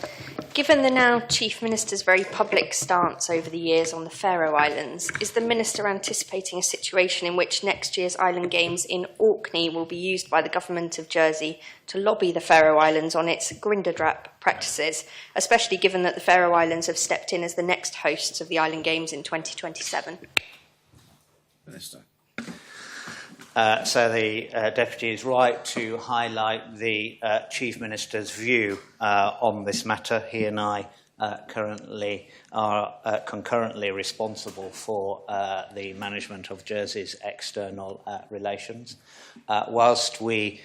Given the now Chief Minister's very public stance over the years on the Faroe Islands, is the Minister anticipating a situation in which next year's Island Games in Orkney will be used by the Government of Jersey to lobby the Faroe Islands on its Grindadrap practices, especially given that the Faroe Islands have stepped in as the next hosts of the Island Games in 2027? Minister. So the Deputy is right to highlight the Chief Minister's view on this matter. He and I currently are concurrently responsible for the management of Jersey's external relations. Whilst we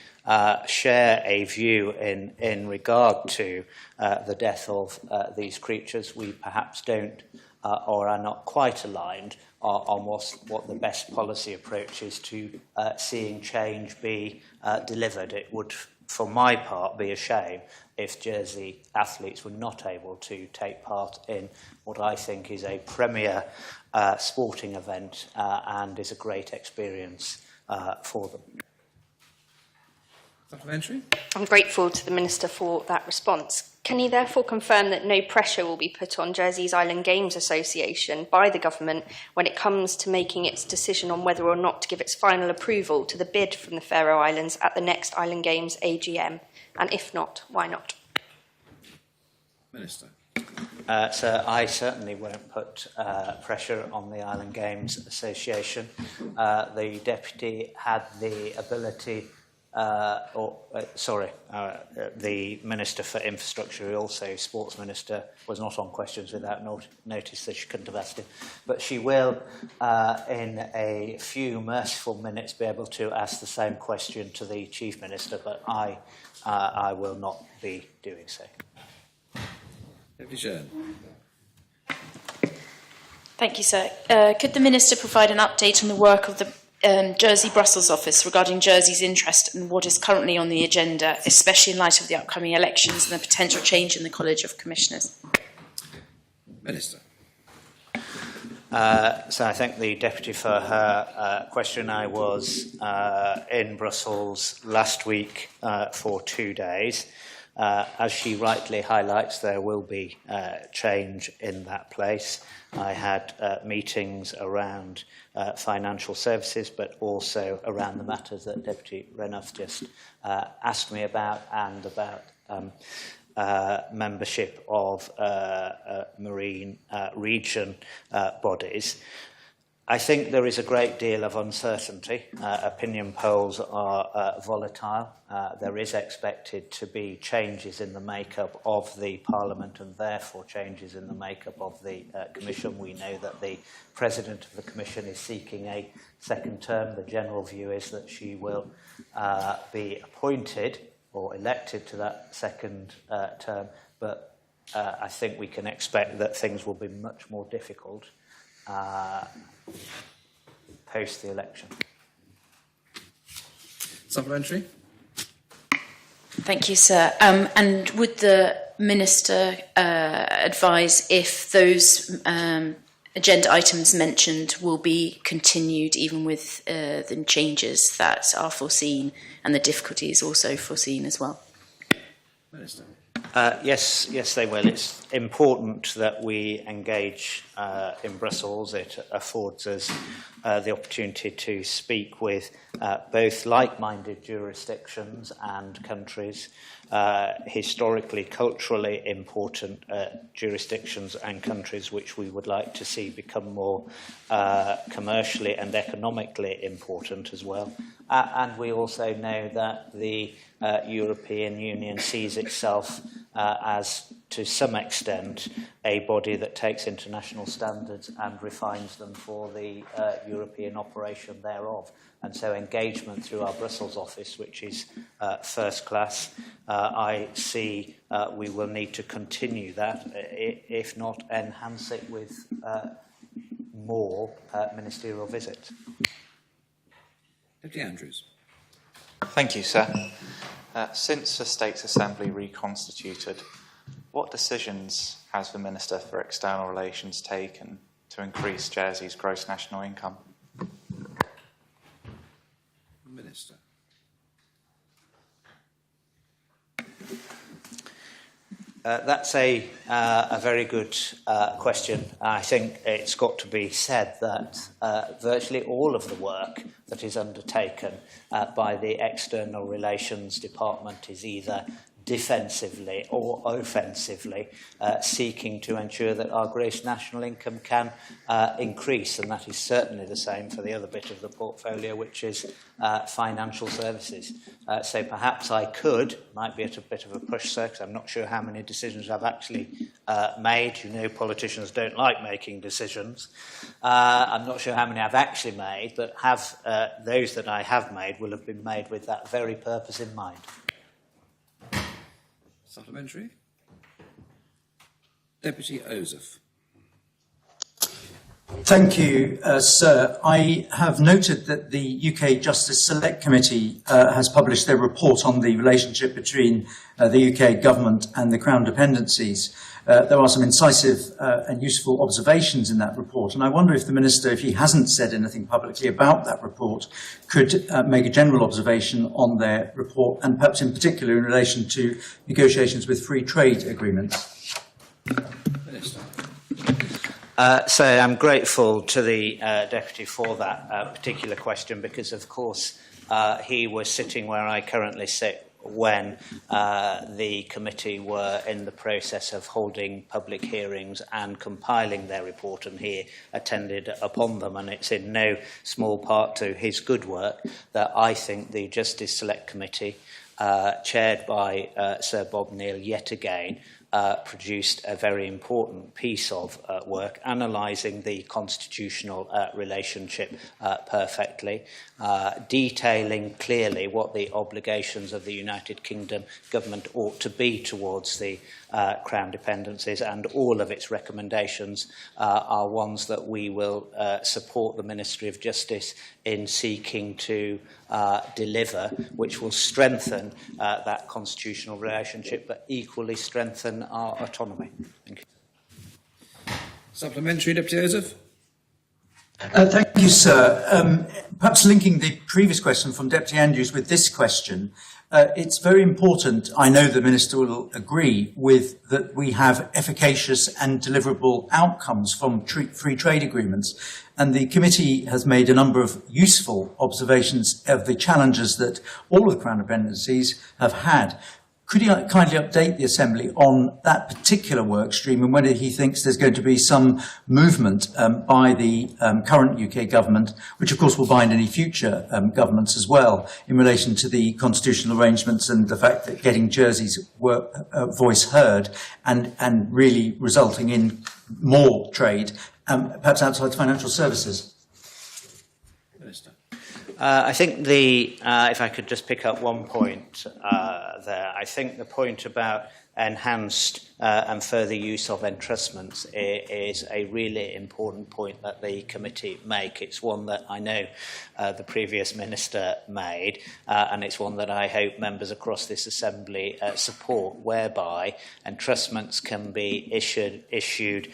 share a view in regard to the death of these creatures, we perhaps don't or are not quite aligned on what the best policy approach is to seeing change be delivered. It would, for my part, be a shame if Jersey athletes were not able to take part in what I think is a premier sporting event and is a great experience for them. Supplementary. I'm grateful to the Minister for that response. Can he therefore confirm that no pressure will be put on Jersey's Island Games Association by the government when it comes to making its decision on whether or not to give its final approval to the bid from the Faroe Islands at the next Island Games AGM? And if not, why not? Minister. So I certainly won't put pressure on the Island Games Association. The Deputy had the ability, the Minister for Infrastructure, also Sports Minister, was not on questions without notice, so she couldn't have asked him. But she will, in a few merciful minutes, be able to ask the same question to the Chief Minister, but I will not be doing so. Deputy Chair. Thank you, sir. Could the Minister provide an update on the work of the Jersey Brussels office regarding Jersey's interest in what is currently on the agenda, especially in light of the upcoming elections and the potential change in the College of Commissioners? Minister. So I thank the Deputy for her question. I was in Brussels last week for 2 days. As she rightly highlights, there will be change in that place. I had meetings around financial services, but also around the matters that Deputy Renouf just asked me about, and about membership of marine region bodies. I think there is a great deal of uncertainty. Opinion polls are volatile. There is expected to be changes in the makeup of the Parliament, and therefore changes in the makeup of the Commission. We know that the President of the Commission is seeking a second term. The general view is that she will be appointed or elected to that second term, but I think we can expect that things will be much more difficult post the election. Supplementary. Thank you, sir. And would the Minister advise if those agenda items mentioned will be continued even with the changes that are foreseen and the difficulties also foreseen as well? Minister. Yes, they will. It's important that we engage in Brussels. It affords us the opportunity to speak with both like-minded jurisdictions and countries, historically, culturally important jurisdictions and countries which we would like to see become more commercially and economically important as well. And we also know that the European Union sees itself as, to some extent, a body that takes international standards and refines them for the European operation thereof. And so engagement through our Brussels office, which is first class, I see we will need to continue that, if not enhance it with more ministerial visits. Deputy Andrews. Thank you, sir. Since the States Assembly reconstituted, what decisions has the Minister for External Relations taken to increase Jersey's gross national income? Minister. That's a very good question. I think it's got to be said that virtually all of the work that is undertaken by the External Relations Department is either defensively or offensively seeking to ensure that our gross national income can increase, and that is certainly the same for the other bit of the portfolio, which is financial services. So perhaps I might be at a bit of a push, sir, because I'm not sure how many decisions I've actually made. You know, politicians don't like making decisions. I'm not sure how many I've actually made, but those that I have made will have been made with that very purpose in mind. Supplementary. Deputy Ozef. Thank you, sir. I have noted that the UK Justice Select Committee has published their report on the relationship between the UK government and the Crown dependencies. There are some incisive and useful observations in that report, and I wonder if the Minister, if he hasn't said anything publicly about that report, could make a general observation on their report, and perhaps in particular in relation to negotiations with free trade agreements. Minister. So I'm grateful to the Deputy for that particular question, because, of course, he was sitting where I currently sit when the committee were in the process of holding public hearings and compiling their report, and he attended upon them. And it's in no small part to his good work that I think the Justice Select Committee, chaired by Sir Bob Neal yet again, produced a very important piece of work, analysing the constitutional relationship perfectly, detailing clearly what the obligations of the United Kingdom government ought to be towards the Crown dependencies, and all of its recommendations are ones that we will support the Ministry of Justice in seeking to deliver, which will strengthen that constitutional relationship, but equally strengthen our autonomy. Thank you. Supplementary, Deputy Joseph. Thank you, sir. Perhaps linking the previous question from Deputy Andrews with this question, it's very important, I know the Minister will agree with, that we have efficacious and deliverable outcomes from free trade agreements. And the committee has made a number of useful observations of the challenges that all of the Crown dependencies have had. Could you kindly update the Assembly on that particular work stream and whether he thinks there's going to be some movement by the current UK government, which of course will bind any future governments as well, in relation to the constitutional arrangements and the fact that getting Jersey's voice heard and really resulting in more trade, perhaps outside financial services? I think if I could just pick up one point there, I think the point about enhanced and further use of entrustments is a really important point that the committee make. It's one that I know the previous minister made, and it's one that I hope members across this Assembly support, whereby entrustments can be issued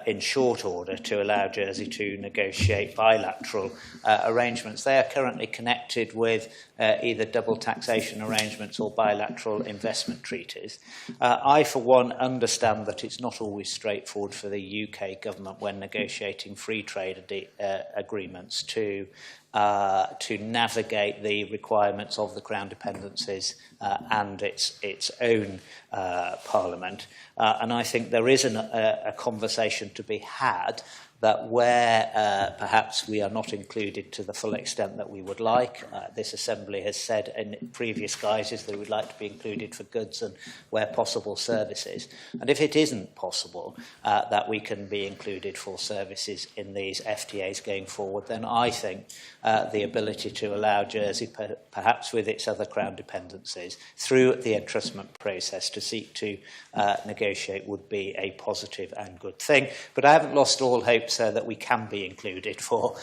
in short order to allow Jersey to negotiate bilateral arrangements. They are currently connected with either double taxation arrangements or bilateral investment treaties. I, for one, understand that it's not always straightforward for the UK government when negotiating free trade agreements to navigate the requirements of the Crown dependencies and its own Parliament. And I think there is a conversation to be had that where perhaps we are not included to the full extent that we would like, this Assembly has said in previous guises that we would like to be included for goods and, where possible, services. And if it isn't possible that we can be included for services in these FTAs going forward, then I think the ability to allow Jersey, perhaps with its other Crown dependencies, through the entrustment process to seek to negotiate would be a positive and good thing. But I haven't lost all hope, sir, that we can be included for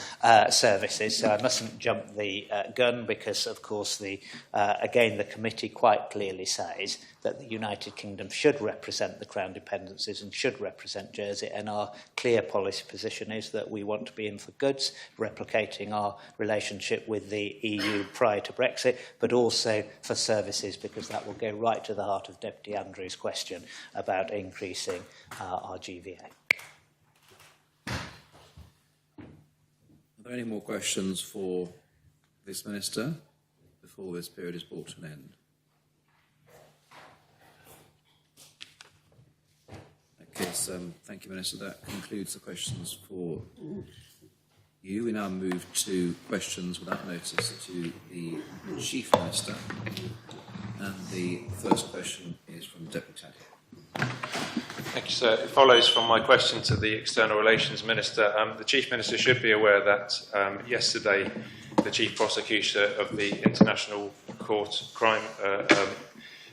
services, so I mustn't jump the gun, because, of course, again, the committee quite clearly says that the United Kingdom should represent the Crown dependencies and should represent Jersey, and our clear policy position is that we want to be in for goods, replicating our relationship with the EU prior to Brexit, but also for services, because that will go right to the heart of Deputy Andrews' question about increasing our GVA. Are there any more questions for this Minister before this period is brought to an end? Okay, so thank you, Minister. That concludes the questions for you. We now move to questions without notice to the Chief Minister. And the first question is from Deputy Taddy. Thank you, sir. It follows from my question to the External Relations Minister. The Chief Minister should be aware that yesterday the Chief Prosecutor of the International Court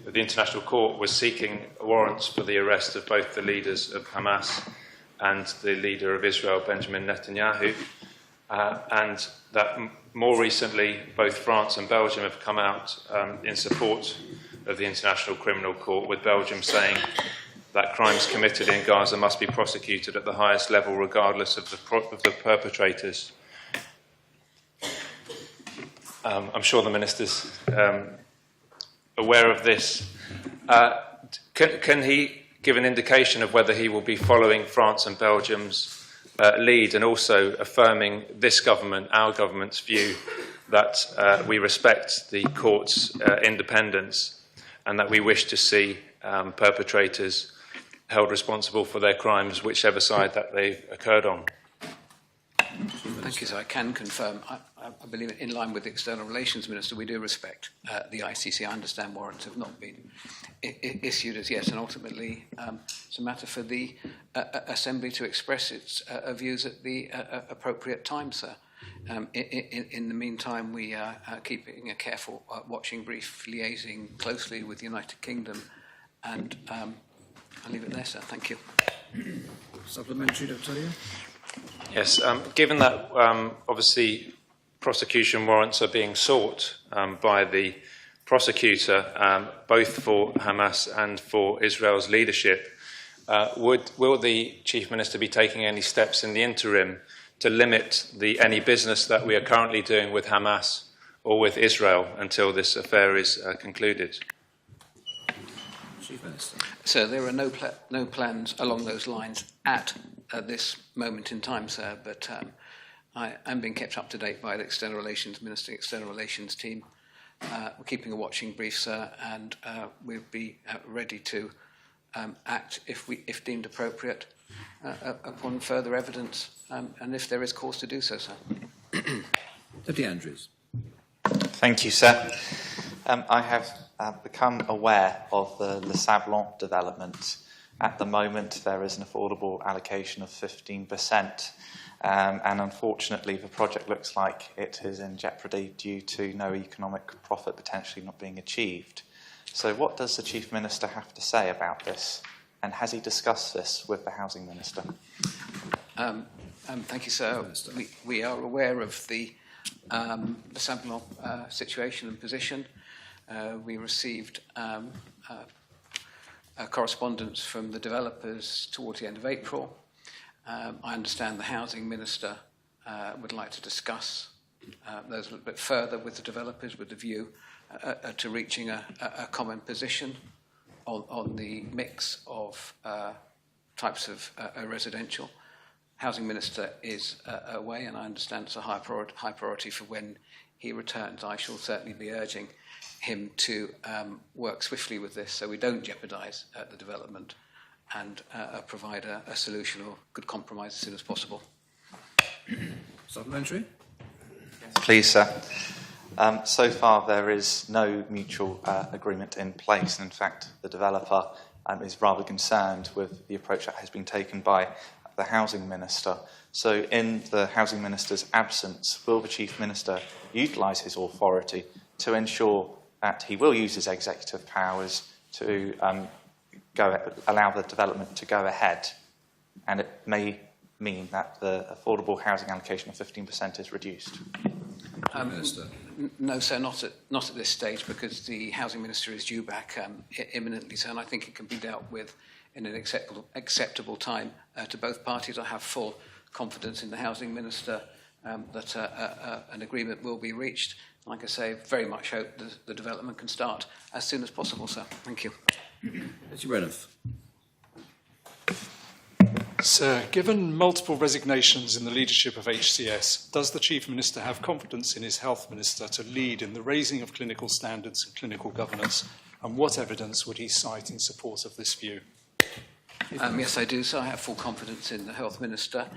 the International Court was seeking warrants for the arrest of both the leaders of Hamas and the leader of Israel, Benjamin Netanyahu, and that more recently both France and Belgium have come out in support of the International Criminal Court, with Belgium saying that crimes committed in Gaza must be prosecuted at the highest level, regardless of the perpetrators. I'm sure the Minister's aware of this. Can he give an indication of whether he will be following France and Belgium's lead, and also affirming this government, our government's view, that we respect the court's independence and that we wish to see perpetrators held responsible for their crimes, whichever side that they've occurred on. Thank you, sir. I can confirm, I believe in line with the External Relations Minister, we do respect the ICC. I understand warrants have not been issued as yet, and ultimately it's a matter for the Assembly to express its views at the appropriate time, sir. In the meantime, we are keeping a careful watching brief, liaising closely with the United Kingdom, and I'll leave it there, sir. Thank you. Supplementary, Dr. Tullier? Yes, given that obviously prosecution warrants are being sought by the prosecutor, both for Hamas and for Israel's leadership, will the Chief Minister be taking any steps in the interim to limit any business that we are currently doing with Hamas or with Israel until this affair is concluded? Chief Minister. So there are no plans along those lines at this moment in time, sir, but I am being kept up to date by the External Relations Minister, External Relations team. We're keeping a watching brief, sir, and we'll be ready to act if deemed appropriate upon further evidence, and if there is cause to do so, sir. Deputy Andrews. Thank you, sir. I have become aware of the Le Sablon development. At the moment, there is an affordable allocation of 15%, and unfortunately, the project looks like it is in jeopardy due to no economic profit potentially not being achieved. So what does the Chief Minister have to say about this, and has he discussed this with the Housing Minister? Thank you, sir. We are aware of the Sablon situation and position. We received correspondence from the developers towards the end of April. I understand the Housing Minister would like to discuss those a little bit further with the developers with the view to reaching a common position on the mix of types of residential. Housing Minister is away, and I understand it's a high priority for when he returns. I shall certainly be urging him to work swiftly with this so we don't jeopardise the development and provide a solution or good compromise as soon as possible. Supplementary? Please, sir. So far, there is no mutual agreement in place. And in fact, the developer is rather concerned with the approach that has been taken by the Housing Minister. So in the Housing Minister's absence, will the Chief Minister utilise his authority to ensure that he will use his executive powers to allow the development to go ahead? And it may mean that the affordable housing allocation of 15% is reduced. No, sir, not at this stage, because the Housing Minister is due back imminently, sir, and I think it can be dealt with in an acceptable time to both parties. I have full confidence in the Housing Minister that an agreement will be reached. Like I say, very much hope the development can start as soon as possible, sir. Thank you. Mr. Renouf. Sir, given multiple resignations in the leadership of HCS, does the Chief Minister have confidence in his Health Minister to lead in the raising of clinical standards and clinical governance? And what evidence would he cite in support of this view? Yes, I do. So I have full confidence in the Health Minister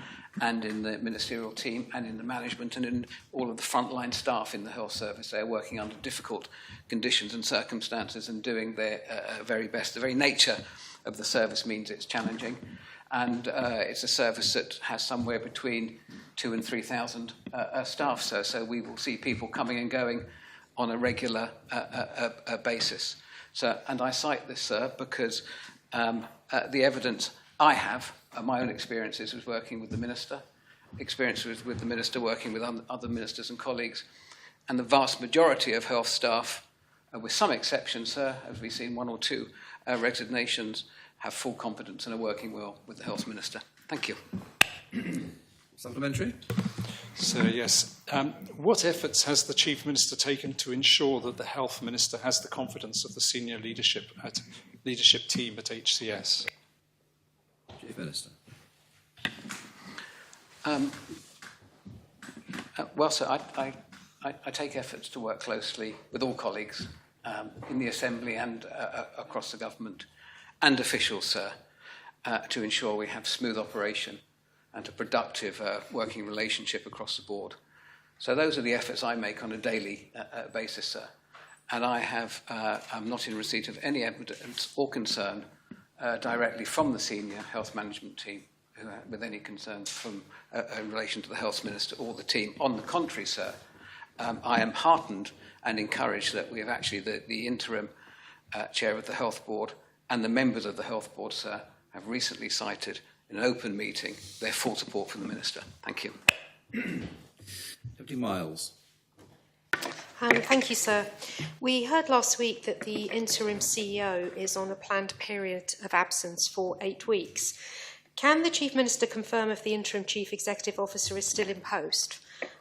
and in the ministerial team and in the management and in all of the frontline staff in the health service. They are working under difficult conditions and circumstances and doing their very best. The very nature of the service means it's challenging. And it's a service that has somewhere between 2,000 and 3,000 staff. So we will see people coming and going on a regular basis. So, and I cite this, sir, because the evidence I have, my own experiences with working with the Minister, experiences with the Minister working with other ministers and colleagues, and the vast majority of health staff, with some exceptions, sir, as we've seen one or two resignations, have full confidence and are working well with the Health Minister. Thank you. Supplementary? So, yes. What efforts has the Chief Minister taken to ensure that the Health Minister has the confidence of the senior leadership team at HCS? Chief Minister. Well, sir, I take efforts to work closely with all colleagues in the Assembly and across the government and officials, sir, to ensure we have smooth operation and a productive working relationship across the board. So those are the efforts I make on a daily basis, sir. And I'm not in receipt of any evidence or concern directly from the senior health management team with any concerns from in relation to the health minister or the team. On the contrary, sir, I am heartened and encouraged that we have actually the interim chair of the health board and the members of the health board, sir, have recently cited in an open meeting their full support for the minister. Thank you. Deputy Miles. Thank you, sir. We heard last week that the interim CEO is on a planned period of absence for 8 weeks. Can the Chief Minister confirm if the interim Chief Executive Officer is still in post?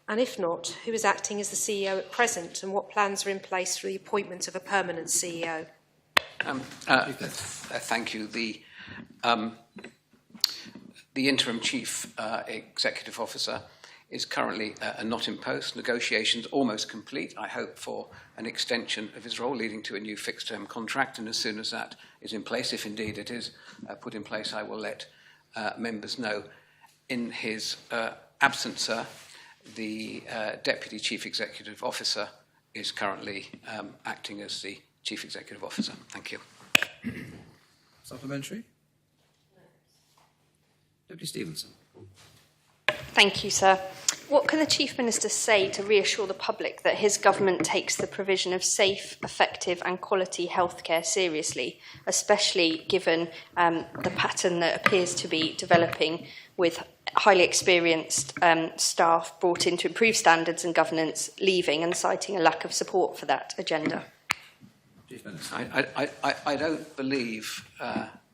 And if not, who is acting as the CEO at present, and what plans are in place for the appointment of a permanent CEO? Thank you. The interim Chief Executive Officer is currently not in post. Negotiations almost complete, I hope, for an extension of his role, leading to a new fixed-term contract. And as soon as that is in place, if indeed it is put in place, I will let members know. In his absence, sir, the Deputy Chief Executive Officer is currently acting as the Chief Executive Officer. Thank you. Supplementary? Deputy Stevenson. Thank you, sir. What can the Chief Minister say to reassure the public that his government takes the provision of safe, effective and quality healthcare seriously, especially given the pattern that appears to be developing with highly experienced staff brought in to improve standards and governance leaving and citing a lack of support for that agenda? Chief Minister. I don't believe,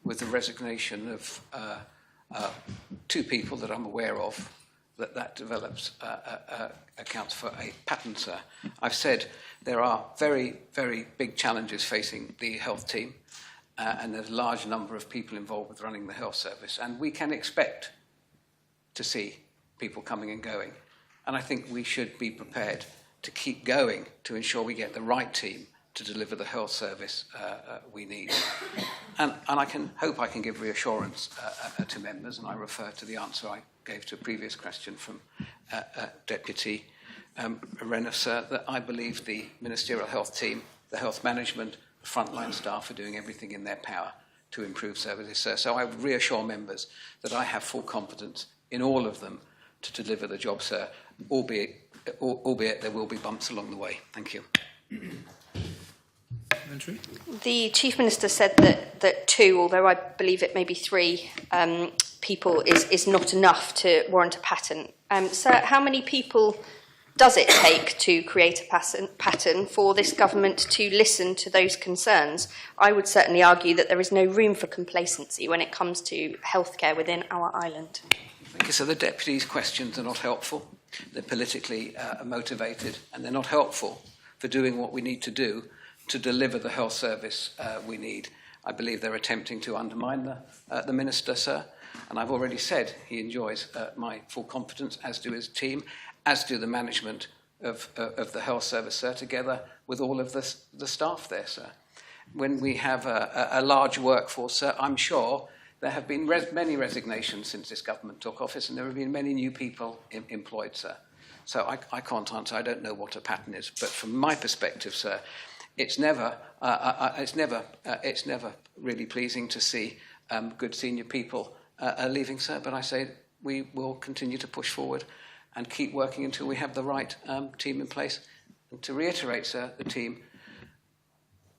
with the resignation of 2 people that I'm aware of, that develops accounts for a pattern, sir. I've said there are very, very big challenges facing the health team, and there's a large number of people involved with running the health service, and we can expect to see people coming and going. And I think we should be prepared to keep going to ensure we get the right team to deliver the health service we need. And I hope I can give reassurance to members, and I refer to the answer I gave to a previous question from Deputy Renner, sir, that I believe the ministerial health team, the health management, the frontline staff are doing everything in their power to improve services, sir. So I would reassure members that I have full confidence in all of them to deliver the job, sir, albeit there will be bumps along the way. Thank you. The Chief Minister said that 2, although I believe it may be 3, people is not enough to warrant a pattern. So how many people does it take to create a pattern for this government to listen to those concerns? I would certainly argue that there is no room for complacency when it comes to healthcare within our island. Thank you. So the Deputy's questions are not helpful. They're politically motivated, and they're not helpful for doing what we need to do to deliver the health service we need. I believe they're attempting to undermine the Minister, sir, and I've already said he enjoys my full confidence, as do his team, as do the management of the health service, sir, together with all of the staff there, sir. When we have a large workforce, sir, I'm sure there have been many resignations since this government took office, and there have been many new people employed, sir. So I can't answer. I don't know what a pattern is, but from my perspective, sir, it's never really pleasing to see good senior people leaving, sir. But I say we will continue to push forward and keep working until we have the right team in place. And to reiterate, sir, the team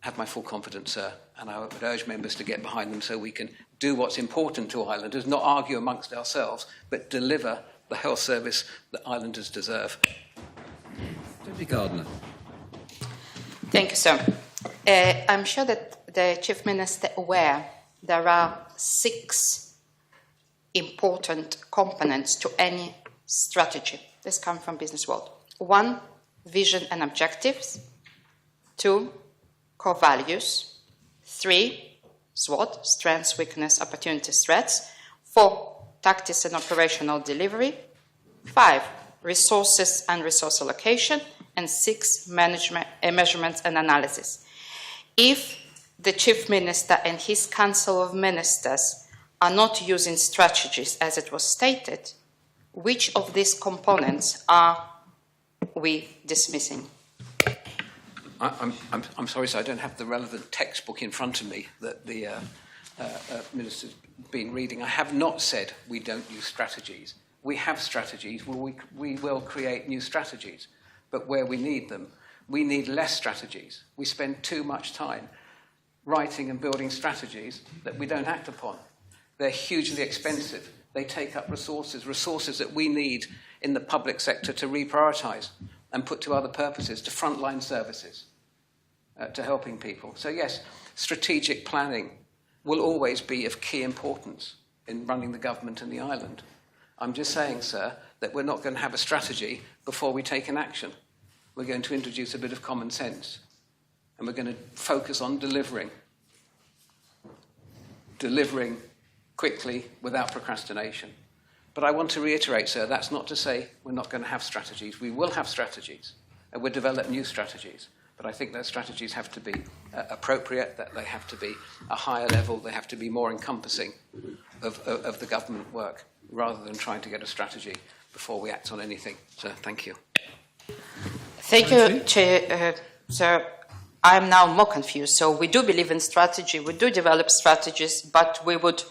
have my full confidence, sir, and I would urge members to get behind them so we can do what's important to islanders, not argue amongst ourselves, but deliver the health service that islanders deserve. Deputy Gardner. Thank you, sir. I'm sure that the Chief Minister is aware there are 6 important components to any strategy. This comes from business world. 1, vision and objectives. 2, core values. 3, SWOT, strengths, weakness, opportunities, threats. 4, tactics and operational delivery. 5, resources and resource allocation. And 6, measurements and analysis. if the Chief Minister and his Council of Ministers are not using strategies as it was stated, which of these components are we dismissing? I'm sorry, sir, I don't have the relevant textbook in front of me that the Minister's been reading. I have not said we don't use strategies. We have strategies. We will create new strategies. But where we need them, we need less strategies. We spend too much time writing and building strategies that we don't act upon. They're hugely expensive. They take up resources that we need in the public sector to reprioritise and put to other purposes, to frontline services, to helping people. So yes, strategic planning will always be of key importance in running the government and the island. I'm just saying, sir, that we're not going to have a strategy before we take an action. We're going to introduce a bit of common sense, and we're going to focus on delivering quickly without procrastination. But I want to reiterate, sir, that's not to say we're not going to have strategies. We will have strategies, and we'll develop new strategies. But I think those strategies have to be appropriate, that they have to be a higher level, they have to be more encompassing of the government work, rather than trying to get a strategy before we act on anything. So thank you. Thank you, Chair. Sir, I'm now more confused. So we do believe in strategy, we do develop strategies, but we would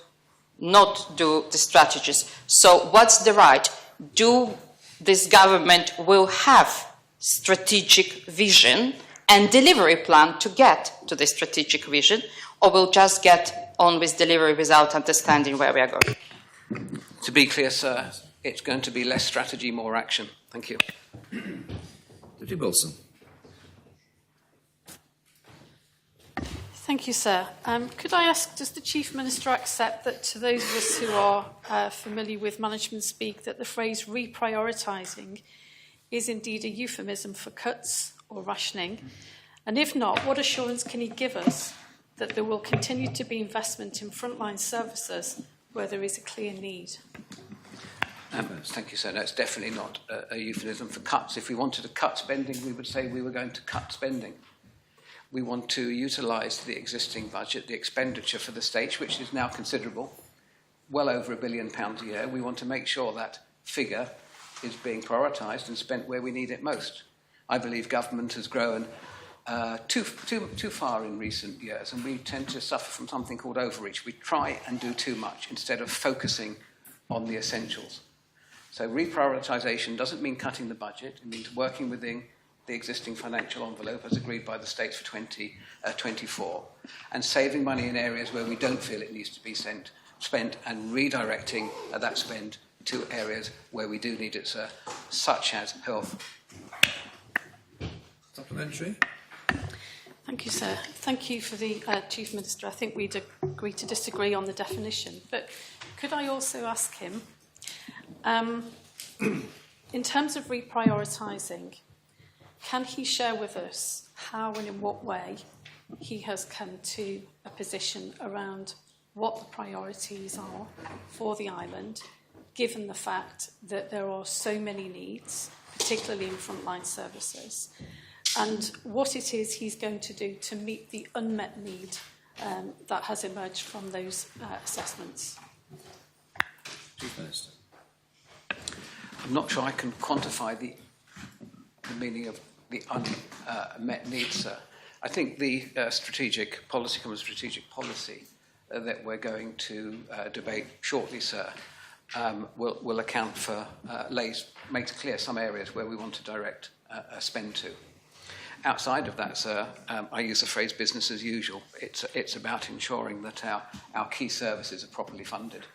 not do the strategies. So what's the right? Do this government will have strategic vision and delivery plan to get to the strategic vision, or will just get on with delivery without understanding where we are going? To be clear, sir, it's going to be less strategy, more action. Thank you. Deputy Wilson. Thank you, sir. Could I ask, does the Chief Minister accept that to those of us who are familiar with management speak, that the phrase reprioritising is indeed a euphemism for cuts or rationing? And if not, what assurance can he give us that there will continue to be investment in frontline services where there is a clear need? Thank you, sir. No, it's definitely not a euphemism for cuts. If we wanted to cut spending, we would say we were going to cut spending. We want to utilise the existing budget, the expenditure for the state, which is now considerable, well over £1 billion a year. We want to make sure that figure is being prioritised and spent where we need it most. I believe government has grown too far in recent years, and we tend to suffer from something called overreach. We try and do too much instead of focusing on the essentials. So reprioritisation doesn't mean cutting the budget. It means working within the existing financial envelope as agreed by the states for 2024, and saving money in areas where we don't feel it needs to be spent, and redirecting that spend to areas where we do need it, sir, such as health. Supplementary. Thank you, sir. Thank you for the Chief Minister. I think we'd agree to disagree on the definition, but could I also ask him, in terms of reprioritising, can he share with us how and in what way he has come to a position around what the priorities are for the island, given the fact that there are so many needs, particularly in frontline services, and what it is he's going to do to meet the unmet need that has emerged from those assessments? Chief Minister. I'm not sure I can quantify the meaning of the unmet needs, sir. I think the strategic policy, common strategic policy that we're going to debate shortly, sir, will account for, makes clear some areas where we want to direct spend to. Outside of that, sir, I use the phrase business as usual. It's about ensuring that our key services are properly funded.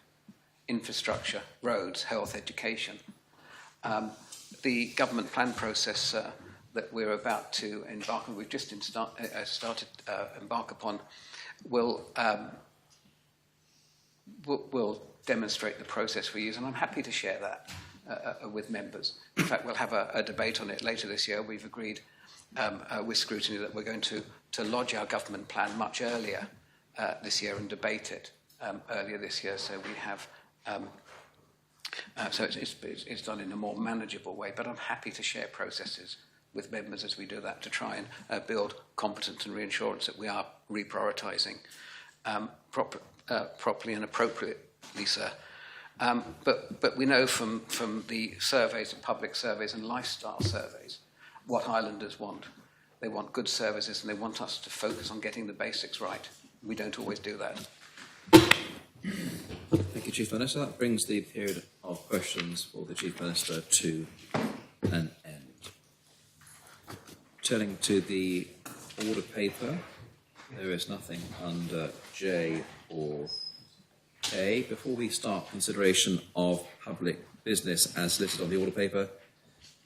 Infrastructure, roads, health, education. The government plan process that we're about to embark on, we've just started embark upon, will demonstrate the process we use, and I'm happy to share that with members. In fact, we'll have a debate on it later this year. We've agreed with scrutiny that we're going to lodge our government plan much earlier this year and debate it earlier this year, so we have so it's done in a more manageable way, but I'm happy to share processes with members as we do that to try and build competence and reassurance that we are reprioritising properly and appropriately, sir. But we know from the surveys, the public surveys and lifestyle surveys, what Islanders want. They want good services and they want us to focus on getting the basics right. We don't always do that. Thank you, Chief Minister. That brings the period of questions for the Chief Minister to an end. Turning to the order paper, there is nothing under J or K. Before we start consideration of public business as listed on the order paper,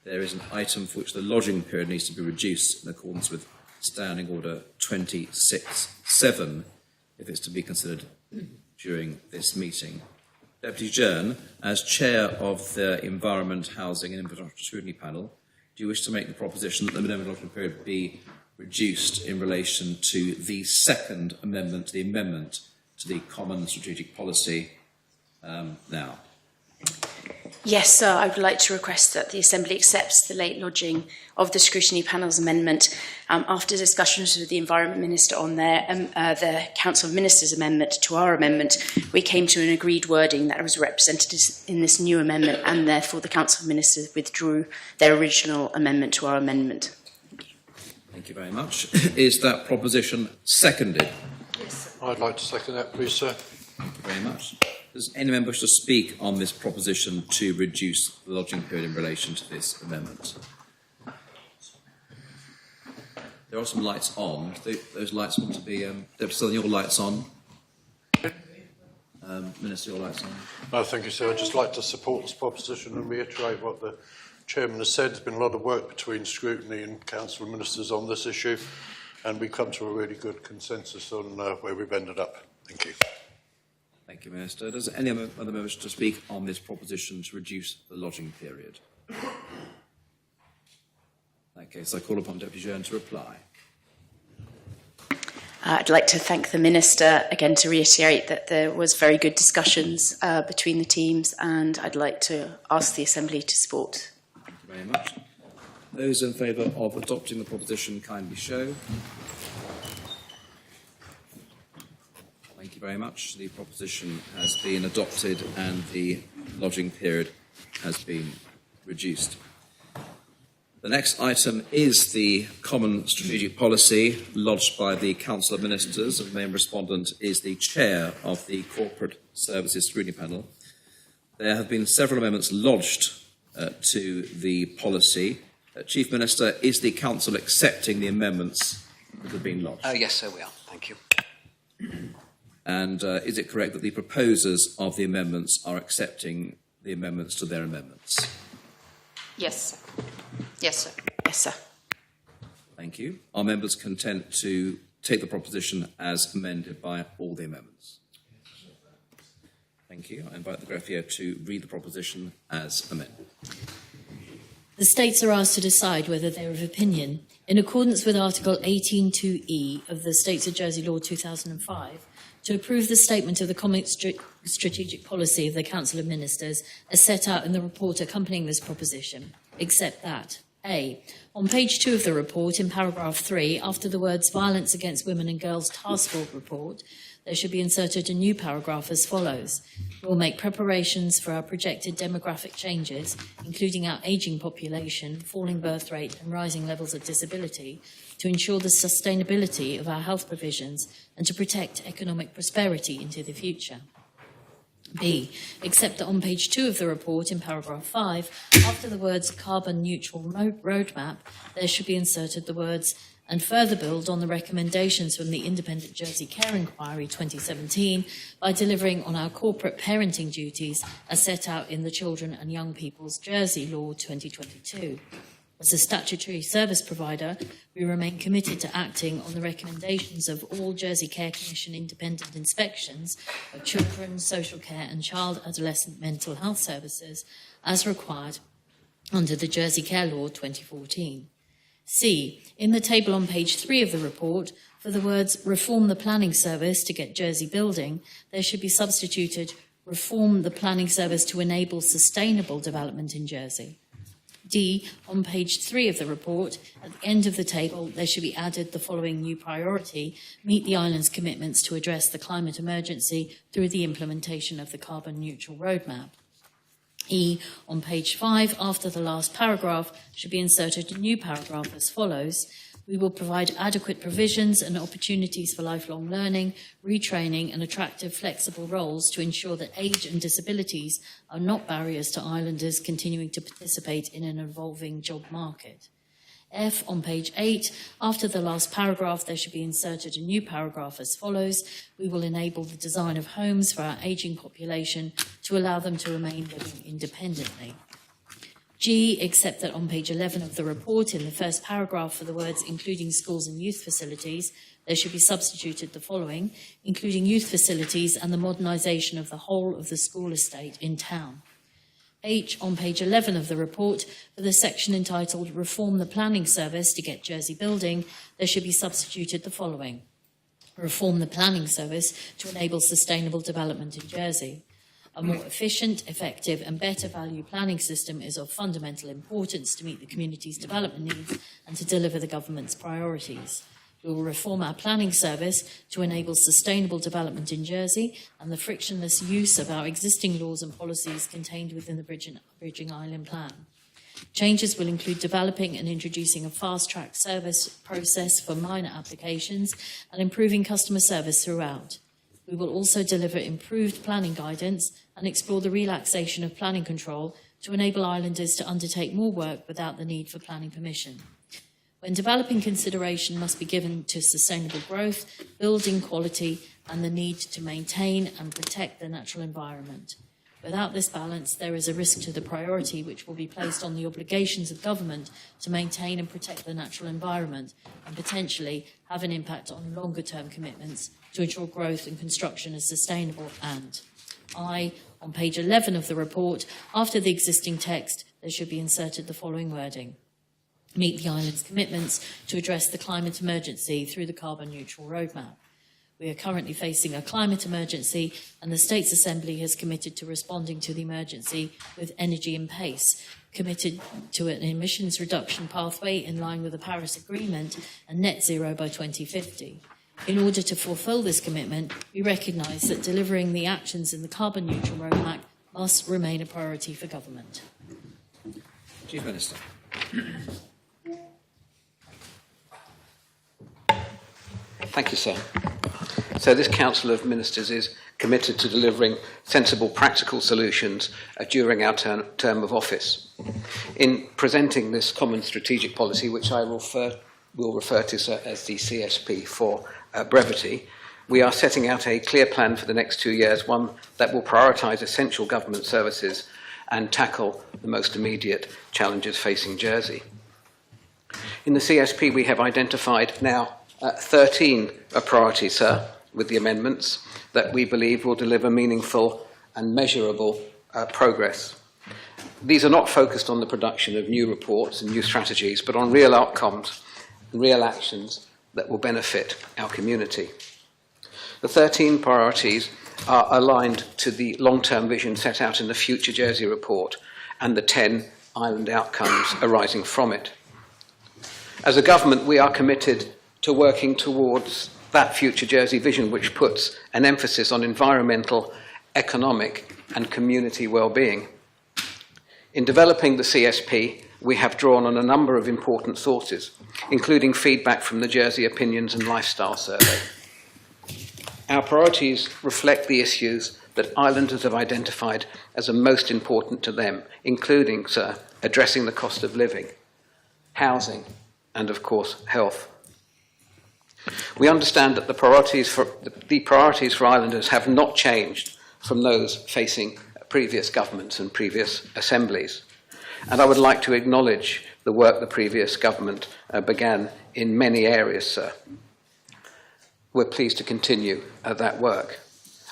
there is an item for which the lodging period needs to be reduced in accordance with Standing Order 26.7 if it's to be considered during this meeting. Deputy Jern, as Chair of the Environment, Housing and Infrastructure Scrutiny Panel, do you wish to make the proposition that the minimum lodging period be reduced in relation to the second amendment, the amendment to the Common Strategic Policy now? Yes, sir. I would like to request that the Assembly accepts the late lodging of the Scrutiny Panel's amendment. After discussions with the Environment Minister on the Council of Ministers amendment to our amendment, we came to an agreed wording that was represented in this new amendment, and therefore the Council of Ministers withdrew their original amendment to our amendment. Thank you very much. Is that proposition seconded? Yes. I'd like to second that, please, sir. Thank you very much. Does any member wish to speak on this proposition to reduce the lodging period in relation to this amendment? There are some lights on. Those lights want to be... Deputy Southern, your lights on. Minister, your lights on. No, thank you, sir. I'd just like to support this proposition and reiterate what the Chairman has said. There's been a lot of work between Scrutiny and Council of Ministers on this issue, and we've come to a really good consensus on where we've ended up. Thank you. Thank you, Minister. Does any other member wish to speak on this proposition to reduce the lodging period? In that case, I call upon Deputy Jern to reply. I'd like to thank the Minister again to reiterate that there was very good discussions between the teams, and I'd like to ask the Assembly to support. Thank you very much. Those in favour of adopting the proposition kindly show. Thank you very much. The proposition has been adopted and the lodging period has been reduced. The next item is the Common Strategic Policy lodged by the Council of Ministers, and the main respondent is the Chair of the Corporate Services Scrutiny Panel. There have been several amendments lodged to the policy. Chief Minister, is the Council accepting the amendments that have been lodged? Yes, sir, we are. Thank you. And is it correct that the proposers of the amendments are accepting the amendments to their amendments? Yes, sir. Yes, sir. Yes, sir. Thank you. Are members content to take the proposition as amended by all the amendments? Thank you. I invite the greffier to read the proposition as amended. The States are asked to decide whether they are of opinion, in accordance with Article 18.2e of the States of Jersey Law 2005, to approve the statement of the Common Strategic Policy of the Council of Ministers as set out in the report accompanying this proposition, except that A. On page 2 of the report, in paragraph 3, after the words Violence Against Women and Girls Task Force Report, there should be inserted a new paragraph as follows. We will make preparations for our projected demographic changes, including our ageing population, falling birth rate and rising levels of disability, to ensure the sustainability of our health provisions and to protect economic prosperity into the future. B. Except that on page 2 of the report, in paragraph 5, after the words carbon neutral roadmap, there should be inserted the words and further build on the recommendations from the Independent Jersey Care Inquiry 2017 by delivering on our corporate parenting duties as set out in the Children and Young People's Jersey Law 2022. As a statutory service provider, we remain committed to acting on the recommendations of all Jersey Care Commission independent inspections of children, social care and child-adolescent mental health services as required under the Jersey Care Law 2014. C. In the table on page 3 of the report, for the words reform the planning service to get Jersey building, there should be substituted reform the planning service to enable sustainable development in Jersey. D, on page 3 of the report, at the end of the table, there should be added the following new priority: meet the island's commitments to address the climate emergency through the implementation of the carbon neutral roadmap. E, on page 5, after the last paragraph, should be inserted a new paragraph as follows: we will provide adequate provisions and opportunities for lifelong learning, retraining and attractive flexible roles to ensure that age and disabilities are not barriers to islanders continuing to participate in an evolving job market. F, on page 8, after the last paragraph, there should be inserted a new paragraph as follows: we will enable the design of homes for our ageing population to allow them to remain living independently. G, except that on page 11 of the report, in the first paragraph, for the words including schools and youth facilities, there should be substituted the following: including youth facilities and the modernisation of the whole of the school estate in town. H, on page 11 of the report, for the section entitled Reform the Planning Service to Get Jersey Building, there should be substituted the following: reform the planning service to enable sustainable development in Jersey. A more efficient, effective and better value planning system is of fundamental importance to meet the community's development needs and to deliver the government's priorities. We will reform our planning service to enable sustainable development in Jersey and the frictionless use of our existing laws and policies contained within the Bridging Island Plan. Changes will include developing and introducing a fast-track service process for minor applications and improving customer service throughout. We will also deliver improved planning guidance and explore the relaxation of planning control to enable islanders to undertake more work without the need for planning permission. When developing, consideration must be given to sustainable growth, building quality, and the need to maintain and protect the natural environment. Without this balance, there is a risk to the priority which will be placed on the obligations of government to maintain and protect the natural environment and potentially have an impact on longer-term commitments to ensure growth and construction is sustainable. And I, on page 11 of the report, after the existing text, there should be inserted the following wording: meet the island's commitments to address the climate emergency through the carbon neutral roadmap. We are currently facing a climate emergency, and the States Assembly has committed to responding to the emergency with energy and pace, committed to an emissions reduction pathway in line with the Paris Agreement and net zero by 2050. In order to fulfil this commitment, we recognise that delivering the actions in the carbon neutral roadmap must remain a priority for government. Chief Minister. Thank you, sir. So this Council of Ministers is committed to delivering sensible, practical solutions during our term of office. In presenting this common strategic policy, which I will refer to, sir, as the CSP for brevity, we are setting out a clear plan for the next 2 years, one that will prioritise essential government services and tackle the most immediate challenges facing Jersey. In the CSP, we have identified now 13 priorities, sir, with the amendments that we believe will deliver meaningful and measurable progress. These are not focused on the production of new reports and new strategies, but on real outcomes and real actions that will benefit our community. The 13 priorities are aligned to the long-term vision set out in the Future Jersey report and the 10 island outcomes arising from it. As a government, we are committed to working towards that Future Jersey vision, which puts an emphasis on environmental, economic and community well-being. In developing the CSP, we have drawn on a number of important sources, including feedback from the Jersey Opinions and Lifestyle Survey. Our priorities reflect the issues that islanders have identified as the most important to them, including, sir, addressing the cost of living, housing, and, of course, health. We understand that the priorities for islanders have not changed from those facing previous governments and previous assemblies. And I would like to acknowledge the work the previous government began in many areas, sir. We're pleased to continue that work.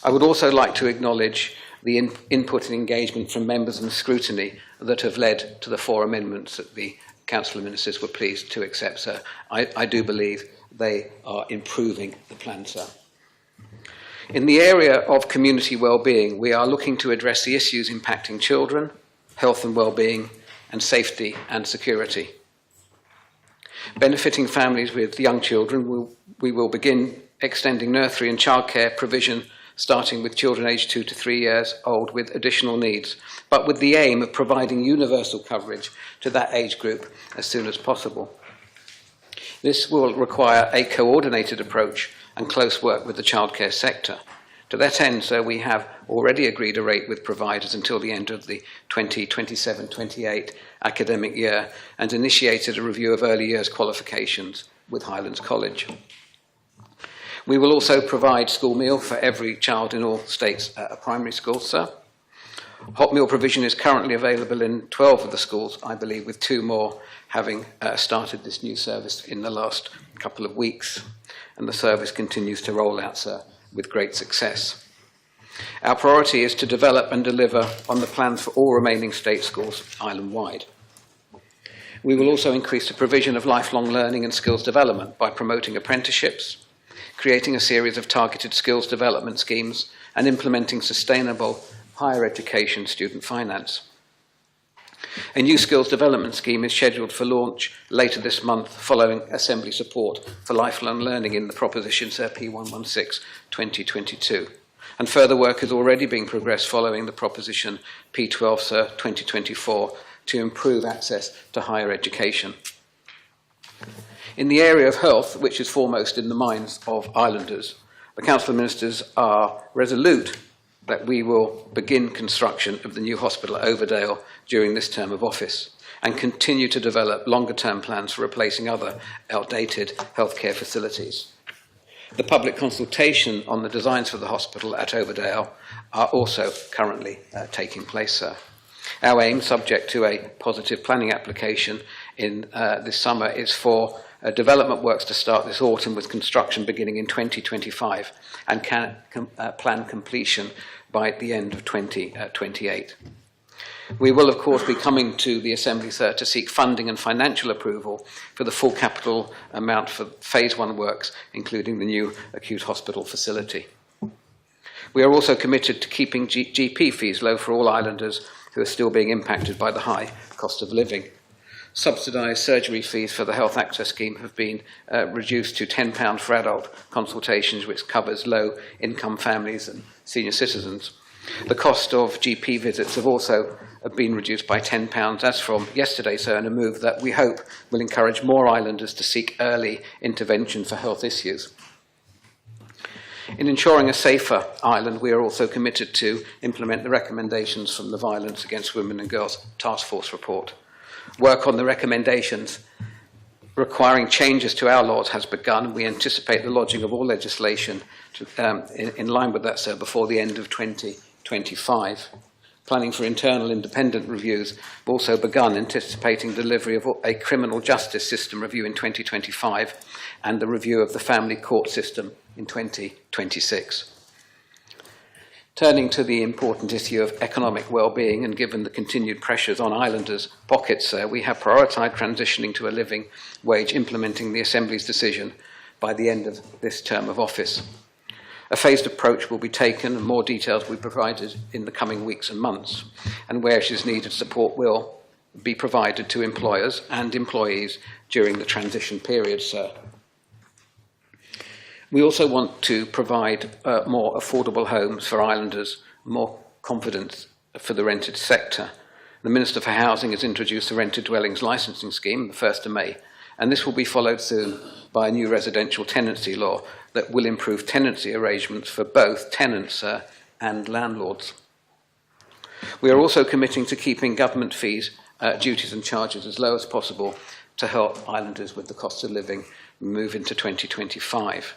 I would also like to acknowledge the input and engagement from members and scrutiny that have led to the 4 amendments that the Council of Ministers were pleased to accept, sir. I do believe they are improving the plan, sir. In the area of community well-being, we are looking to address the issues impacting children, health and well-being, and safety and security. Benefiting families with young children, we will begin extending nursery and childcare provision, starting with children aged 2 to 3 years old with additional needs, but with the aim of providing universal coverage to that age group as soon as possible. This will require a coordinated approach and close work with the childcare sector. To that end, so we have already agreed a rate with providers until the end of the 2027-28 academic year and initiated a review of early years qualifications with Highlands College. We will also provide school meal for every child in all states at a primary school, sir. Hot meal provision is currently available in 12 of the schools, I believe, with 2 more having started this new service in the last couple of weeks. And the service continues to roll out, sir, with great success. Our priority is to develop and deliver on the plans for all remaining state schools island-wide. We will also increase the provision of lifelong learning and skills development by promoting apprenticeships, creating a series of targeted skills development schemes, and implementing sustainable higher education student finance. A new skills development scheme is scheduled for launch later this month following Assembly support for lifelong learning in the proposition P116-2022. And further work is already being progressed following the proposition P12 2024 to improve access to higher education. In the area of health, which is foremost in the minds of islanders, the Council of Ministers are resolute that we will begin construction of the new hospital at Overdale during this term of office and continue to develop longer-term plans for replacing other outdated healthcare facilities. The public consultation on the designs for the hospital at Overdale are also currently taking place, sir. Our aim, subject to a positive planning application in this summer, is for development works to start this autumn with construction beginning in 2025 and plan completion by the end of 2028. We will, of course, be coming to the Assembly, sir, to seek funding and financial approval for the full capital amount for Phase 1 works, including the new acute hospital facility. We are also committed to keeping GP fees low for all islanders who are still being impacted by the high cost of living. Subsidised surgery fees for the Health Access Scheme have been reduced to £10 for adult consultations, which covers low-income families and senior citizens. The cost of GP visits have also been reduced by £10 as from yesterday, sir, in a move that we hope will encourage more islanders to seek early intervention for health issues. In ensuring a safer island, we are also committed to implement the recommendations from the Violence Against Women and Girls Task Force report. Work on the recommendations requiring changes to our laws has begun. We anticipate the lodging of all legislation in line with that, sir, before the end of 2025. Planning for internal independent reviews have also begun, anticipating delivery of a criminal justice system review in 2025 and the review of the family court system in 2026. Turning to the important issue of economic well-being, and given the continued pressures on islanders' pockets, we have prioritised transitioning to a living wage, implementing the Assembly's decision by the end of this term of office. A phased approach will be taken and more details will be provided in the coming weeks and months, and where it is needed, support will be provided to employers and employees during the transition period, sir. We also want to provide more affordable homes for islanders, more confidence for the rented sector. The Minister for Housing has introduced the Rented Dwellings Licensing Scheme the 1st of May, and this will be followed soon by a new residential tenancy law that will improve tenancy arrangements for both tenants and landlords. We are also committing to keeping government fees, duties and charges as low as possible to help islanders with the cost of living move into 2025.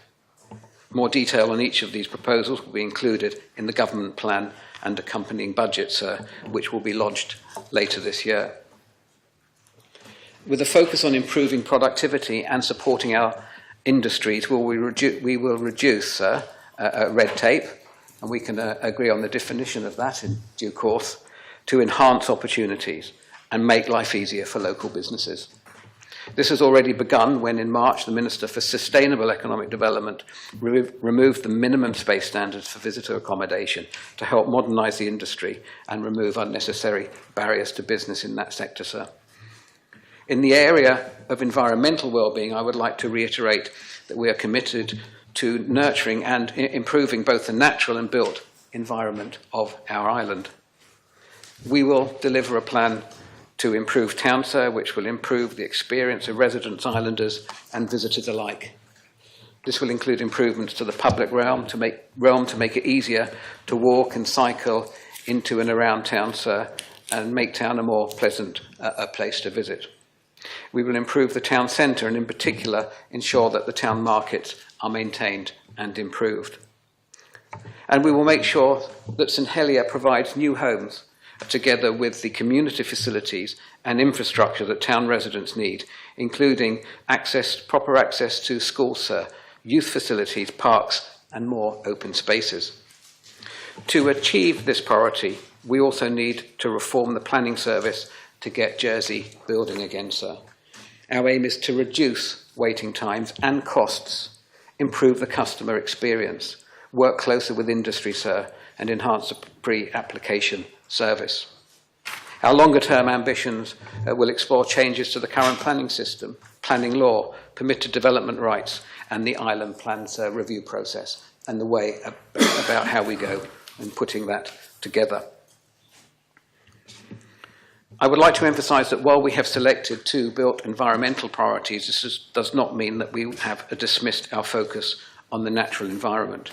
More detail on each of these proposals will be included in the government plan and accompanying budgets, which will be lodged later this year. With a focus on improving productivity and supporting our industries, we will reduce red tape, and we can agree on the definition of that in due course, to enhance opportunities and make life easier for local businesses. This has already begun when, in March, the Minister for Sustainable Economic Development removed the minimum space standards for visitor accommodation to help modernise the industry and remove unnecessary barriers to business in that sector, sir. In the area of environmental well-being, I would like to reiterate that we are committed to nurturing and improving both the natural and built environment of our island. We will deliver a plan to improve Town, sir, which will improve the experience of residents, islanders and visitors alike. This will include improvements to the public realm to make it easier to walk and cycle into and around Town, sir, and make Town a more pleasant place to visit. We will improve the town centre and in particular ensure that the town markets are maintained and improved. And we will make sure that St Helier provides new homes together with the community facilities and infrastructure that town residents need, including proper access to schools, sir, youth facilities, parks and more open spaces. To achieve this priority, we also need to reform the planning service to get Jersey building again, sir. Our aim is to reduce waiting times and costs, improve the customer experience, work closer with industry, sir, and enhance the pre-application service. Our longer-term ambitions will explore changes to the current planning system, planning law, permitted development rights, and the island plans review process, and the way about how we go in putting that together. I would like to emphasise that while we have selected 2 built environmental priorities, this does not mean that we have dismissed our focus on the natural environment.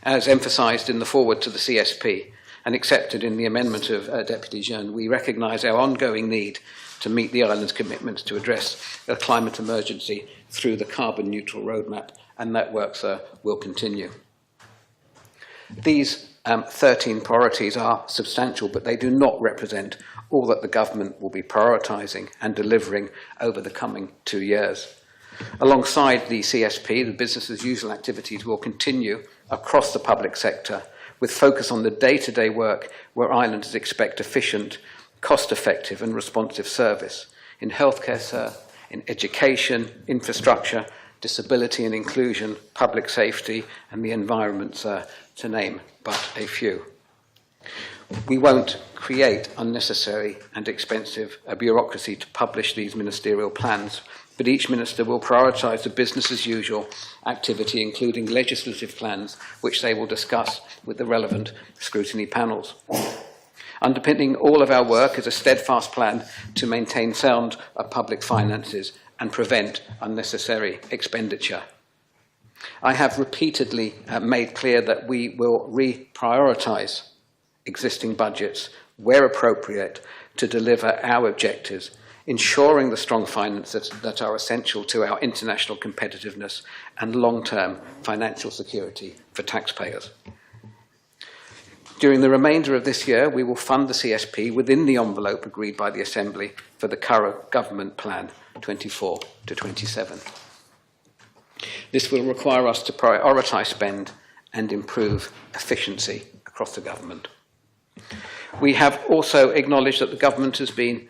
As emphasised in the foreword to the CSP and accepted in the amendment of Deputy Jeune, we recognise our ongoing need to meet the island's commitments to address a climate emergency through the carbon neutral roadmap, and that work, sir, will continue. These 13 priorities are substantial, but they do not represent all that the government will be prioritising and delivering over the coming 2 years. Alongside the CSP, the business as usual activities will continue across the public sector with focus on the day-to-day work where islanders expect efficient, cost-effective and responsive service in healthcare, sir, in education, infrastructure, disability and inclusion, public safety and the environment, sir, to name but a few. We won't create unnecessary and expensive bureaucracy to publish these ministerial plans, but each minister will prioritise the business as usual activity, including legislative plans, which they will discuss with the relevant scrutiny panels. Underpinning all of our work is a steadfast plan to maintain sound public finances and prevent unnecessary expenditure. I have repeatedly made clear that we will reprioritise existing budgets where appropriate to deliver our objectives, ensuring the strong finances that are essential to our international competitiveness and long-term financial security for taxpayers. During the remainder of this year, we will fund the CSP within the envelope agreed by the Assembly for the current government plan 24 to 27. This will require us to prioritise spend and improve efficiency across the government. We have also acknowledged that the government has been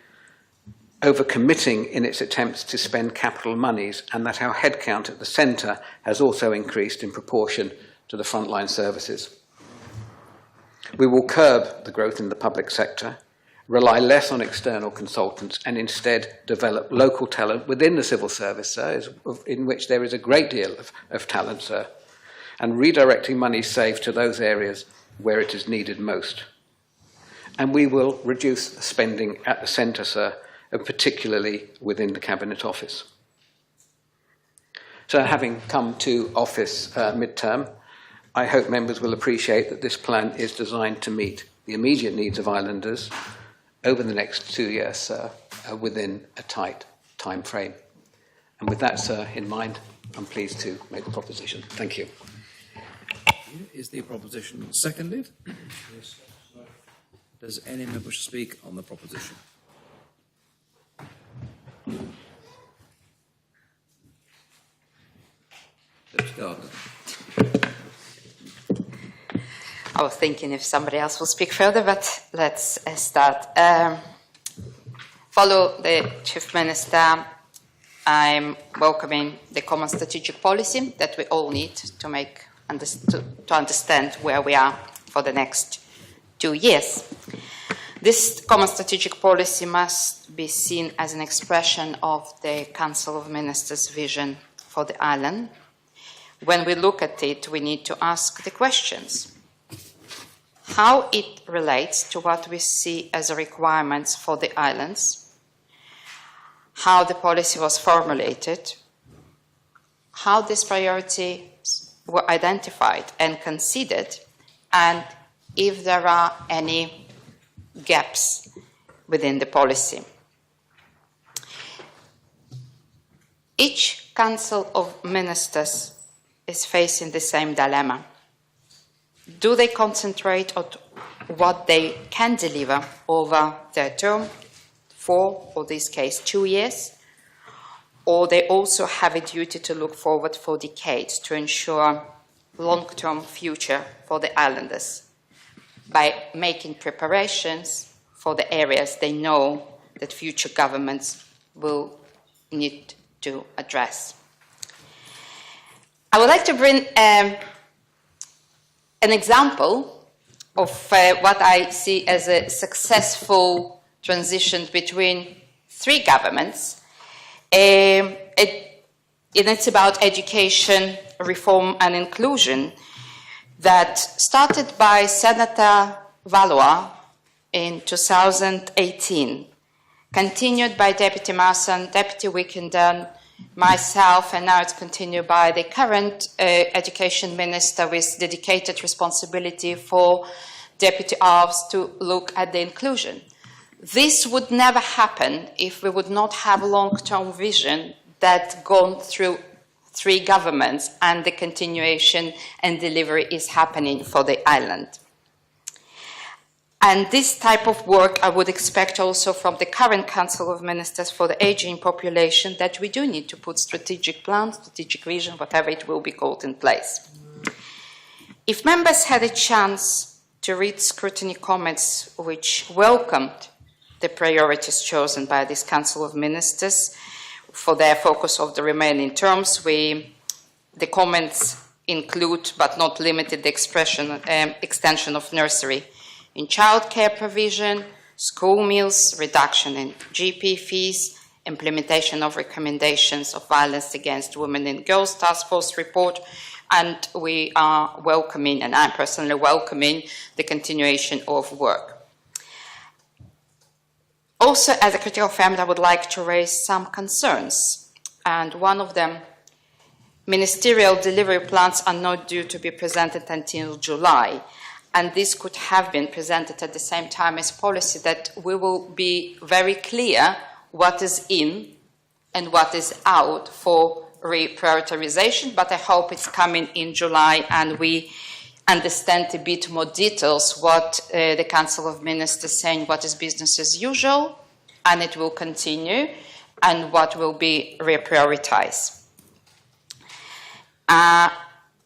overcommitting in its attempts to spend capital monies and that our headcount at the centre has also increased in proportion to the frontline services. We will curb the growth in the public sector, rely less on external consultants and instead develop local talent within the civil service, sir, in which there is a great deal of talent, sir, and redirecting money saved to those areas where it is needed most. And we will reduce spending at the centre, sir, and particularly within the Cabinet Office. So having come to office mid-term, I hope members will appreciate that this plan is designed to meet the immediate needs of islanders over the next 2 years, sir, within a tight time frame. And with that, sir, in mind, I'm pleased to make the proposition. Thank you. Is the proposition seconded? Does any member wish to speak on the proposition? Deputy Gardner. I was thinking if somebody else will speak further, but let's start. Follow the Chief Minister I'm welcoming the common strategic policy that we all need to understand where we are for the next 2 years. This common strategic policy must be seen as an expression of the Council of Ministers' vision for the island. When we look at it, we need to ask the questions: how it relates to what we see as requirements for the islands, how the policy was formulated, how these priorities were identified and considered, and if there are any gaps within the policy. Each Council of Ministers is facing the same dilemma. Do they concentrate on what they can deliver over their term, 4, or this case 2 years, or they also have a duty to look forward for decades to ensure long-term future for the islanders by making preparations for the areas they know that future governments will need to address. I would like to bring an example of what I see as a successful transition between 3 governments. And it's about education, reform and inclusion that started by Senator Valois in 2018, continued by Deputy Marsan, Deputy Wickenden, myself, and now it's continued by the current Education Minister with dedicated responsibility for Deputy Alves to look at the inclusion. This would never happen if we would not have a long-term vision that's gone through 3 governments and the continuation and delivery is happening for the island. And this type of work I would expect also from the current Council of Ministers for the aging population, that we do need to put strategic plans, strategic vision, whatever it will be called, in place. If members had a chance to read scrutiny comments which welcomed the priorities chosen by this Council of Ministers for their focus of the remaining terms, the comments include, but not limited, the extension of nursery in childcare provision, school meals, reduction in GP fees, implementation of recommendations of violence against women and girls task force report, and we are welcoming, and I'm personally welcoming, the continuation of work. Also, as a critical family, I would like to raise some concerns, and one of them, ministerial delivery plans are not due to be presented until July. And this could have been presented at the same time as policy, that we will be very clear what is in and what is out for reprioritization, but I hope it's coming in July and we understand a bit more details what the Council of Ministers is saying, what is business as usual, and it will continue, and what will be reprioritized. I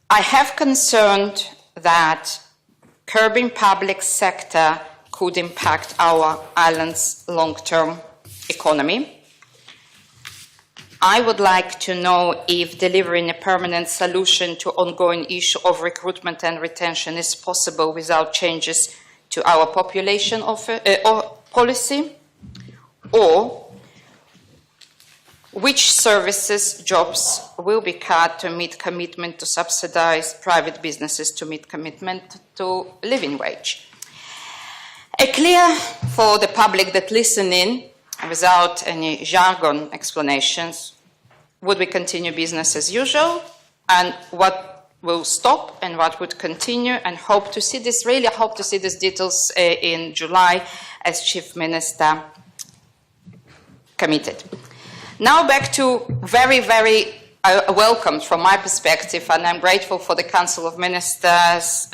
have concerned that curbing public sector could impact our island's long-term economy. I would like to know if delivering a permanent solution to ongoing issue of recruitment and retention is possible without changes to our population policy, or which services, jobs will be cut to meet commitment to subsidize private businesses to meet commitment to living wage. Clear for the public that listening, without any jargon explanations, would we continue business as usual, and what will stop and what would continue, and hope to see this, really hope to see these details in July as Chief Minister committed. Now back to very, very welcome from my perspective, and I'm grateful for the Council of Ministers'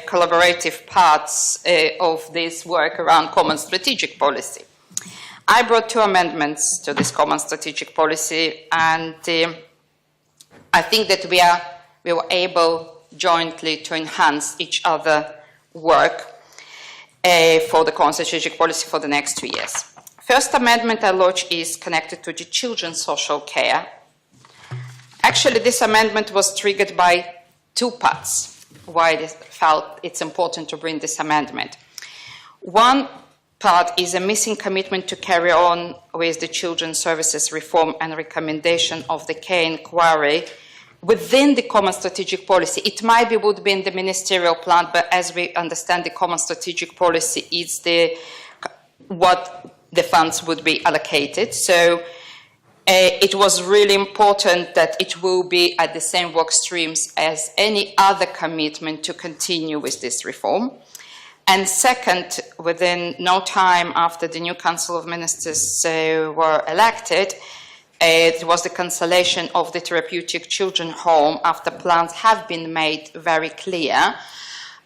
collaborative parts of this work around common strategic policy. I brought 2 amendments to this common strategic policy, and I think that we were able jointly to enhance each other's work for the common strategic policy for the next 2 years. First amendment I lodged is connected to the children's social care. Actually, this amendment was triggered by two parts why I felt it's important to bring this amendment. One part is a missing commitment to carry on with the children's services reform and recommendation of the care inquiry within the common strategic policy. It might be would be in the ministerial plan, but as we understand, the common strategic policy is what the funds would be allocated. So it was really important that it will be at the same work streams as any other commitment to continue with this reform. And second, within no time after the new Council of Ministers were elected, it was the cancellation of the therapeutic children home after plans have been made very clear.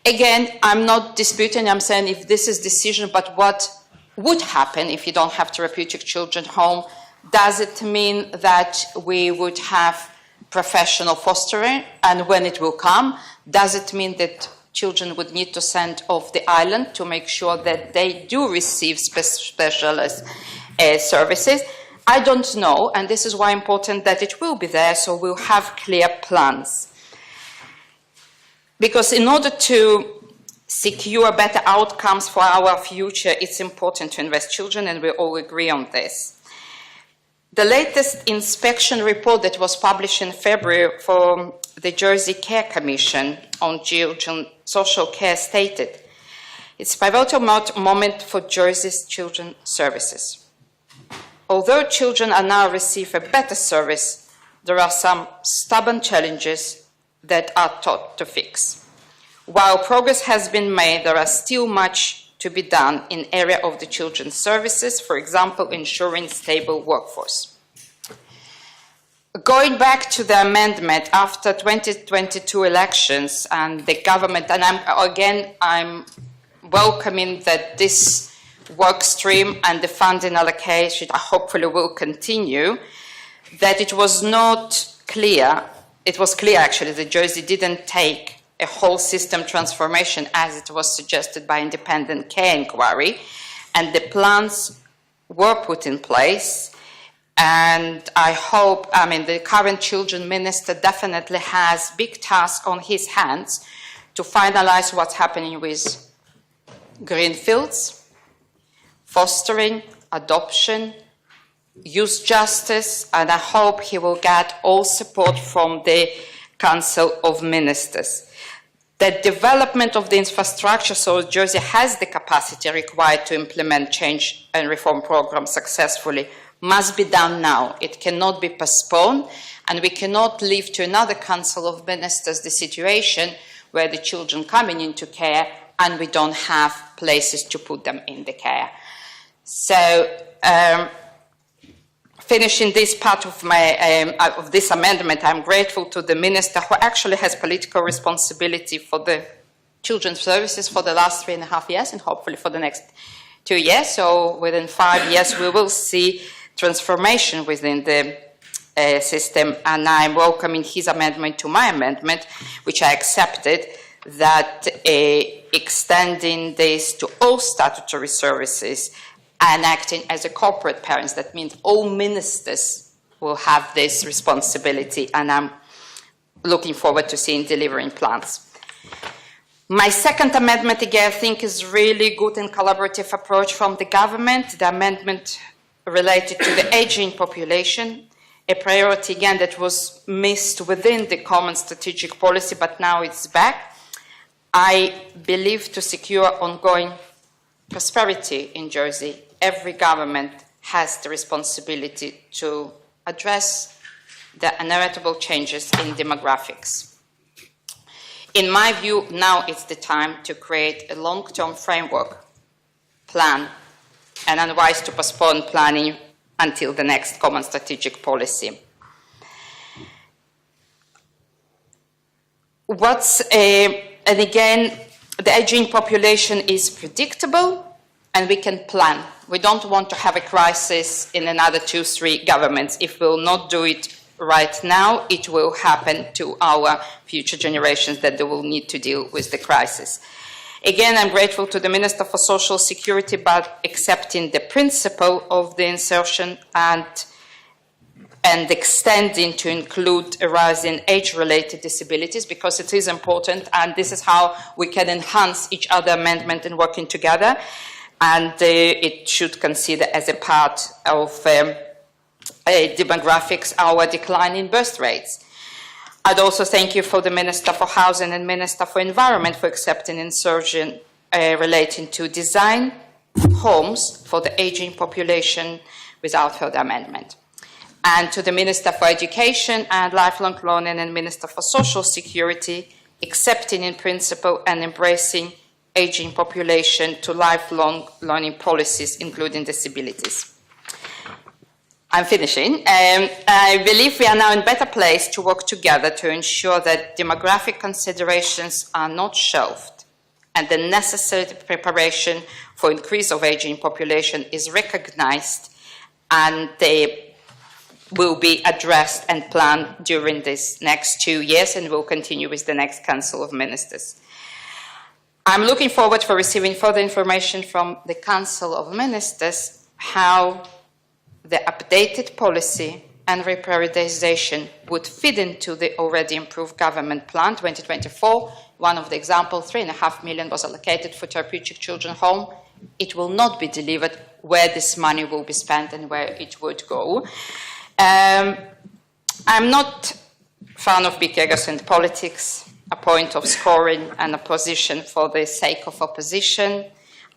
Again, I'm not disputing, I'm saying if this is decision, but what would happen if you don't have therapeutic children home? Does it mean that we would have professional fostering? And when it will come, does it mean that children would need to send off the island to make sure that they do receive specialist services? I don't know, and this is why it's important that it will be there, so we'll have clear plans. Because in order to secure better outcomes for our future, it's important to invest in children, and we all agree on this. The latest inspection report that was published in February from the Jersey Care Commission on children social care stated, it's a pivotal moment for Jersey's children's services. Although children are now receive a better service, there are some stubborn challenges that are taught to fix. While progress has been made, there are still much to be done in area of the children's services, for example, ensuring stable workforce. Going back to the amendment after 2022 elections and the government, and I'm welcoming that this work stream and the funding allocation hopefully will continue, that it was not clear, it was clear actually that Jersey didn't take a whole system transformation as it was suggested by independent care inquiry, and the plans were put in place. And I hope, the current children minister definitely has big task on his hands to finalize what's happening with greenfields, fostering, adoption, youth justice, and I hope he will get all support from the Council of Ministers. The development of the infrastructure so Jersey has the capacity required to implement change and reform programs successfully must be done now. It cannot be postponed, and we cannot leave to another Council of Ministers the situation where the children coming into care and we don't have places to put them in the care. So, finishing this part of of this amendment, I'm grateful to the Minister who actually has political responsibility for the children's services for the last 3.5 years and hopefully for the next 2 years. So within 5 years, we will see transformation within the system. And I'm welcoming his amendment to my amendment, which I accepted, that extending this to all statutory services and acting as a corporate parents. That means all ministers will have this responsibility, and I'm looking forward to seeing delivering plans. My second amendment, again, I think is really good and collaborative approach from the government. The amendment related to the aging population, a priority, again, that was missed within the common strategic policy, but now it's back. I believe to secure ongoing prosperity in Jersey, every government has the responsibility to address the inevitable changes in demographics. In my view, now it's the time to create a long-term framework plan, and unwise to postpone planning until the next common strategic policy. And again, the aging population is predictable, and we can plan. We don't want to have a crisis in another 2-3 governments. If we will not do it right now, it will happen to our future generations that they will need to deal with the crisis. Again, I'm grateful to the Minister for Social Security about accepting the principle of the insertion and extending to include arising age-related disabilities, because it is important, and this is how we can enhance each other amendment and working together, and it should consider as a part of demographics our decline in birth rates. I'd also thank you for the Minister for Housing and Minister for Environment for accepting insertion relating to design homes for the aging population without further amendment. And to the Minister for Education and Lifelong Learning and Minister for Social Security, accepting in principle and embracing aging population to lifelong learning policies, including disabilities. I'm finishing. I believe we are now in a better place to work together to ensure that demographic considerations are not shelved and the necessary preparation for increase of aging population is recognized, and they will be addressed and planned during these next 2 years, and will continue with the next Council of Ministers. I'm looking forward for receiving further information from the Council of Ministers how the updated policy and reprioritization would fit into the already improved government plan 2024. One of the examples, 3.5 million was allocated for therapeutic children home. It will not be delivered where this money will be spent and where it would go. I'm not a fan of big egos in politics, a point of scoring and opposition for the sake of opposition.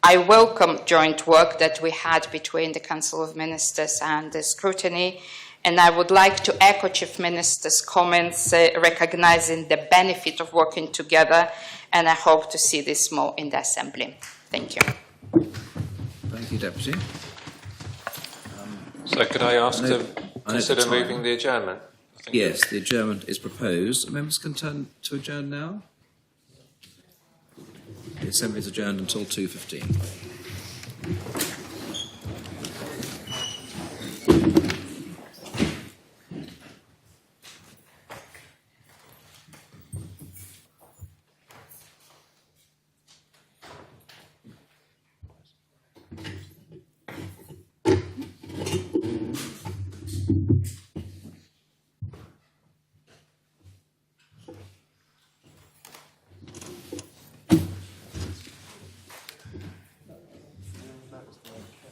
I welcome joint work that we had between the Council of Ministers and the scrutiny, and I would like to echo Chief Minister's comments, recognizing the benefit of working together, and I hope to see this more in the Assembly. Thank you. Thank you, Deputy. So could I ask to consider moving the adjournment? Yes, the adjournment is proposed. Members can turn to adjourn now. The Assembly is adjourned until 2:15.